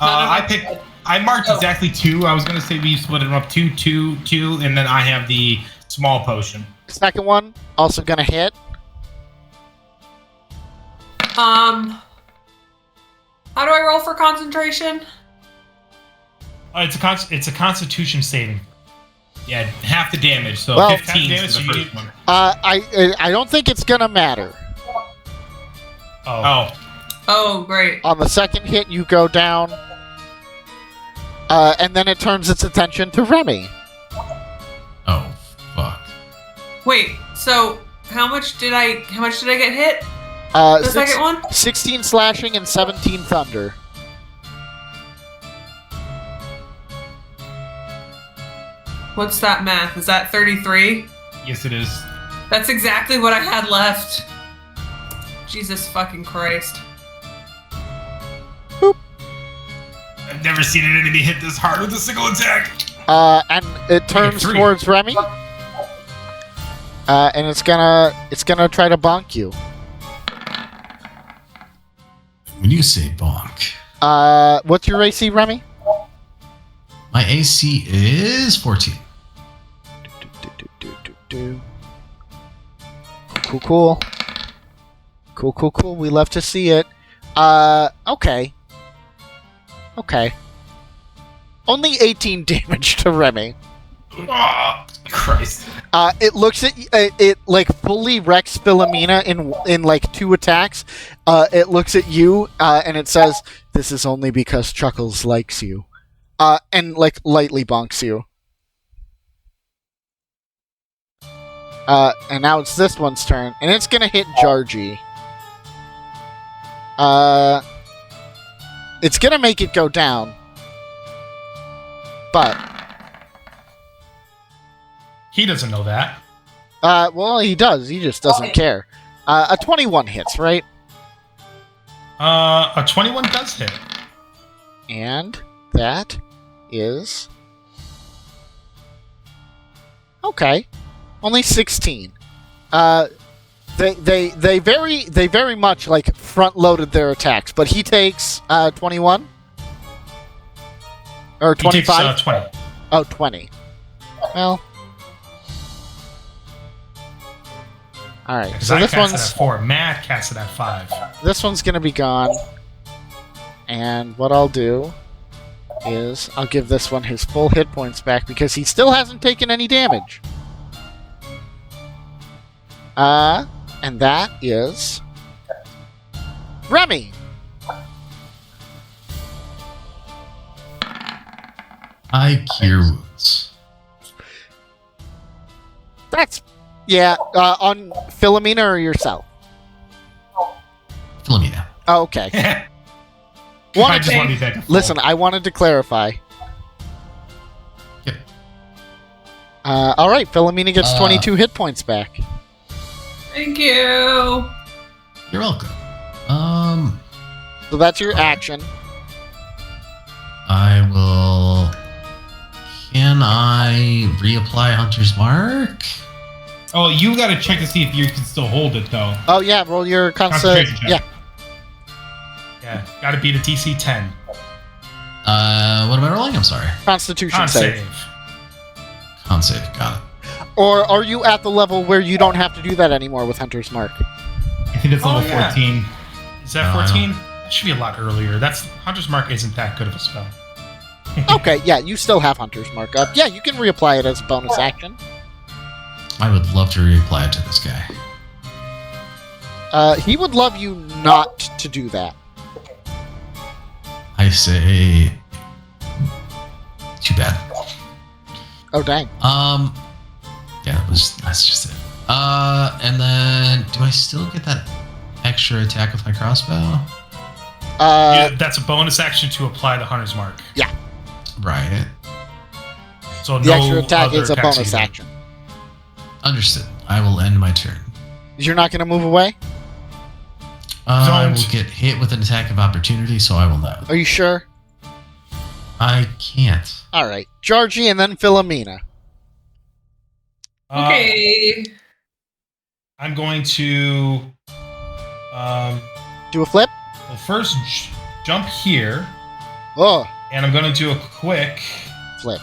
I marked exactly 2. I was gonna say we split them up 2, 2, 2, and then I have the small potion. Second one, also gonna hit. How do I roll for concentration? It's a Constitution saving. Yeah, half the damage, so Well, 15 half damage, for the so you first need- one. I don't think it's gonna matter. Oh. Oh, great. On the second hit, you go down. And then it turns its attention to Remy. Oh, fuck. Wait, so how much did I get hit? The second one? 16 slashing and 17 thunder. What's that math? Is that 33? Yes, it is. That's exactly what I had left. Jesus fucking Christ. I've never seen an enemy hit this hard with a single attack. And it turns 3. towards Remy. And it's gonna try to bonk you. you say bonk. What's your AC, Remy? My AC is 14. Cool. We love to see it. Okay. Only 18 damage to Remy. Oh, Christ. It looks at it like fully wrecks Philomena in like 2 attacks. It looks at you and it says, "This is only because Chuckles likes you," and like lightly bonks you. And now it's this one's turn, and it's gonna hit Jarji. It's gonna make it go down, but He doesn't know that. well, he does. He just doesn't care. A 21 hits, right? A 21 does hit. And that is okay. Only 16. They very much like front loaded their attacks, but he takes 21 or 25. He takes 20. Oh, 20. Well, all right. Because So I this cast it one's at 4. Matt cast it at 5. this one's gonna be gone. And what I'll do is I'll give this one his full hit points back because he still hasn't taken any damage. And that is Remy. I cure wounds. That's on Philomena or yourself. Philomena. Oh, okay. I Wanted just to- want to be back to full. Listen, I wanted to clarify. Yep. All right, Philomena gets 22 hit points back. Thank you. You're welcome. So that's your action. I will. Can I reapply Hunter's Mark? Oh, you got to check to see if you can still hold it, though. Oh yeah, roll your Concentration check. Yeah. Yeah, gotta beat a DC 10. What am I rolling? I'm sorry. Constitution Con save. save. Con save. Got it. Or are you at the level where you don't have to do that anymore with Hunter's Mark? I think it's Oh, level yeah. 14. Is that No, I 14? That should be a lot earlier. Hunter's Mark isn't that good of a spell. Okay, yeah, you still have Hunter's Mark up. Yeah, you can reapply it as a bonus action. I would love to reapply it to this guy. He would love you not to do that. I say. Too bad. Oh, dang. Yeah, that's just it. And then do I still get that extra attack with my crossbow? Yeah, that's a bonus action to apply the Hunter's Mark. Right. So The no extra attack other is a attacks bonus either. action. Understood. I will end my turn. You're not going to move away? I Don't. will get hit with an attack of opportunity, so I will not. Are you sure? I can't. All right. Jarji and then Philomena. Okay. I'm going to Do a flip? well, first jump here, Oh, and I'm going to do a quick flip.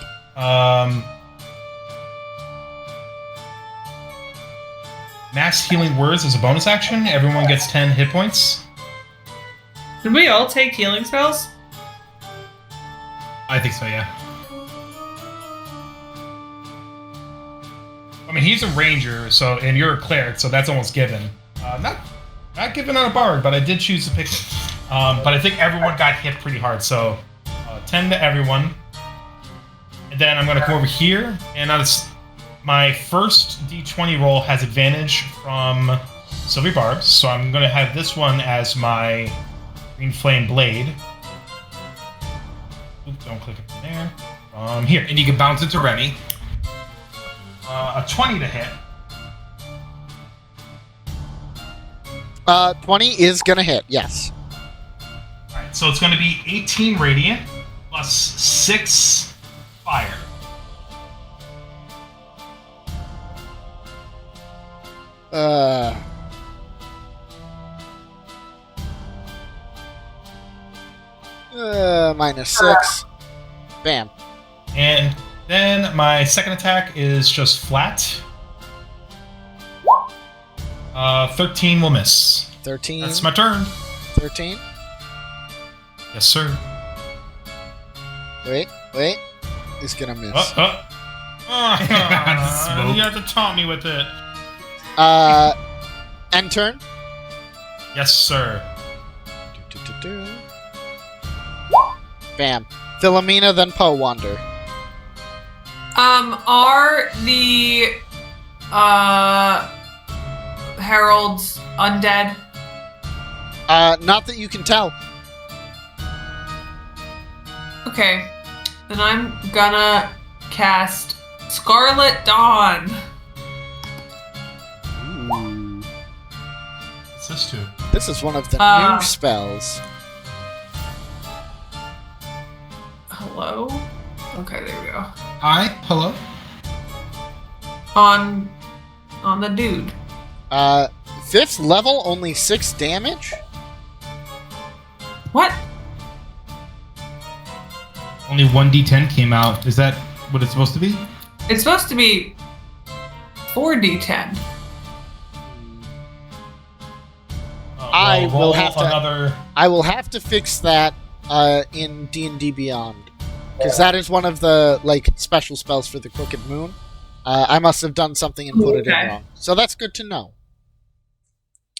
Mass Healing Words as a bonus action. Everyone gets 10 hit points. Did we all take healing spells? I think so, yeah. I mean, he's a ranger, and you're a cleric, so that's almost given. Not given on a bard, but I did choose to pick it. But I think everyone got hit pretty hard, so 10 to everyone. And then I'm going to come over here, and my first D20 roll has advantage from Silvery Barbs, so I'm going to have this one as my Green Flame Blade. Oops, don't click it from there. Here. And you can bounce it to Remy. A 20 to hit. 20 is going to hit, yes. Alright, so it's going to be 18 Radiant plus 6 Fire. -6. Bam. And then my second attack is just flat. 13 will miss. 13. That's my turn. 13. Yes, sir. Wait. He's gonna miss. You have to taunt me with it. End turn. Yes, sir. Bam. Philomena, then Poewander. Are the heralds undead? Not that you can tell. Okay, then I'm gonna cast Scarlet Dawn. Ooh. What's this to? This is one of the new spells. Hello? Okay, there we go. Hi, hello. On the dude. 5th level, only 6 damage? What? Only 1d10 came out. Is that what it's supposed to be? It's supposed to be 4d10. I will roll have to- another. I will have to fix that in D&D Beyond. Because that is one of the special spells for the Crooked Moon. I must have done something and put it in Okay. wrong. So that's good to know.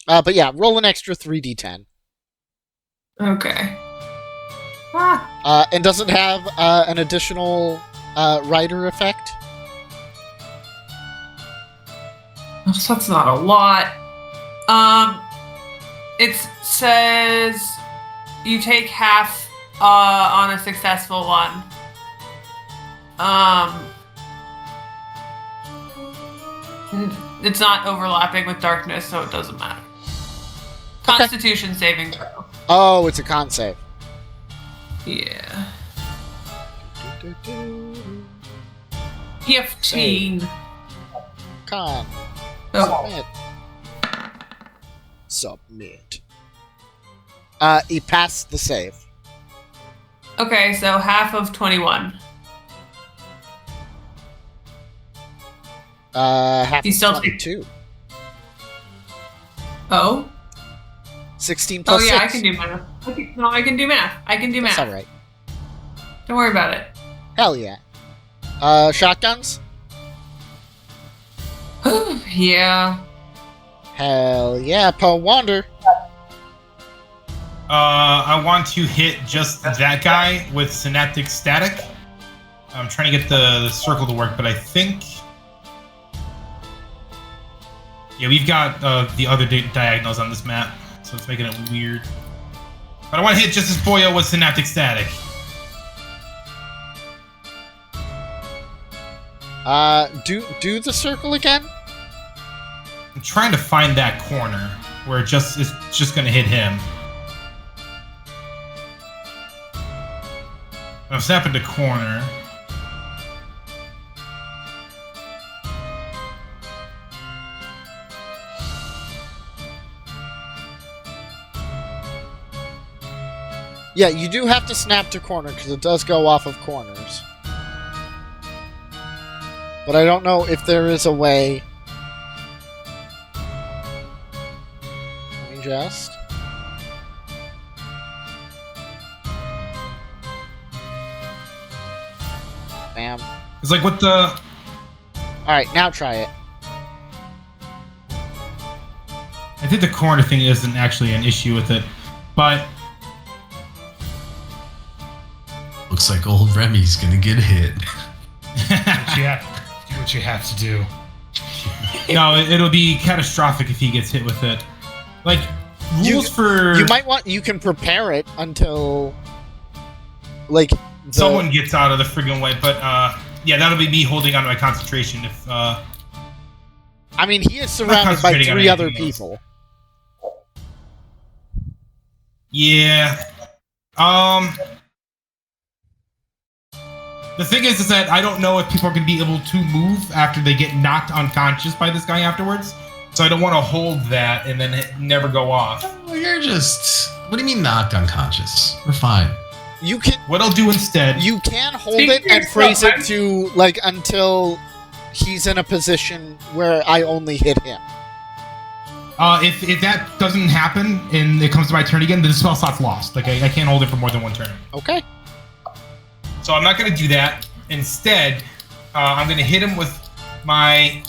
But yeah, roll an extra 3d10. Okay. And does it have an additional rider effect? So that's not a lot. It says you take half on a successful one. It's not overlapping with darkness, so it doesn't matter. Constitution saving throw. Oh, it's a con save. Yeah. 15. Con. Oh. Submit. He passed the save. Okay, so half of 21. Half He's of still 22. Oh? 16 Oh plus yeah, 6. I can do math. I can do math. I can do That's math. alright. Don't worry about it. Hell yeah. Shotguns? Yeah. Hell yeah. Poewander. I want to hit just that guy with Synaptic Static. I'm trying to get the circle to work, but I think... Yeah, we've got the other diagonals on this map, so it's making it weird. But I want to hit just this boyo with Synaptic Static. Do the circle again? I'm trying to find that corner where it's just going to hit him. I'm snapping the corner. Yeah, you do have to snap to corner because it does go off of corners. But I don't know if there is a way. Let me just. Bam. It's like what the... Alright, now try it. I think the corner thing isn't actually an issue with it, but... Looks like old Remy's gonna get hit. Do what you have to do. No, it'll be catastrophic if he gets hit with it. Like, rules for... You might want. You can prepare it until. Someone gets out of the friggin' way, but, yeah, that'll be me holding on to my concentration if, I mean, he is surrounded by concentrating on 3 other anything else. people. Yeah. The thing is that I don't know if people are going to be able to move after they get knocked unconscious by this guy afterwards. So I don't want to hold that and then never go off. Oh, you're just... What do you mean knocked unconscious? We're fine. You can What I'll do instead. you can hold Speak it for and yourself, phrase it man. to like until he's in a position where I only hit him. If that doesn't happen and it comes to my turn again, then the spell slot's lost. Like I can't hold it for more than one turn. Okay. So I'm not going to do that. Instead, I'm going to hit him with my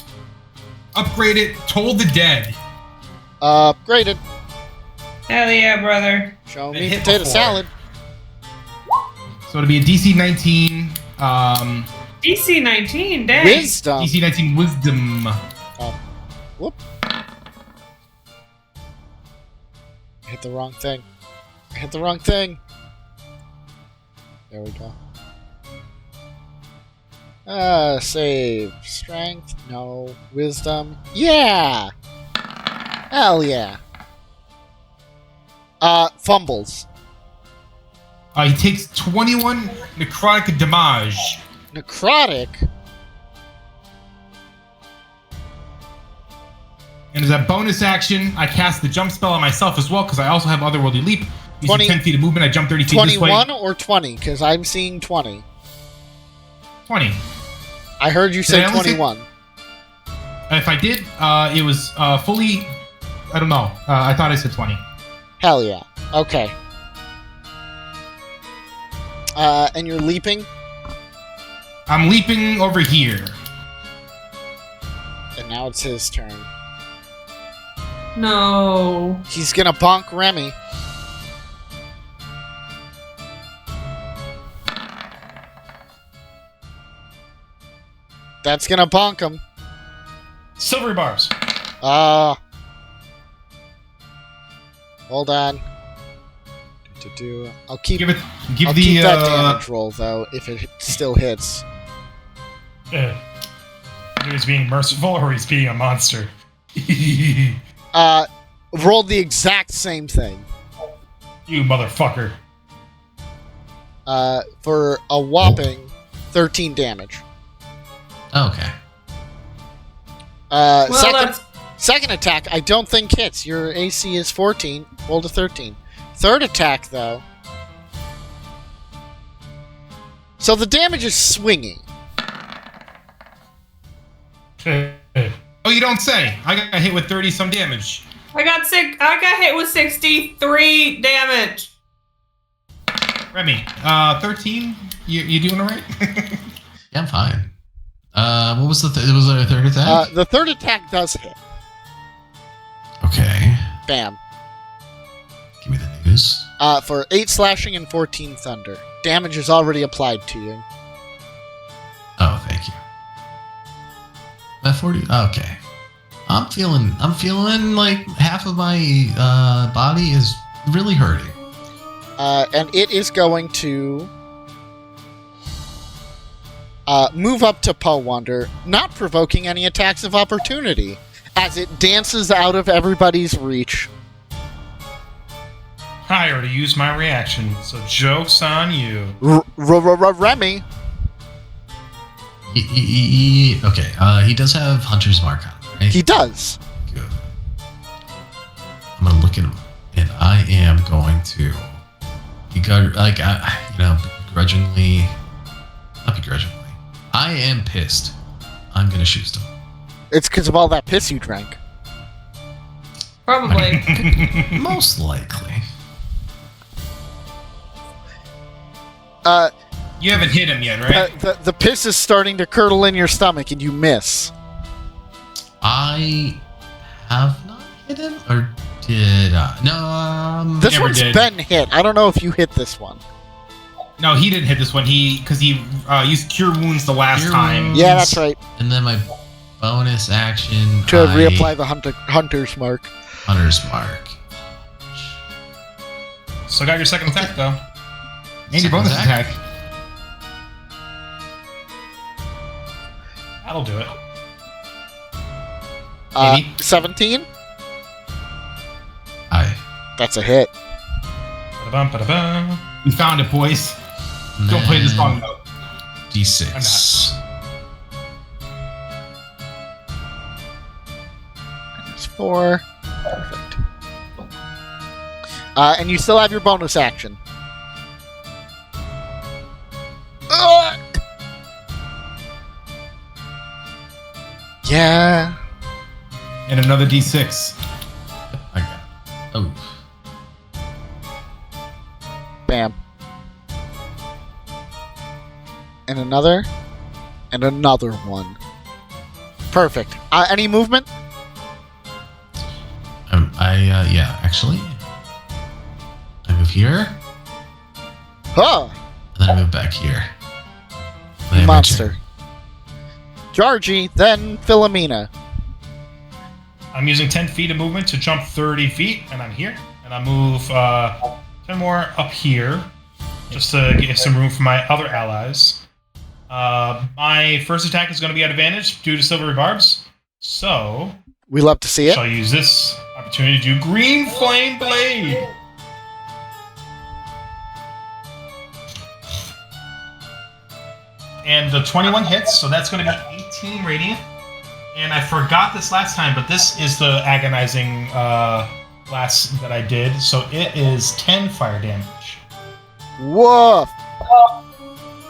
upgraded Toll the Dead. Upgraded. Hell yeah, brother. Show Been me hit potato before. salad. So it'll be a DC 19. DC 19, dang. Wisdom. DC 19 Wisdom. Whoop. I hit the wrong thing. I hit the wrong thing. There we go. Save. Strength. No. Wisdom. Yeah! Hell yeah. Fumbles. He takes 21 necrotic damage. Necrotic. And as a bonus action, I cast the jump spell on myself as well because I also have Otherworldly Leap. Using 20 10 feet of movement, I jump 30 feet this way. 21 or 20? Because I'm seeing 20. 20. I heard you Did say I only say- 21. If I did, it was fully... I don't know. I thought I said 20. Hell yeah. Okay. And you're leaping? I'm leaping over here. And now it's his turn. No. He's gonna bonk Remy. That's gonna bonk him. Silvery barbs. Hold on. I'll keep Give I'll the keep that damage roll though if it still hits. He was being merciful or he's being a monster. Rolled the exact same thing. You motherfucker. For a whopping 13 damage. Okay. Well, Second attack, I don't think hits. Your AC is 14. Rolled a 13. Third attack, though. So the damage is swinging. Oh, you don't say. I got hit with 30 some damage. I got hit with 63 damage. Remy, 13? You doing all right? Yeah, I'm fine. What was was there a third attack? The third attack does hit. Okay. Bam. Give me the news. For 8 slashing and 14 thunder. Damage is already applied to you. Oh, thank you. That 40. Okay. I'm feeling like half of my body is really hurting. And it is going to move up to Poewander, not provoking any attacks of opportunity, as it dances out of everybody's reach. I already used my reaction, so joke's on you. Remy. Okay. He does have Hunter's Mark on, right? He does. Good. I'm gonna look at him, and I am going to, begrudgingly, not begrudgingly. I am pissed. I'm gonna shoot him. It's because of all that piss you drank. Probably. Most likely. You haven't hit him yet, right? The piss is starting to curdle in your stomach, and you miss. I have not hit him, or did I? No. This never one's did. been hit. I don't know if you hit this one. No, he didn't hit this one. Because he used Cure Wounds the last Cure time. Wounds. Yeah, that's right. And then my bonus action To reapply the hunter's mark. Hunter's Mark. So got your second attack though. And your bonus attack. That'll do it. Maybe. 17? Aye. That's a hit. Ba-da-bum, ba-da-bum. We found it, boys. And Don't play this then song though. D6. That's 4. Perfect. And you still have your bonus action. Yeah. And another D6. I got it. Oh. Bam. And another. And another one. Perfect. Any movement? Yeah, actually. I move here, Huh. and then I move back here. Then I Monster. return. Jarji, then Philomena. I'm using 10 feet of movement to jump 30 feet, and I'm here. And I move 10 more up here, just to give some room for my other allies. My first attack is going to be at advantage due to silvery barbs. So, We love to see it. shall use this opportunity to do Green Flame Blade. And the 21 hits, so that's going to be 18 radiant. And I forgot this last time, but this is the agonizing blast that I did. So it is 10 fire damage. Woof.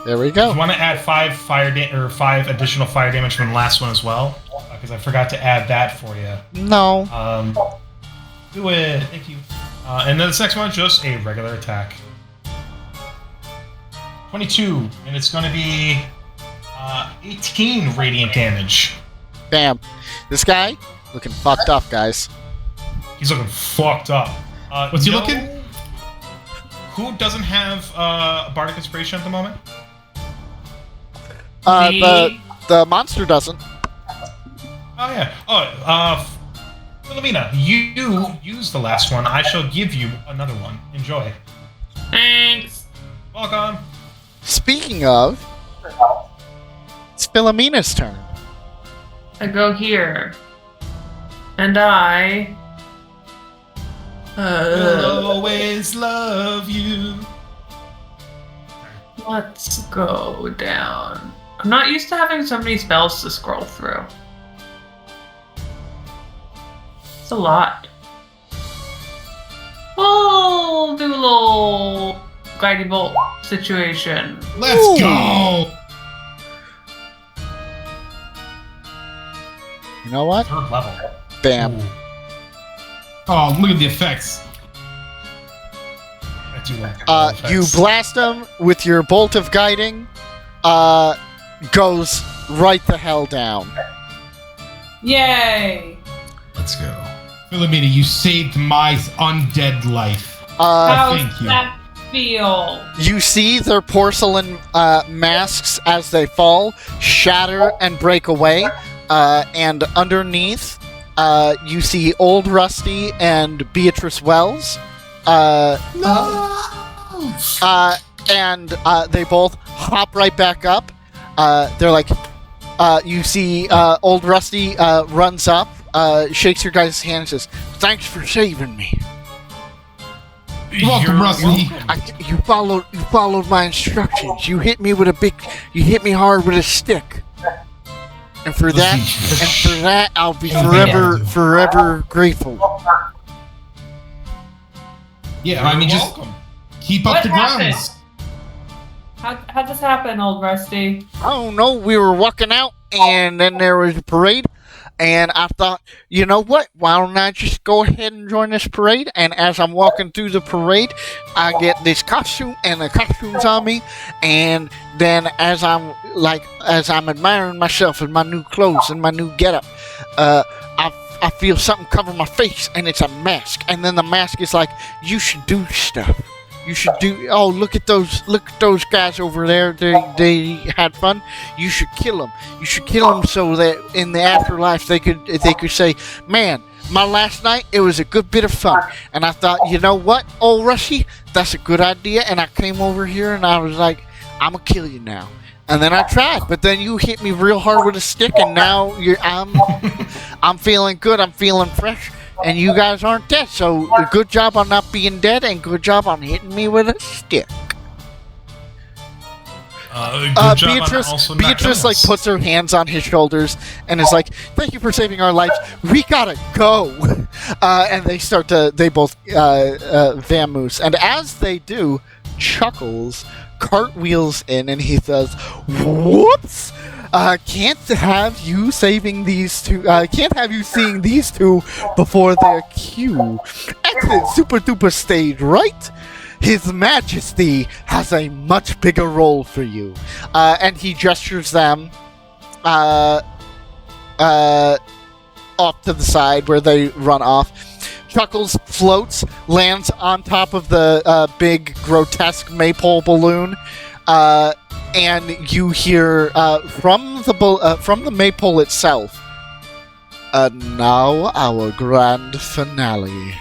There we If go. you want to add 5 additional fire damage from the last one as well, because I forgot to add that for you. No. Do it. Thank you. And then this next one, just a regular attack. 22, and it's going to be 18 radiant damage. Bam. This guy looking fucked up, guys. He's looking fucked up. What's he looking? Who doesn't have Bardic Inspiration at the moment? The monster doesn't. Oh, yeah. Philomena, you use the last one. I shall give you another one. Enjoy. Thanks. Welcome. Speaking of, it's Philomena's turn. I go here. And I... We'll always love you. Let's go down. I'm not used to having so many spells to scroll through. It's a lot. We'll do a little guiding bolt situation. Let's Ooh. go! You know what? 3rd level. Bam. Ooh, Oh, look at the effects. I do like the You effects. blast him with your bolt of guiding. Goes right the hell down. Yay! Let's go. Philomena, you saved my undead life. Uh, thank How's you. that feel? You see their porcelain masks as they fall shatter and break away, and underneath, you see old Rusty and Beatrice Wells. And they both hop right back up. They're like, you see old Rusty runs up, shakes your guys' hand and says, "Thanks for saving me. You're welcome, Rusty. You followed my instructions. You hit me hard with a stick. And for that, I'll be forever grateful." Yeah, I mean, just welcome. keep up What the happened? grounds. How'd this happen, old Rusty? I don't know. We were walking out, and then there was a parade, and I thought, you know what? Why don't I just go ahead and join this parade? And as I'm walking through the parade, I get this costume, and the costume's on me. And then as I'm admiring myself in my new clothes and my new getup, I feel something cover my face, and it's a mask. And then the mask is like, "You should do stuff. You should do. Oh, look at those guys over there. They had fun. You should kill them. You should kill them so that in the afterlife they could say, man, my last night, it was a good bit of fun." And I thought, you know what, old Rusty, that's a good idea. And I came over here and I was like, I'm gonna kill you now. And then I tried, but then you hit me real hard with a stick, and now I'm feeling good. I'm feeling fresh. And you guys aren't dead, so good job on not being dead, and good job on hitting me with a stick. Good job on also not Beatrice killing us. puts her hands on his shoulders and is like, "Thank you for saving our lives. We gotta go." And they both vamoose. And as they do, Chuckles cartwheels in and he says, "Whoops! Can't have you saving these two. Can't have you seeing these two before their cue. Exit super duper stage right. His Majesty has a much bigger role for you. And he gestures them off to the side where they run off. Chuckles floats, lands on top of the big grotesque maypole balloon, and you hear from the maypole itself. And now our grand finale.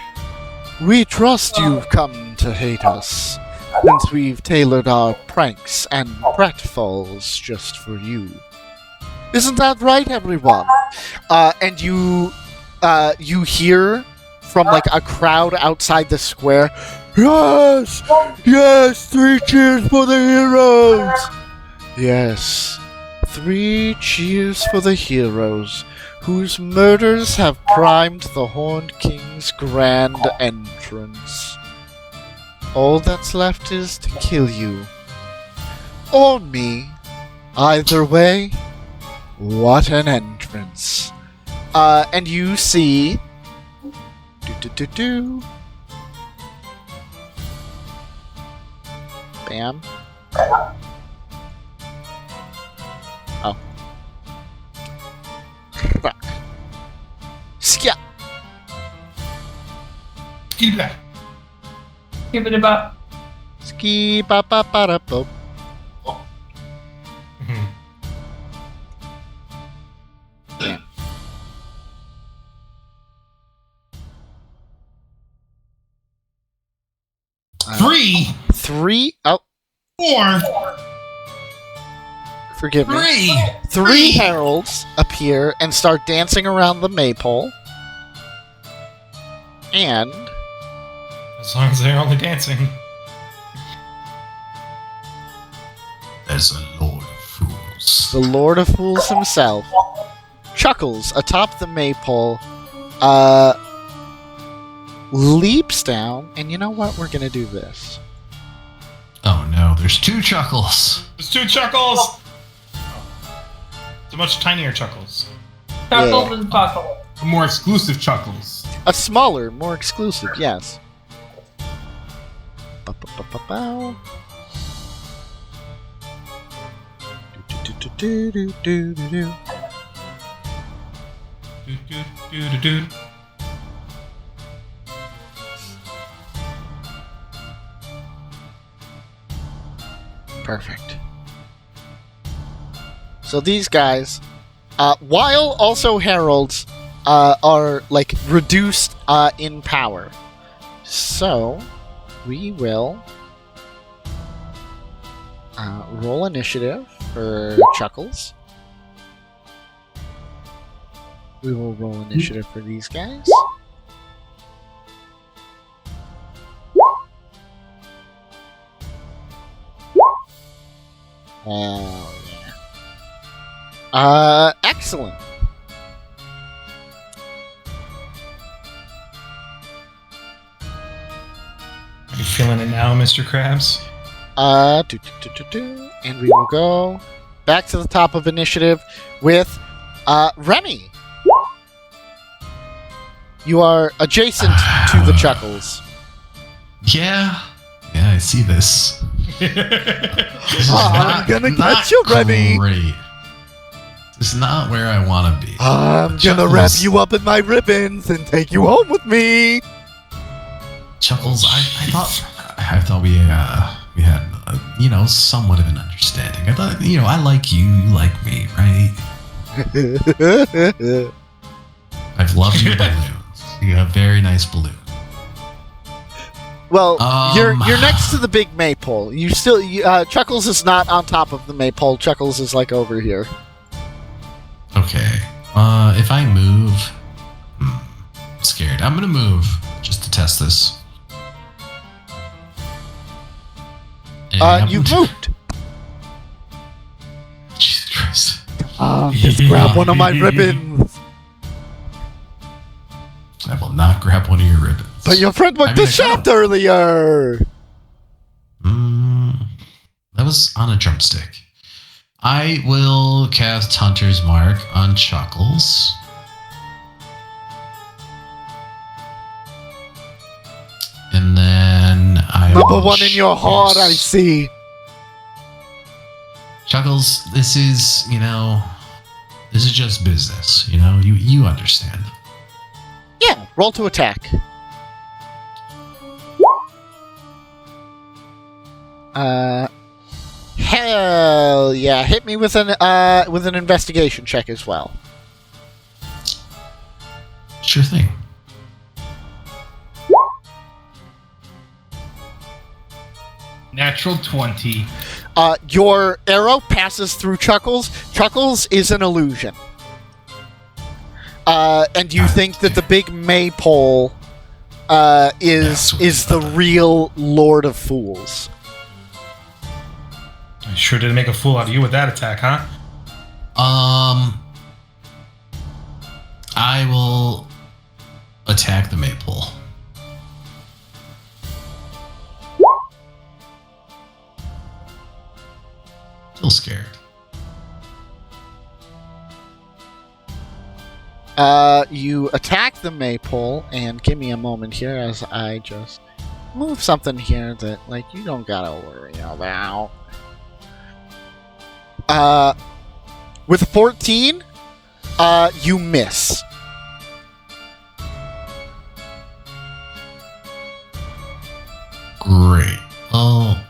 We trust you've come to hate us, since we've tailored our pranks and pratfalls just for you. Isn't that right, everyone? And you hear from like a crowd outside the square, yes! Yes! 3 cheers for the heroes! Yes. 3 cheers for the heroes, whose murders have primed the Horned King's grand entrance. All that's left is to kill you. Or me. Either way, what an entrance. And you see... Bam. Oh. Fuck. Skia. Give it back. Give it a bop. Ski ba ba ba da bo. Bam. Three. Oh, 4. forgive me. 3 heralds appear and start dancing around the maypole. And As long as they're only dancing. There's a Lord of Fools. the Lord of Fools himself, Chuckles, atop the maypole, leaps down, and you know what? We're gonna do this. Oh no, there's 2 Chuckles. There's 2 Chuckles! It's a much tinier Chuckles. Chuckles Yeah. and Puckle. More exclusive Chuckles. A smaller, more exclusive, yes. Ba-ba-ba-ba-bow. Do-do-do-do-do-do-do-do. Do. Perfect. So these guys, while also heralds, are like reduced in power. So we will roll initiative for Chuckles. We will roll initiative for these guys. Oh yeah. Excellent. Are you feeling it now, Mr. Krabs? And we will go back to the top of initiative with Remy. You are adjacent to the Chuckles. Yeah, I see this. I'm gonna get you, Remy. Great. It's not where I want to be. I'm gonna wrap you up in my ribbons and take you home with me. Chuckles, I thought we had somewhat of an understanding. I thought I like you like me, right? I've loved your balloons. You have very nice balloons. Well, you're next to the big maypole. Chuckles is not on top of the maypole. Chuckles is like over here. Okay. If I move, I'm scared. I'm gonna move just to test this. You moved. Jesus Christ. Just grab one of my ribbons. I will not grab one of your ribbons. But your friend went to shaft earlier. That was on a drumstick. I will cast Hunter's Mark on Chuckles. And then I Number will one in your heart, I see. Chuckles, this is just business, you understand. Yeah, roll to attack. Hell yeah! Hit me with an investigation check as well. Sure thing. Natural 20. Your arrow passes through Chuckles. Chuckles is an illusion. And you think that the big maypole is the real Lord of Fools. I sure did make a fool out of you with that attack, huh? I will attack the maypole. Still scared. You attack the maypole, and give me a moment here as I just move something here that, you don't gotta worry about. With 14, you miss. Great. Oh.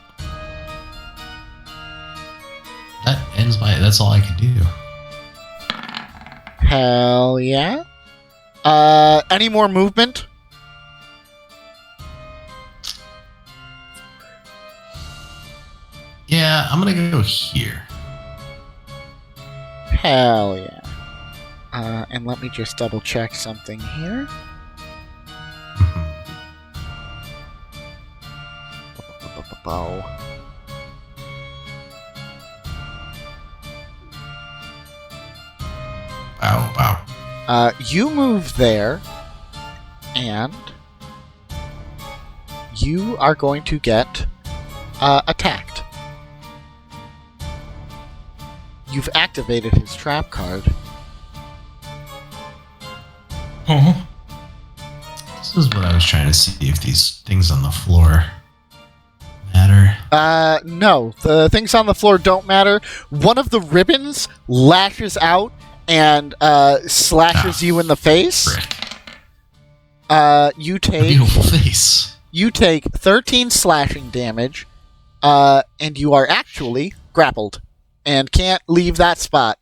That ends that's all I can do. Hell yeah. Any more movement? Yeah, I'm gonna go here. Hell yeah. And let me just double check something here. Wow. You move there, and you are going to get attacked. You've activated his trap card. Oh. This is what I was trying to see, if these things on the floor matter. No. The things on the floor don't matter. One of the ribbons lashes out and slashes you in the face. Frick. You A take beautiful face. You take 13 slashing damage, and you are actually grappled and can't leave that spot.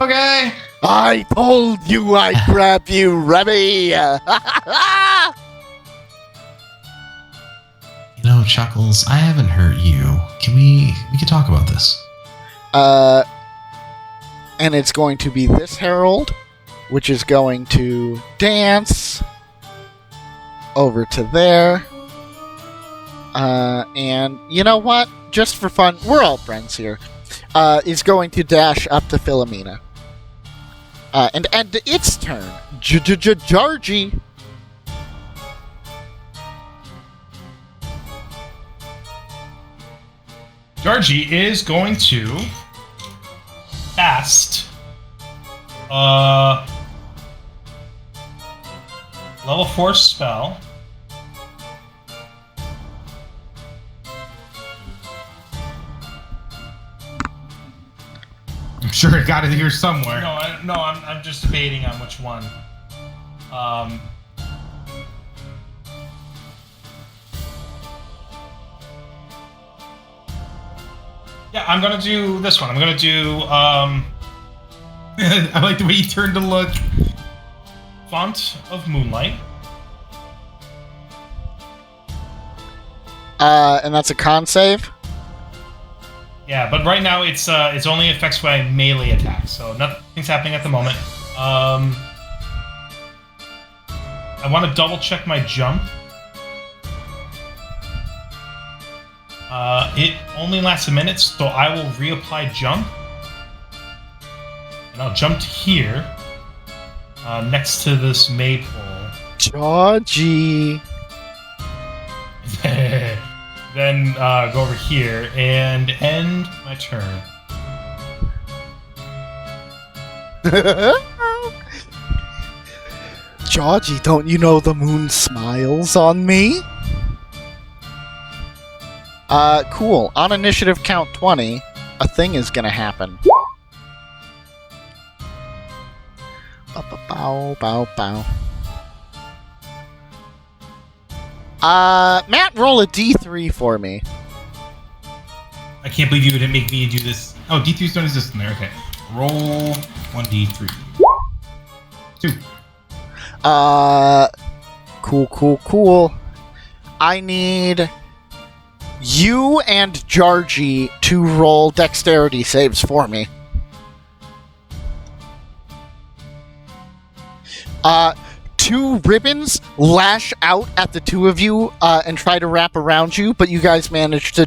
Okay. I told you I'd grab you, Remy! Chuckles, I haven't hurt you. We can talk about this. And it's going to be this herald, which is going to dance over to there. And you know what? Just for fun, we're all friends here. Is going to dash up to Philomena. And end its turn. Jarji. Jarji is going to cast level 4 spell. I'm sure it got it here somewhere. No, I'm just debating on which one. Yeah, I'm gonna do this one. I'm gonna do I like the way you turned to look. Font of Moonlight. And that's a con save? Yeah, but right now it's only affects by melee attacks, so nothing's happening at the moment. I want to double check my jump. It only lasts a minute, so I will reapply jump. And I'll jump to here, next to this maypole. Jarji. Then go over here and end my turn. Jarji, don't you know the moon smiles on me? Cool. On initiative count 20, a thing is gonna happen. Bow, bow, bow. Matt, roll a D3 for me. I can't believe you didn't make me do this. Oh, D3's don't exist in there. Okay. Roll 1D3. 2. Cool. I need you and Jarji to roll dexterity saves for me. Two ribbons lash out at the two of you and try to wrap around you, but you guys manage to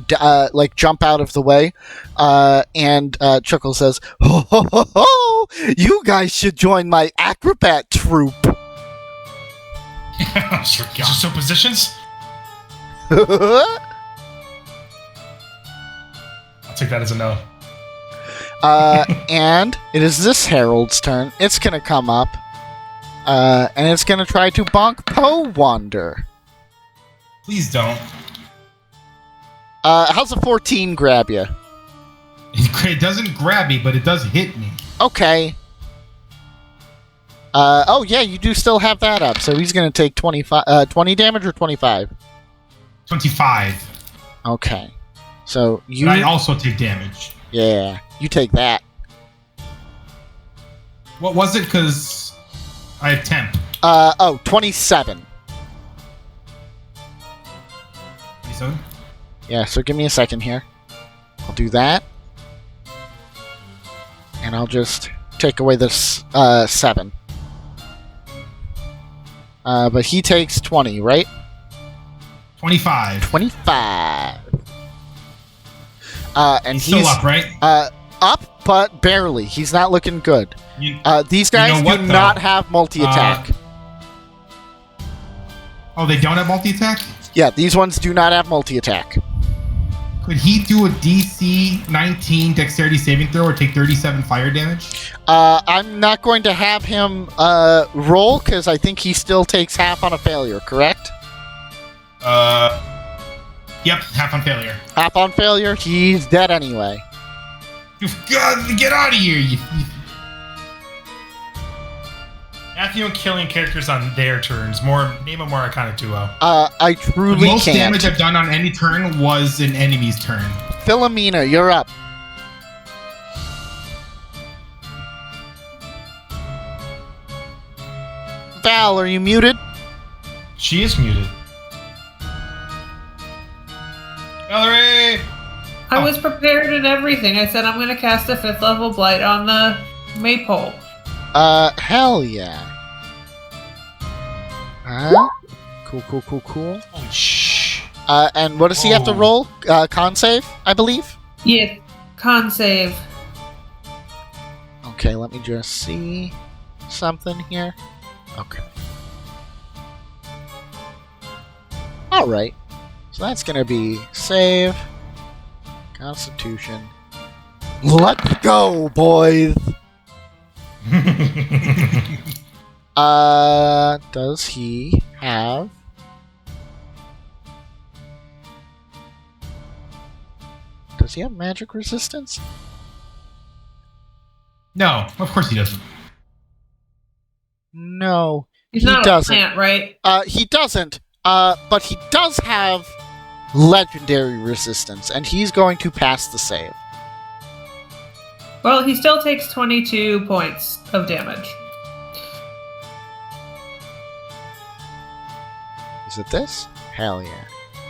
jump out of the way. And Chuckles says, "Ho ho ho ho! You guys should join my acrobat troupe." So positions? Uh, I'll take that as a no. and it is this herald's turn. It's gonna come up. And it's gonna try to bonk Poewander. Please don't. How's a 14 grab you? It doesn't grab me, but it does hit me. Okay. Oh yeah, you do still have that up, so he's gonna take 20 damage or 25? 25. Okay. So you... But I also take damage. Yeah, you take that. What was it? Because I have temp. 27. 27? Yeah, so give me a second here. I'll do that. And I'll just take away this 7. But he takes 20, right? 25. 25. And He's still up, right? Up, but barely. He's not looking good. These guys what, do not have multi-attack. Oh, they don't have multi-attack? Yeah, these ones do not have multi-attack. Could he do a DC 19 dexterity saving throw or take 37 fire damage? I'm not going to have him roll, because I think he still takes half on a failure, correct? Yep, half on failure. Half on failure, he's dead anyway. You've got to get out of here, you... Matthew and killing characters on their turns. Name a more Arcana duo. I truly The most can't. damage I've done on any turn was an enemy's turn. Philomena, you're up. Val, are you muted? She is muted. Valerie! I was prepared and everything. I said I'm going to cast a 5th level blight on the maypole. Hell yeah. Huh? Cool. Holy shh. And what does he have to roll? Con save, I believe? Yes, con save. Okay, let me just see something here. Okay. Alright. So that's gonna be save. Constitution. Let's go, boys! Does he have... Does he have magic resistance? No, of course he doesn't. No, He's he not doesn't. a plant, right? He doesn't. But he does have legendary resistance, and he's going to pass the save. Well, he still takes 22 points of damage. Is it this? Hell yeah.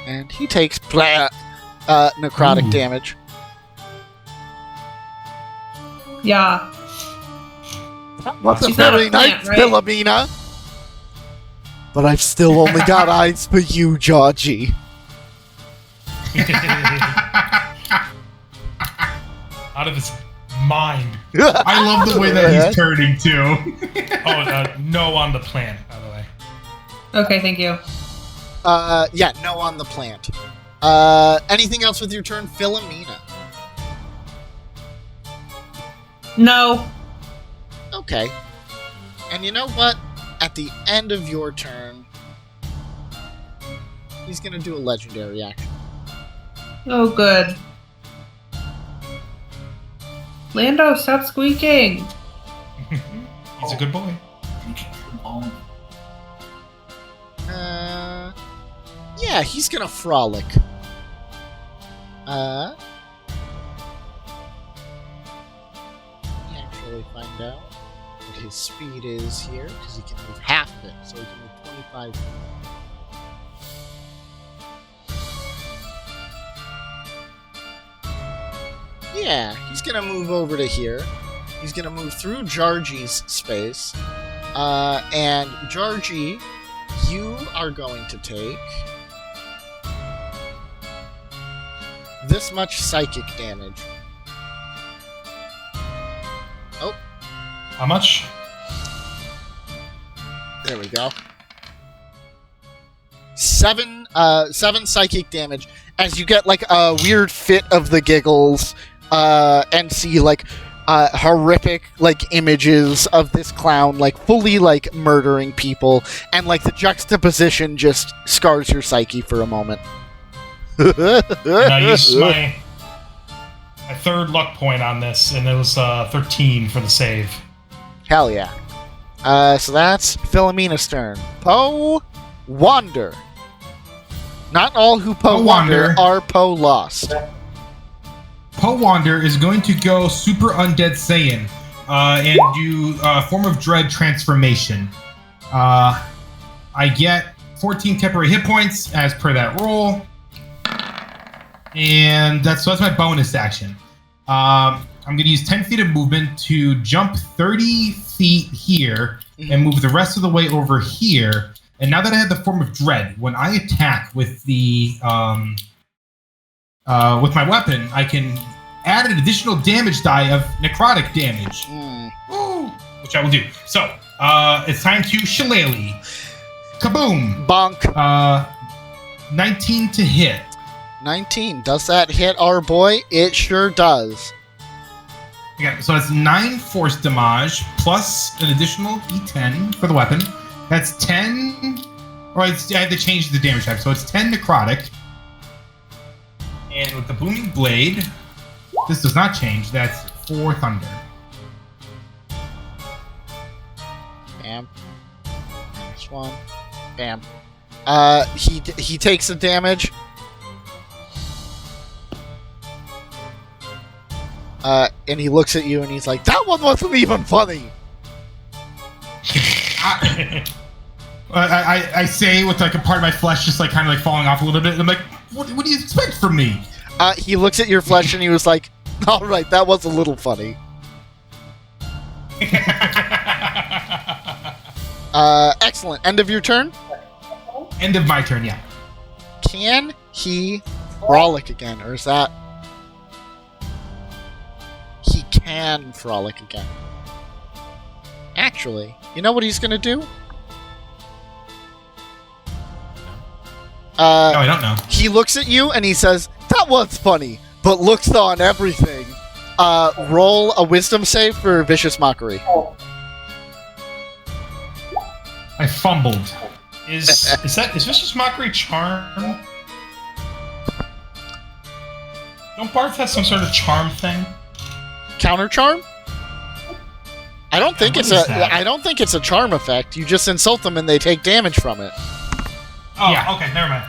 And he takes necrotic Ooh. damage. Yeah. That wasn't He's not very a plant, nice, right? Philomena. But I've still only got eyes for you, Jarji. Out of his mind. I love the way that he's turning, too. No on the plan, by the way. Okay, thank you. Yeah, no on the plant. Anything else with your turn, Philomena? No. Okay. And you know what? At the end of your turn, he's going to do a legendary action. Oh, good. Lando, stop squeaking. He's a good boy. Yeah, he's going to frolic. Let me actually find out what his speed is here, because he can move half of it, so he can move 25 feet. Yeah, he's gonna move over to here. He's gonna move through Jarji's space. And Jarji, you are going to take this much psychic damage. Oh. How much? There we go. 7 psychic damage as you get like a weird fit of the giggles, and see like horrific like images of this clown like fully like murdering people, and like the juxtaposition just scars your psyche for a moment. And I used my third luck point on this, and it was 13 for the save. Hell yeah. So that's Philomena's turn. Poewander. Not all who Poewander are Lost. Poewander is going to go Super Undead Saiyan and do Form of Dread transformation. I get 14 temporary hit points as per that roll. And that's my bonus action. I'm going to use 10 feet of movement to jump 30 feet here and move the rest of the way over here. And now that I have the Form of Dread, when I attack with the with my weapon, I can add an additional damage die of necrotic damage, which I will do. So it's time to shillelagh. Kaboom! Bonk. 19 to hit. 19. Does that hit our boy? It sure does. Okay, so it's 9 force damage plus an additional d10 for the weapon. That's 10. Or I had to change the damage type, so it's 10 necrotic. And with the booming blade, this does not change. That's 4 thunder. Bam. This one. Bam. He takes the damage. And he looks at you and he's like, "That one wasn't even funny." I say with like a part of my flesh just like kind of like falling off a little bit. And I'm like, what do you expect from me? He looks at your flesh and he was like, "All right, that was a little funny." Excellent. End of your turn? End of my turn, yeah. Can he frolic again, or is that... He can frolic again. Actually, you know what he's gonna do? No, I don't know. He looks at you and he says, "That was funny, but looks on everything." Roll a wisdom save for vicious mockery. I fumbled. Is vicious mockery charm? Don't bards have some sort of charm thing? Counter charm? I don't think what it's is a. that? I don't think it's a charm effect. You just insult them and they take damage from it. Oh, Yeah. okay, never mind.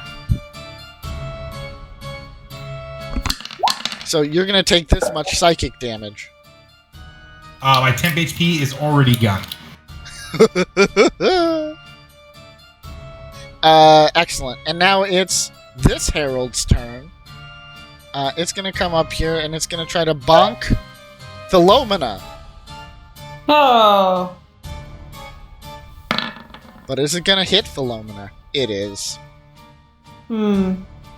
So you're gonna take this much psychic damage. My temp HP is already gone. Excellent. And now it's this Herald's turn. It's gonna come up here and it's gonna try to bonk Philomena. Oh. But is it gonna hit Philomena? It is.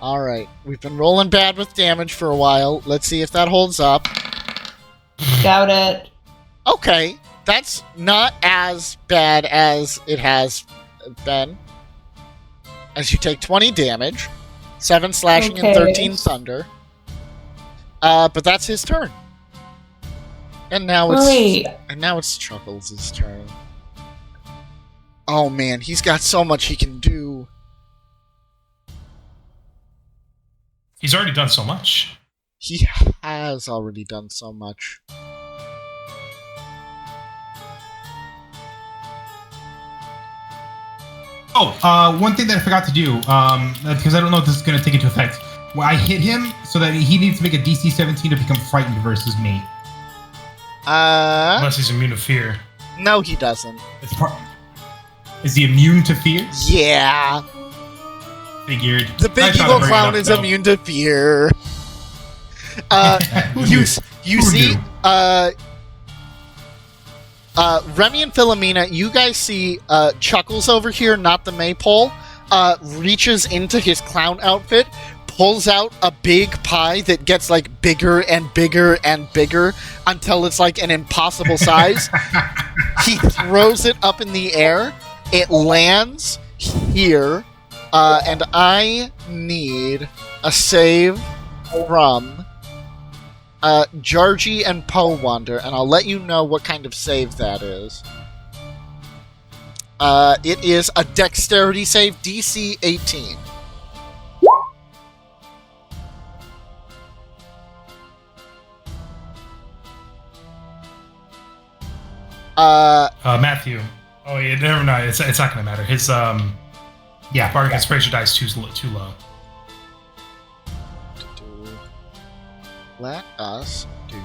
Alright, we've been rolling bad with damage for a while. Let's see if that holds up. Doubt it. Okay, that's not as bad as it has been. As you take 20 damage. 7 slashing and Okay. 13 thunder. But that's his turn. And now it's Chuckles' turn. Oh man, he's got so much he can do. He's already done so much. He has already done so much. Oh, one thing that I forgot to do, because I don't know if this is going to take into effect. Well, I hit him so that he needs to make a DC 17 to become frightened versus me. Unless he's immune to fear. No, he doesn't. Is he immune to fear? Yeah. Figured. The big I tried to evil bring it clown up, is though. immune to fear. Who You knew? you Who see, knew? Remy and Philomena, you guys see Chuckles over here, not the maypole, reaches into his clown outfit, pulls out a big pie that gets like bigger and bigger and bigger until it's like an impossible size. He throws it up in the air. It lands here, and I need a save from Jarji and Poewander, and I'll let you know what kind of save that is. It is a dexterity save, DC 18. Matthew. Oh yeah, never mind. It's not gonna matter. His bardic inspiration dice too low. Let us do...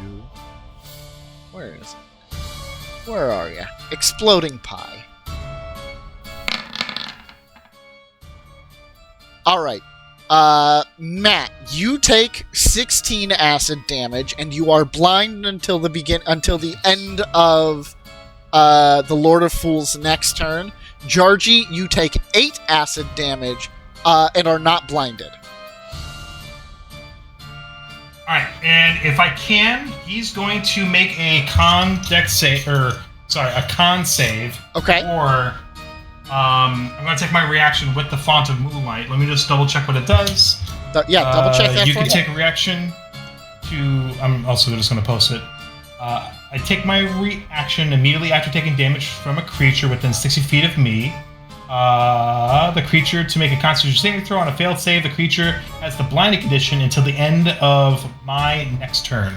Where is it? Where are ya? Exploding pie. Alright. Matt, you take 16 acid damage, and you are blind until the end of the Lord of Fools' next turn. Jarji, you take 8 acid damage, and are not blinded. Alright, and if I can, he's going to make a con save. Okay. Or I'm going to take my reaction with the Font of Moonlight. Let me just double check what it does. Double check that You for can me. take a reaction to... I'm also just going to post it. I take my reaction immediately after taking damage from a creature within 60 feet of me. The creature to make a Constitution saving throw on a failed save. The creature has the blinding condition until the end of my next turn.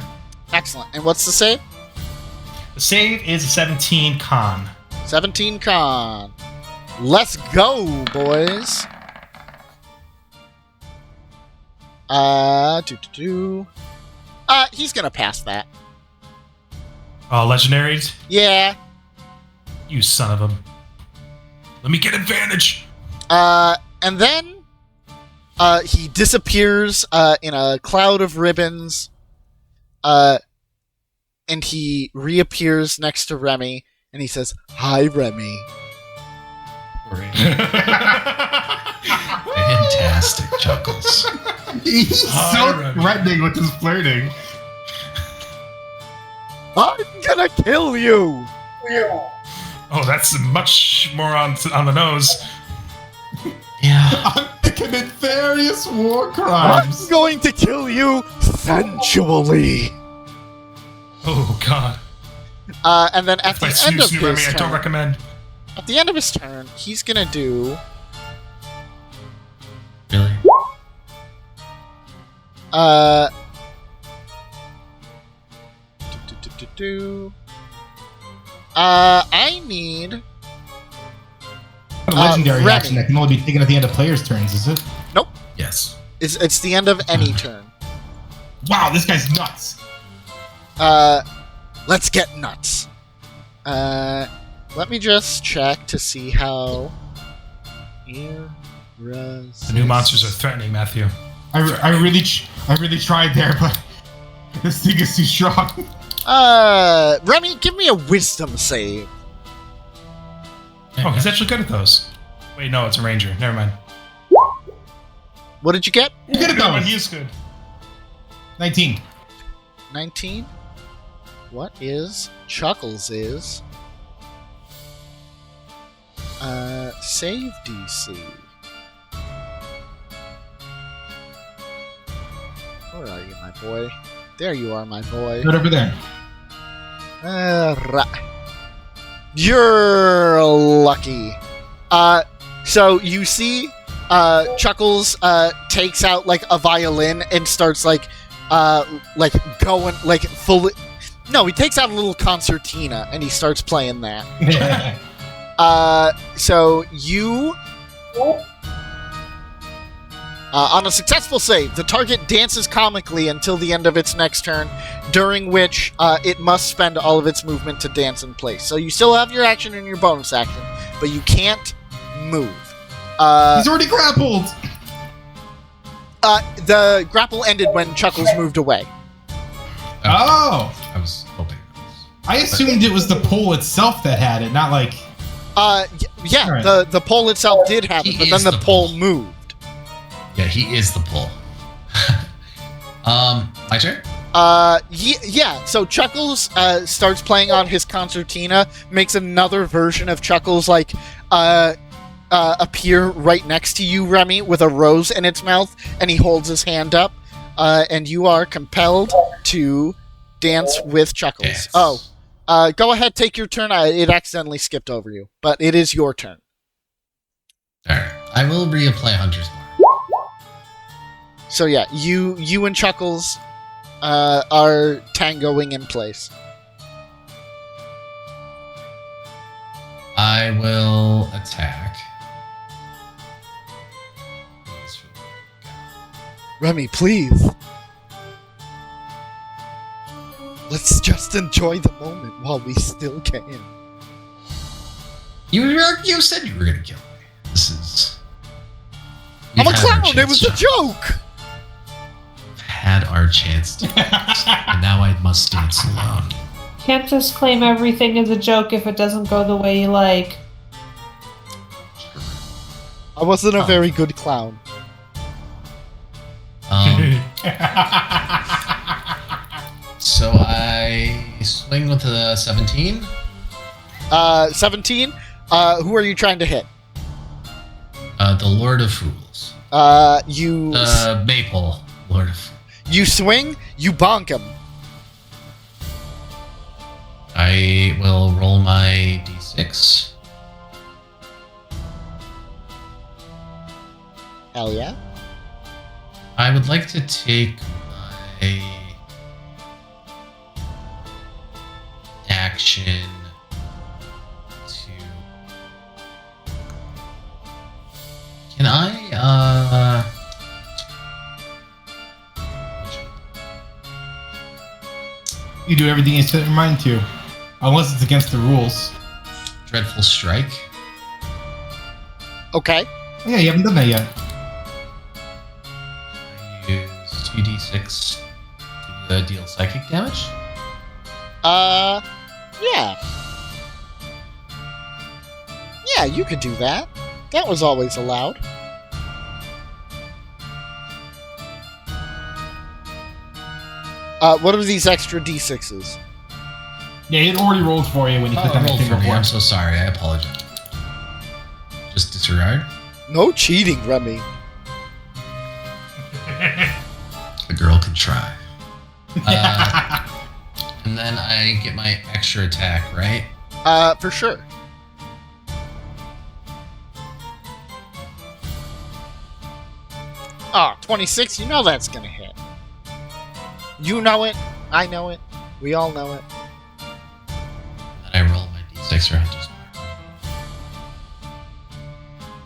Excellent. And what's the save? The save is a 17 con. 17 con. Let's go, boys. He's gonna pass that. Oh, legendaries? Yeah. You son of a... Let me get advantage! And then, he disappears, in a cloud of ribbons, and he reappears next to Remy, and he says, "Hi, Remy." Fantastic, Chuckles. He's Hi, so Remy. threatening with his flirting. I'm gonna kill you! Oh, that's much more on the nose. Yeah. I commit various war I'm crimes. going to kill you sensually! Oh, God. And then at My the end of snoo Remy, his I don't turn, recommend. at the end of his turn, he's gonna do, Really? I need... A legendary Remy. action that can only be taken at the end of players' turns, is it? Yes. It's the end of any turn. Wow, this guy's nuts. Let's get nuts. Let me just check to see how... The new monsters are threatening, Matthew. I really tried there, but this thing is too strong. Remy, give me a wisdom save. Oh, he's actually good at those. Wait, no, it's a ranger. Never mind. What did you get? You get it, No, but those. he is good. 19. 19? What is Chuckles is? Save DC. Where are you, my boy? There you are, my boy. Right over there. You're lucky. So you see, Chuckles takes out like a violin and starts like going like fully. No, he takes out a little concertina and he starts playing that. So you. On a successful save, the target dances comically until the end of its next turn, during which it must spend all of its movement to dance in place. So you still have your action and your bonus action, but you can't move. He's already grappled! The grapple ended when Chuckles moved away. Oh! I was hoping. I assumed it was the pole itself that had it, not like... Yeah, Right. the pole itself did have it, He but is then the the pole pole. moved. Yeah, he is the pull. My turn? Yeah, so Chuckles starts playing on his concertina, makes another version of Chuckles, like, appear right next to you, Remy, with a rose in its mouth, and he holds his hand up, and you are compelled to dance with Chuckles. Dance. Oh, go ahead, take your turn. It accidentally skipped over you, but it is your turn. Alright. I will reapply Hunter's Mark. So yeah, you and Chuckles are tangoing in place. I will attack. Remy, please. Let's just enjoy the moment while we still can. You said you were gonna kill me. This is. I'm a We've had our clown! It chance, was a Chuck. joke! Had our chance to dance, and now I must dance alone. Can't just claim everything as a joke if it doesn't go the way you like. I wasn't a very good clown. So I swing with the 17. 17? Who are you trying to hit? The Lord of Fools. You Maple Lord of. you swing, you bonk him. I will roll my d6. Hell yeah. I would like to take my action to. Can I? You do everything you set your mind to. Unless it's against the rules. Dreadful Strike. Okay. Oh, yeah, you haven't done that yet. I use 2d6 to deal psychic damage. Yeah. Yeah, you could do that. That was always allowed. What are these extra d6s? Yeah, it already rolled for you when you clicked on the roll thing for me. before. I'm so sorry. I apologize. Just disregard. No cheating, Remy. A girl can try. And then I get my extra attack, right? For sure. Ah, 26, you know that's gonna hit. You know it, I know it, we all know it. And I roll my d6 for Hunter's Mark.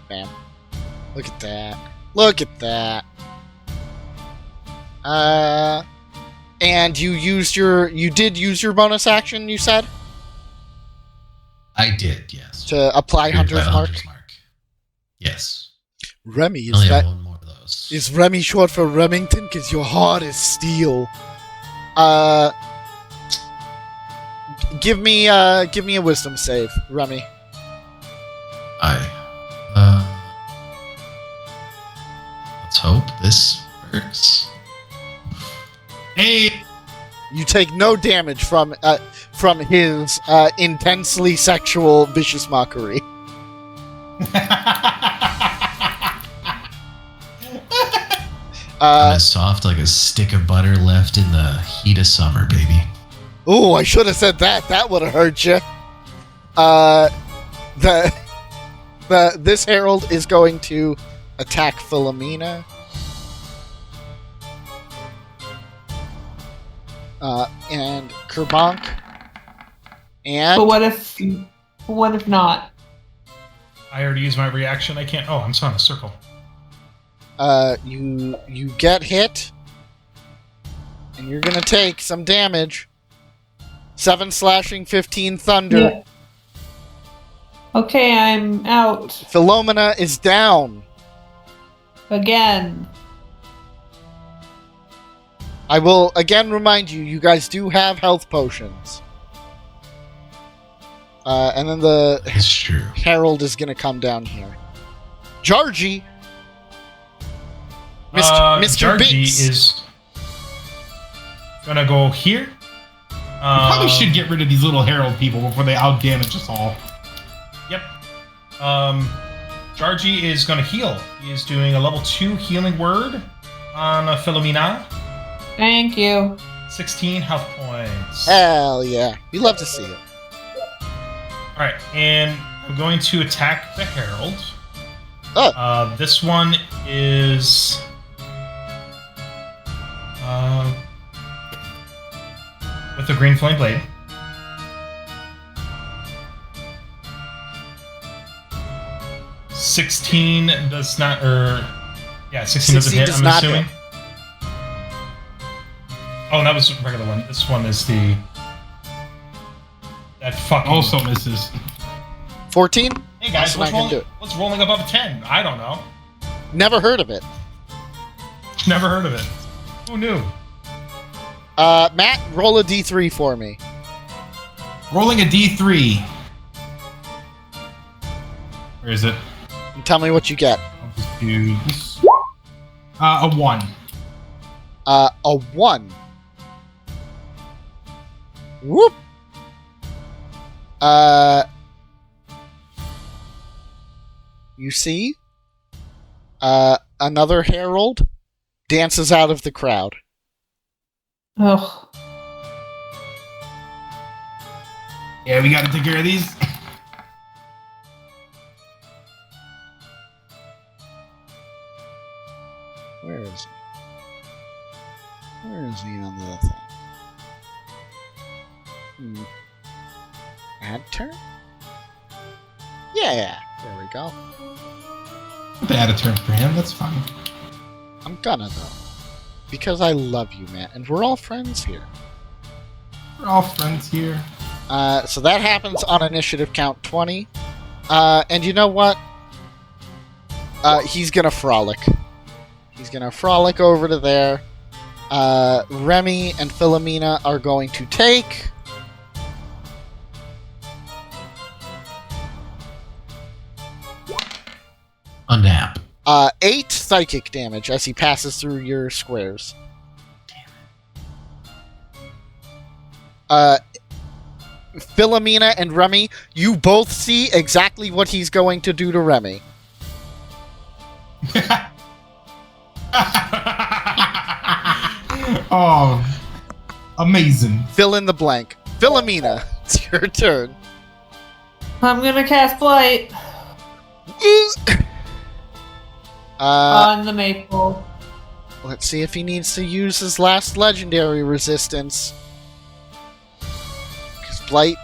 Bam. Look at that. Look at that. And you did use your bonus action, you said? I did, yes. To apply Apply Hunter's Mark? Yes. Remy, I only is have that... one more of those. Is Remy short for Remington? Because your heart is steel. Give me a wisdom save, Remy. Let's hope this works. Hey! You take no damage from his intensely sexual vicious mockery. As soft like a stick of butter left in the heat of summer, baby. Oh, I should have said that. That would have hurt you. This herald is going to attack Philomena. And Kerbank. And But what if not? I already used my reaction. I can't. Oh, I'm still in a circle. you get hit, and you're gonna take some damage. 7 slashing, 15 thunder. Yeah. Okay, I'm out Philomena is down. again. I will again remind you, you guys do have health potions. And then the It's true. herald is gonna come down here. Jarji! Mr. Jarji Binks. is gonna go here. Probably should get rid of these little herald people before they outdamage us all. Yep. Jarji is gonna heal. He is doing a level 2 healing word on Philomena. Thank you. 16 health points. Hell yeah. We love to see it. Alright, and I'm going to attack the herald. Oh. This one is... with the green flame blade. $16 does not, or... Yeah, 16 doesn't 16 hit, does I'm not assuming. Oh, that was a regular one. This one is the... That fucking... Also misses. 14? Hey guys, That's not gonna do it. what's rolling above a 10? I don't know. Never heard of it. Never heard of it. Who knew? Matt, roll a d3 for me. Rolling a d3. Where is it? And tell me what you get. I'll just do this. A 1. A 1. Whoop! You see? Another herald dances out of the crowd. Ugh. Yeah, we gotta take care of these. Where is he? Where is he on the thing? Add turn? Yeah, there we go. The add a turn for him, that's fine. I'm gonna, though. Because I love you, Matt, and we're all friends here. We're all friends here. So that happens on initiative count 20. And you know what? He's gonna frolic. He's gonna frolic over to there. Remy and Philomena are going to take... A nap. 8 psychic damage as he passes through your squares. Philomena and Remy, you both see exactly what he's going to do to Remy. Oh, amazing. Fill in the blank. Philomena, it's your turn. I'm gonna cast Blight on the maple. Let's see if he needs to use his last legendary resistance. Because Blight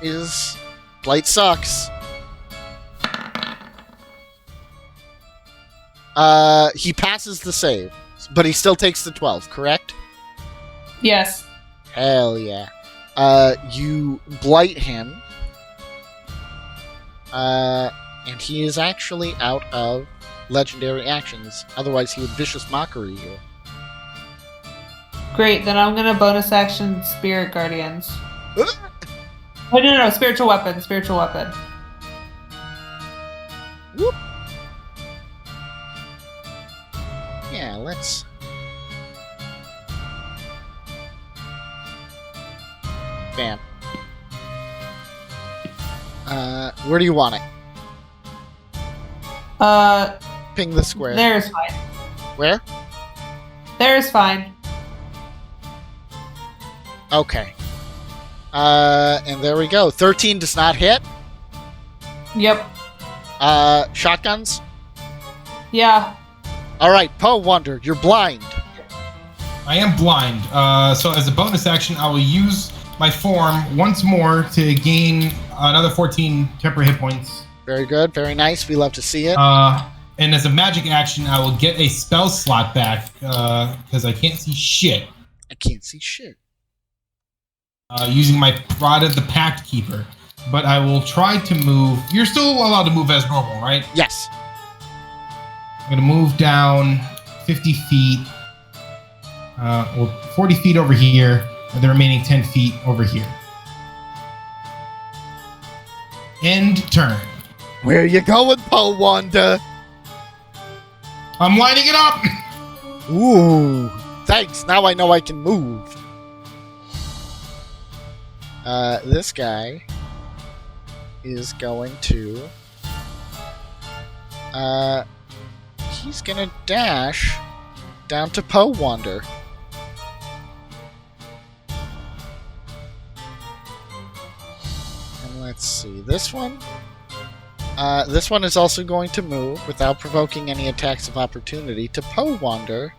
sucks. He passes the save, but he still takes the 12, correct? Yes. Hell yeah. You blight him. And he is actually out of legendary actions. Otherwise, he would vicious mockery you. Great, then I'm gonna bonus action Spirit Guardians. Oh, no, Spiritual Weapon. Whoop. Yeah, let's... Bam. Where do you want it? Uh, Ping the square. there's fine. Where? There is fine. Okay. And there we go. 13 does not hit. Yep. Shotguns? Yeah. Alright, Poewander, you're blind. I am blind. So as a bonus action, I will use my form once more to gain another 14 temporary hit points. Very good, very nice. We love to see it. And as a magic action, I will get a spell slot back because I can't see shit. I can't see shit. Using my Prod of the Pact Keeper. But I will try to move. You're still allowed to move as normal, right? Yes. I'm going to move down 50 feet. Well, 40 feet over here. And the remaining 10 feet over here. End turn. Where you going, Poewander? I'm lining it up! Ooh. Thanks, now I know I can move. This guy is going to... he's gonna dash down to Poewander. And let's see, this one is also going to move without provoking any attacks of opportunity to Poewander.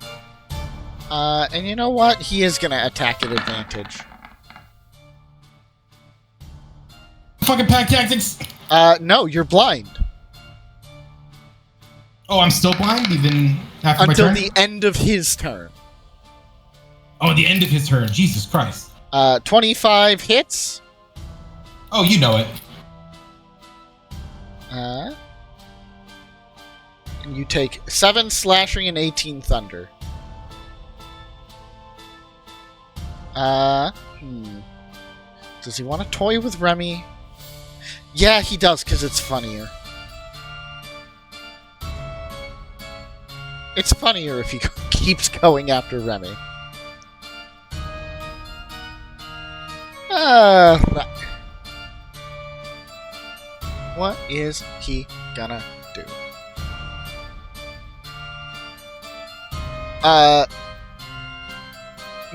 And you know what? He is gonna attack at advantage. Fucking pack tactics! No, you're blind. Oh, I'm still blind even after my Until turn? the end of his turn. Oh, the end of his turn. Jesus Christ. 25 hits. Oh, you know it. And you take 7 slashing and 18 thunder. Does he want to toy with Remy? Yeah, he does, because it's funnier. It's funnier if he keeps going after Remy. What is he gonna do?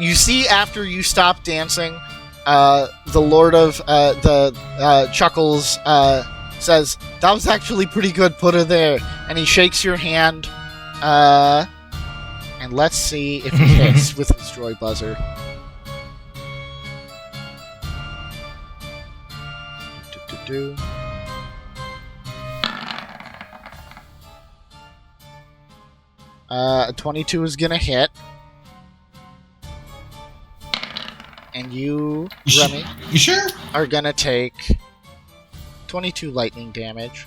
You see, after you stop dancing, the Lord of Chuckles says, "That was actually pretty good. Put her there." And he shakes your hand. And let's see if he hits with his Joy Buzzer. Do. 22 is gonna hit. And you, Remy, you sure? are gonna take 22 lightning damage.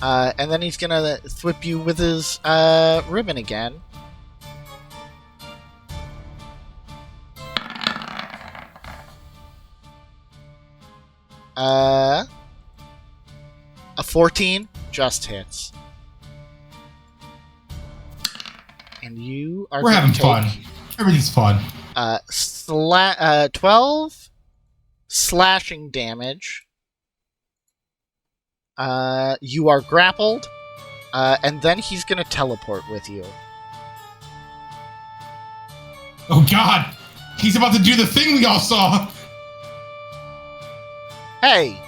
And then he's gonna thwip you with his ribbon again. A 14 just hits. And you are We're gonna having take, fun. Everything's fun. 12 slashing damage. You are grappled, and then he's gonna teleport with you. Oh God! He's about to do the thing we all saw! Hey!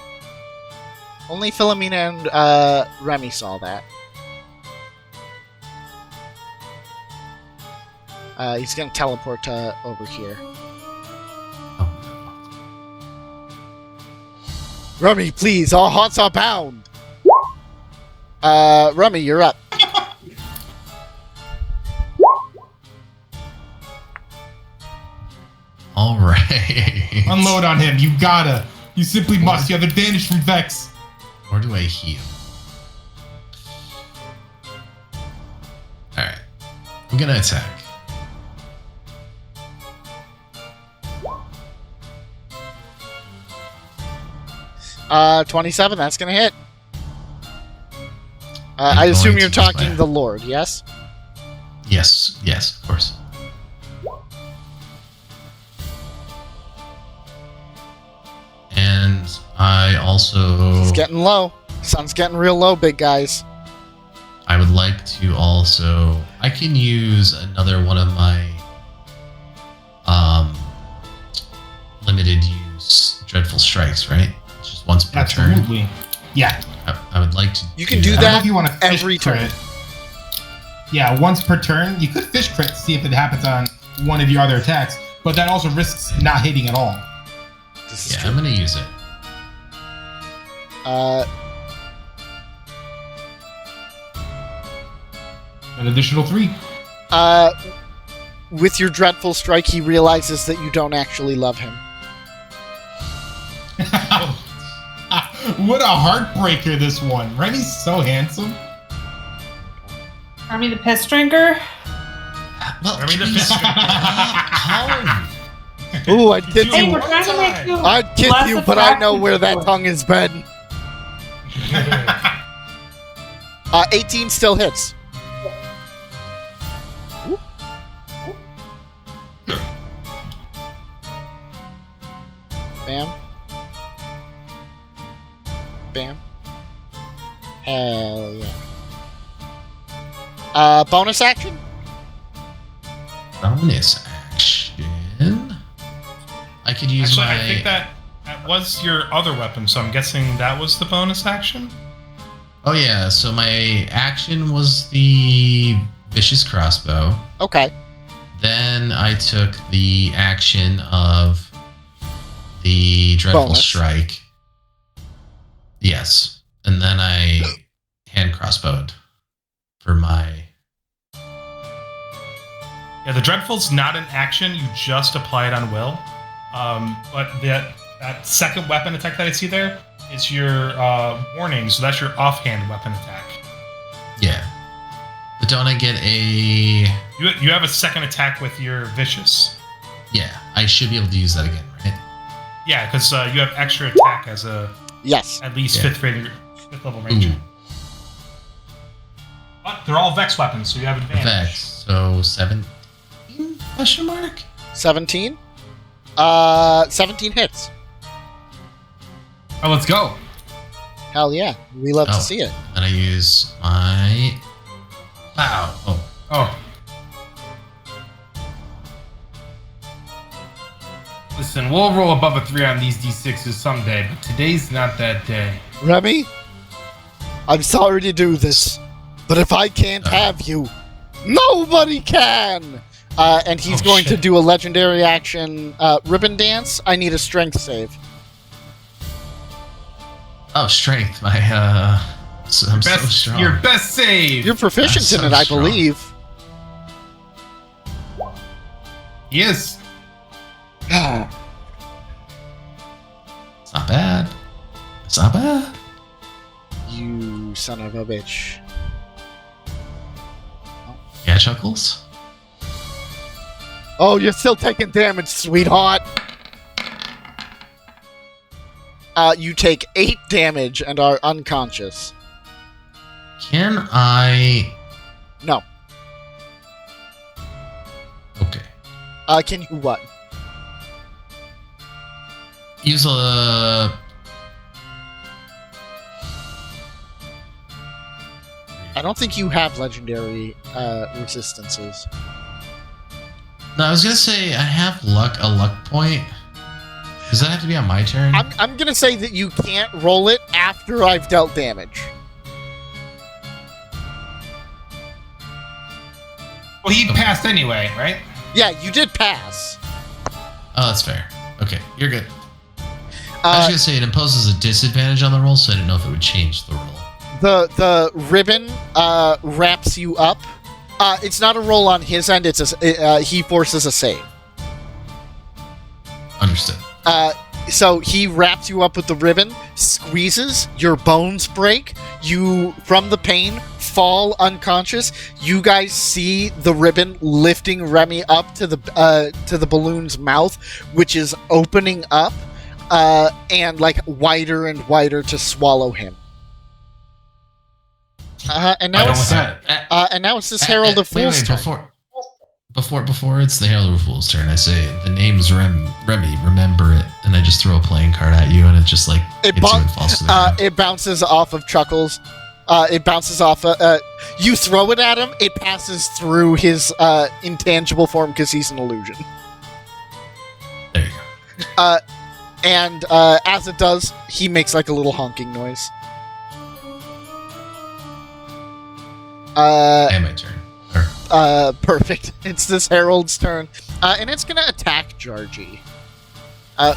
Only Philomena and Remy saw that. He's gonna teleport to over here. Remy, please, all hearts are bound! Remy, you're up. Alright. Unload on him, you gotta. You simply must. You have advantage from Vex. Where do I heal? Alright. I'm gonna attack. Uh, 27, that's gonna hit. I assume you're talking the Lord, yes? Yes, yes, of course. And I also... It's getting low. Sun's getting real low, big guys. I would like to also. I can use another one of my limited use dreadful strikes, right? It's just once per turn. Absolutely. Yeah. I would like to. You can do I don't know that if you want to fish every crit. turn. Yeah, once per turn. You could fish crit to see if it happens on one of your other attacks, but that also risks not hitting at all. This is Yeah, true. I'm gonna use it. An additional 3. With your dreadful strike, he realizes that you don't actually love him. What a heartbreaker this one. Remy's so handsome. Remy the Pissdrinker? Well, Remy the geez. Pissdrinker. Ooh, I'd kiss Hey, you. we're trying to make you I'd kiss less you, but I know attractive where that to it. tongue is been. 18 still hits. Bam. Bam. Hell yeah. Bonus action? Bonus action. I could use Actually, my. I think that was your other weapon, so I'm guessing that was the bonus action. Oh yeah, so my action was the vicious crossbow. Okay. Then I took the action of the dreadful Bonus. strike. Yes, and then I hand crossbowed for my. Yeah, the Dreadful's not an action. You just apply it on will. But that second weapon attack that I see there is your warning, so that's your offhand weapon attack. Yeah, but don't I get a? You have a second attack with your vicious. Yeah, I should be able to use that again, right? Yeah, because you have extra attack as a Yes. at least Yeah. fifth level ranger. Ooh. But they're all Vex weapons, so you have advantage. Vex. So 17? Question mark. 17? 17 hits. Oh, let's go. Hell yeah. We love to Oh. see it. And I use my. Wow. Oh. Oh. Listen, we'll roll above a 3 on these D6s someday, but today's not that day. Remy, I'm sorry to do this, but if I can't have you, nobody can! And he's Oh, going to shit. do a legendary action ribbon dance. I need a strength save. Oh, strength. My I'm so strong. Your best save. You're proficient That's in so it, I strong. believe. Yes. It's not bad. It's not bad. You son of a bitch. Yeah, Chuckles. Oh, you're still taking damage, sweetheart. You take 8 damage and are unconscious. Can I? No. Okay. Can you what? Use a. I don't think you have legendary resistances. No, I was gonna say I have a luck point. Does that have to be on my turn? I'm gonna say that you can't roll it after I've dealt damage. Well, he passed anyway, right? Yeah, you did pass. Oh, that's fair. Okay, you're good. I was gonna say it imposes a disadvantage on the roll, so I didn't know if it would change the roll. The ribbon wraps you up. It's not a roll on his end. It's he forces a save. Understood. So he wraps you up with the ribbon, squeezes, your bones break, you, from the pain, fall unconscious. You guys see the ribbon lifting Remy up to the balloon's mouth, which is opening up, and like wider and wider to swallow him. And now it's this Herald of Fools turn. Before it's the Herald of Fools turn, I say the name's Remy. Remember it, and I just throw a playing card at you, and it just like hits you and falls to the ground. It bounces off of Chuckles. It bounces off. You throw it at him. It passes through his intangible form because he's an illusion. There you go. And as it does, he makes like a little honking noise. And my turn. Perfect. It's this herald's turn, and it's gonna attack Jarji,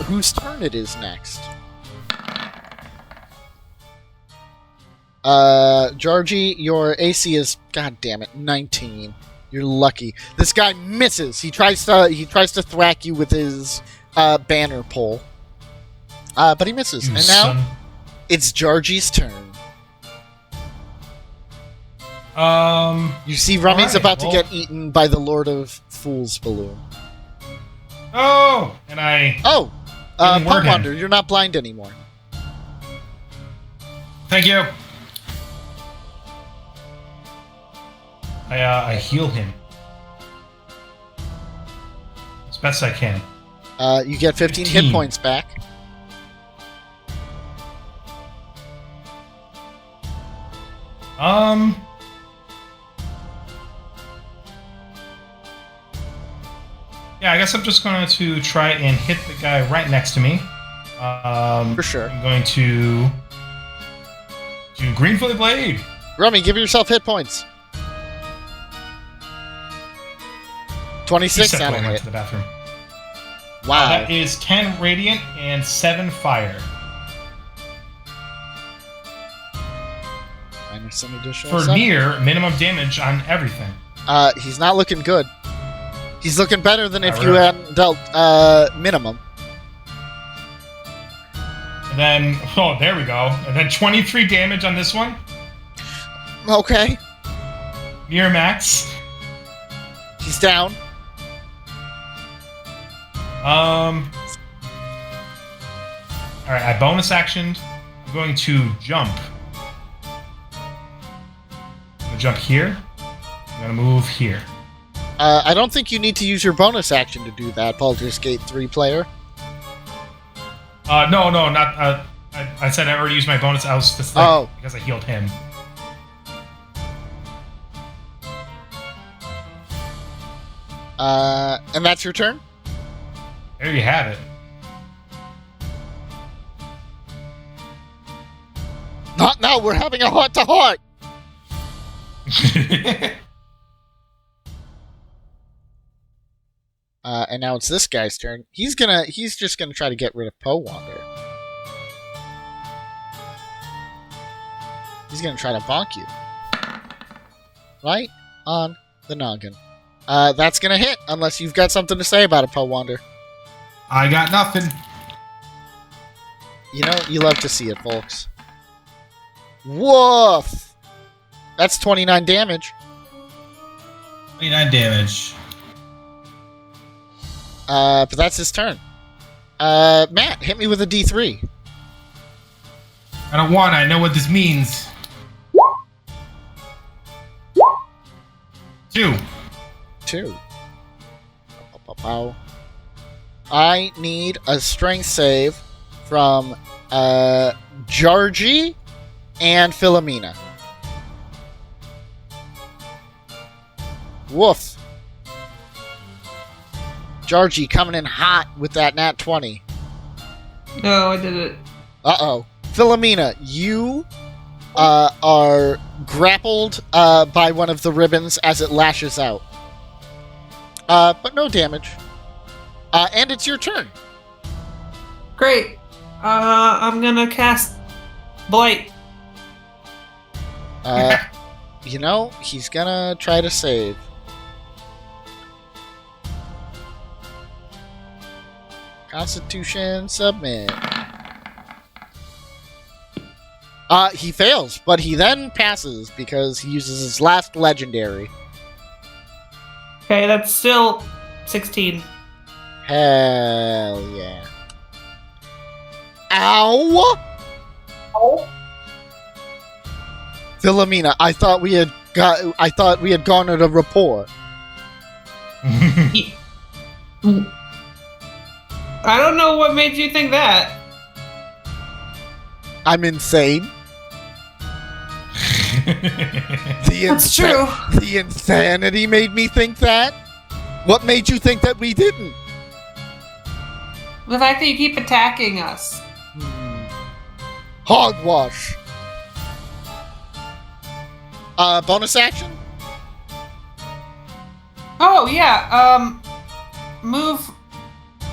whose turn it is next. Jarji, your AC is, god damn it, 19. You're lucky. This guy misses. He tries to thwack you with his banner pole, but he misses. You And now son. it's Jarji's turn. You see, Remy's Alright, about to well- get eaten by the Lord of Fools balloon. Oh, and I Oh, Getting word in. Poewander, you're not blind anymore. thank you. I heal him as best I can. You get 15 hit 15. points back. Yeah, I guess I'm just going to try and hit the guy right next to me. For sure. I'm going to do Green Flame Blade. Remy, give yourself hit points. 26 Except on when a I went hit. to the bathroom. Wow. That is 10 Radiant and 7 Fire. Minus some additional For stuff. near minimum damage on everything. He's not looking good. He's looking better than if you Alright. hadn't dealt minimum. And then, oh, there we go. And then 23 damage on this one. Okay. Near max. He's down. Alright, I bonus actioned. I'm going to jump. I'm going to jump here. I'm going to move here. I don't think you need to use your bonus action to do that, Baldur's Gate 3 player. No, not. I said I already used my bonus. I was just like, because I healed him. And that's your turn? There you have Not now, we're having a heart-to-heart! it. And now it's this guy's turn. He's just gonna try to get rid of Poewander. He's gonna try to bonk you. Right on the noggin. That's gonna hit, unless you've got something to say about it, Poewander. I got nothing. You know, you love to see it, folks. Woof! That's 29 damage. 29 damage. But that's his turn. Matt, hit me with a D3. I don't want it. I know what this means. 2. 2. I need a strength save from Jarji and Philomena. Woof. Jarji coming in hot with that nat 20. No, I did it. Uh-oh. Philomena, you are grappled by one of the ribbons as it lashes out. But no damage. And it's your turn. Great. I'm gonna cast Blight. You know, he's gonna try to save. Constitution, submit. He fails, but he then passes because he uses his last legendary. Okay, that's still 16. Hell yeah. Ow! Philomena, I thought we had garnered a rapport. I don't know what made you think that. I'm insane. That's true. The insanity made me think that? What made you think that we didn't? The fact that you keep attacking us. Hogwash. Bonus action? Oh, yeah, move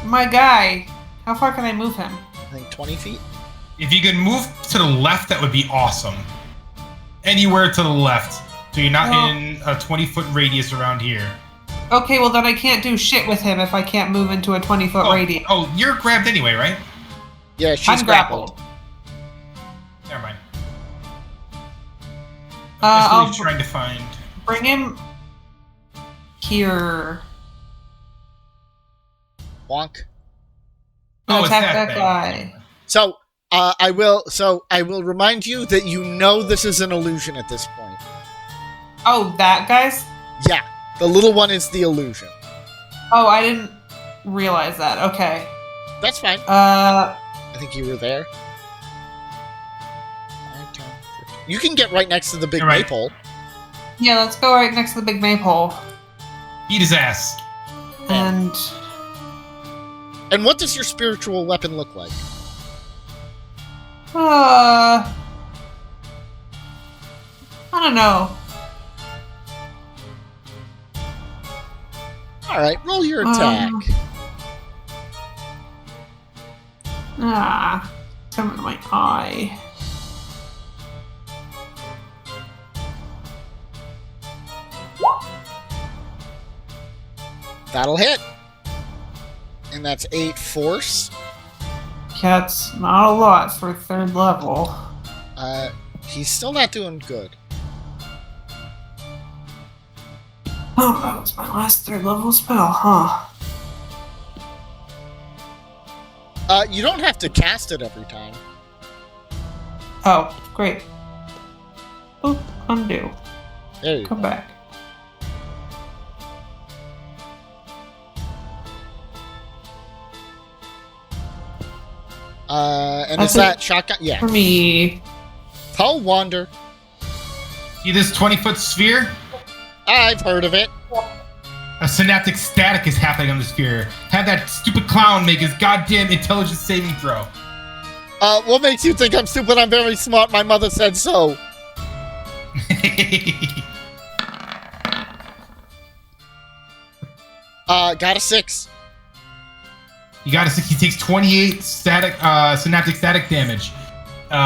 my guy. How far can I move him? I think 20 feet. If you can move to the left, that would be awesome. Anywhere to the left. So you're not in a 20-foot radius around here. Okay, well then I can't do shit with him if I can't move into a 20-foot radius. Oh, you're grabbed anyway, right? Yeah, she's I'm grappled. Never mind. I'll Trying to find... bring him here. Wonk. Oh, it's attack that that thing. guy. So, I will remind you that you know this is an illusion at this point. Oh, that guy's? Yeah, the little one is the illusion. Oh, I didn't realize that. Okay. That's fine. Uh, I think you were there. You can get right next to the big You're right. maypole. yeah, let's go right next to the big maypole. Eat his ass. And And what does your spiritual weapon look like? I don't know. Alright, roll your attack. Come in my eye. That'll hit. And that's 8 force. That's not a lot for 3rd level. He's still not doing good. Oh, that was my last 3rd level spell, huh? You don't have to cast it every time. Oh, great. Oop, undo. There you Come go. back. And That's is that shotgun? Yeah. For me. Poewander. See this 20-foot sphere? I've heard of it. A synaptic static is happening on the sphere. Have that stupid clown make his goddamn intelligence saving throw. What makes you think I'm stupid? I'm very smart. My mother said so. Got a 6. You got a 6. He takes 28 static, synaptic static damage,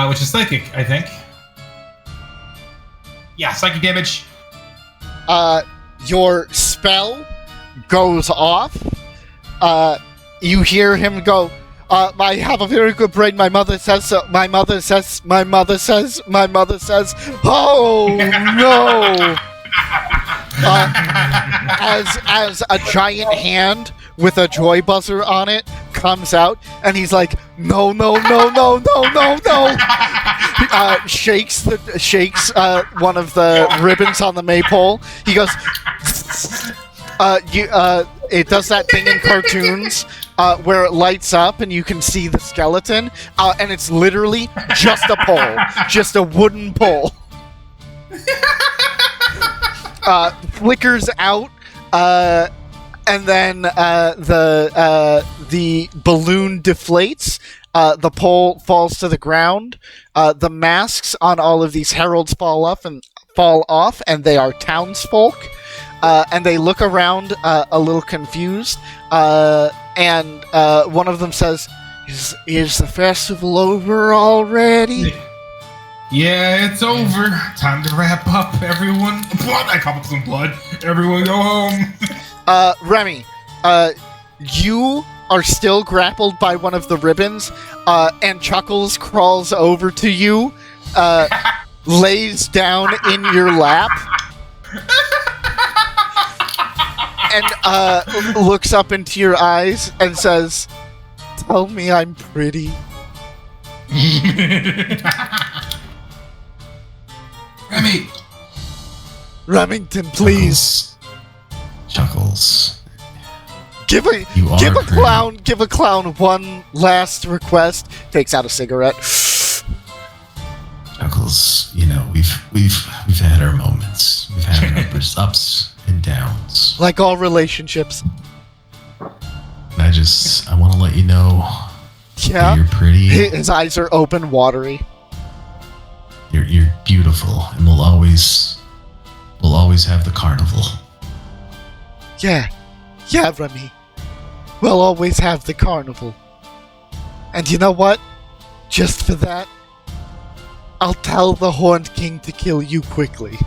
which is psychic, I think. Yeah, psychic damage. Your spell goes off. You hear him go, I have a very good brain. My mother says so. My mother says, oh no! As a giant hand with a joy buzzer on it comes out, and he's like, no. Shakes one of the ribbons on the maypole. He goes, it does that thing in cartoons where it lights up and you can see the skeleton, and it's literally just a pole, just a wooden pole. Flickers out, and then the balloon deflates. The pole falls to the ground. The masks on all of these heralds fall off, and they are townsfolk. And they look around a little confused. And one of them says, "Is the festival over already?" Yeah, it's over. Time to wrap up, everyone. Blood! I come up with some blood. Everyone go home. Remy, you are still grappled by one of the ribbons, and Chuckles crawls over to you, lays down in your lap, and looks up into your eyes and says, "Tell me I'm pretty." Remy! Remington, please. Chuckles. Give a clown one last request. Takes out a cigarette. Chuckles, you know, we've we've had our moments. We've had our ups and downs. Like all relationships. And I want to let you know Yeah. that you're pretty. His eyes are open, watery. You're beautiful, and we'll always have the carnival. Yeah, Remy. We'll always have the carnival. And you know what? Just for that, I'll tell the Horned King to kill you quickly.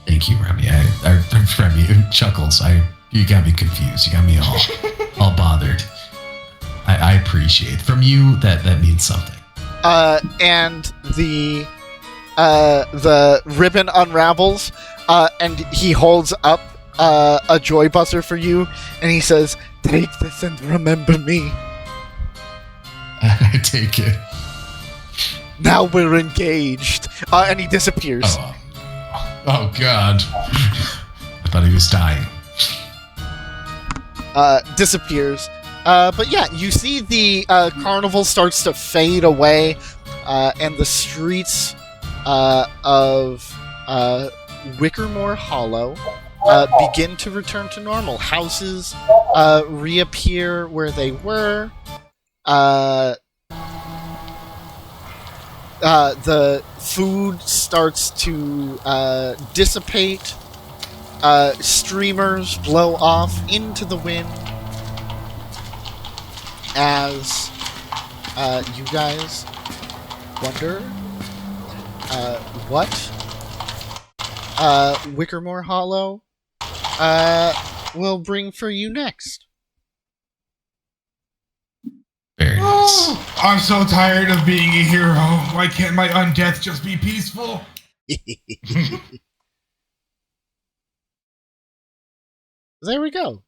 Thank you, Remy. Remy, Chuckles. You got me confused. You got me all bothered. I appreciate from you that means something. And the ribbon unravels, and he holds up a joy buzzer for you, and he says, "Take this and remember me." I take it. Now we're engaged. And he disappears. Oh God! I thought he was dying. Disappears. But yeah, you see the carnival starts to fade away, and the streets of Wickermore Hollow begin to return to normal. Houses reappear where they were. The food starts to dissipate. Streamers blow off into the wind as you guys wonder what Wickermore Hollow will bring for you next. Very nice. Oh, I'm so tired of being a hero. Why can't my undeath just be peaceful? There we go.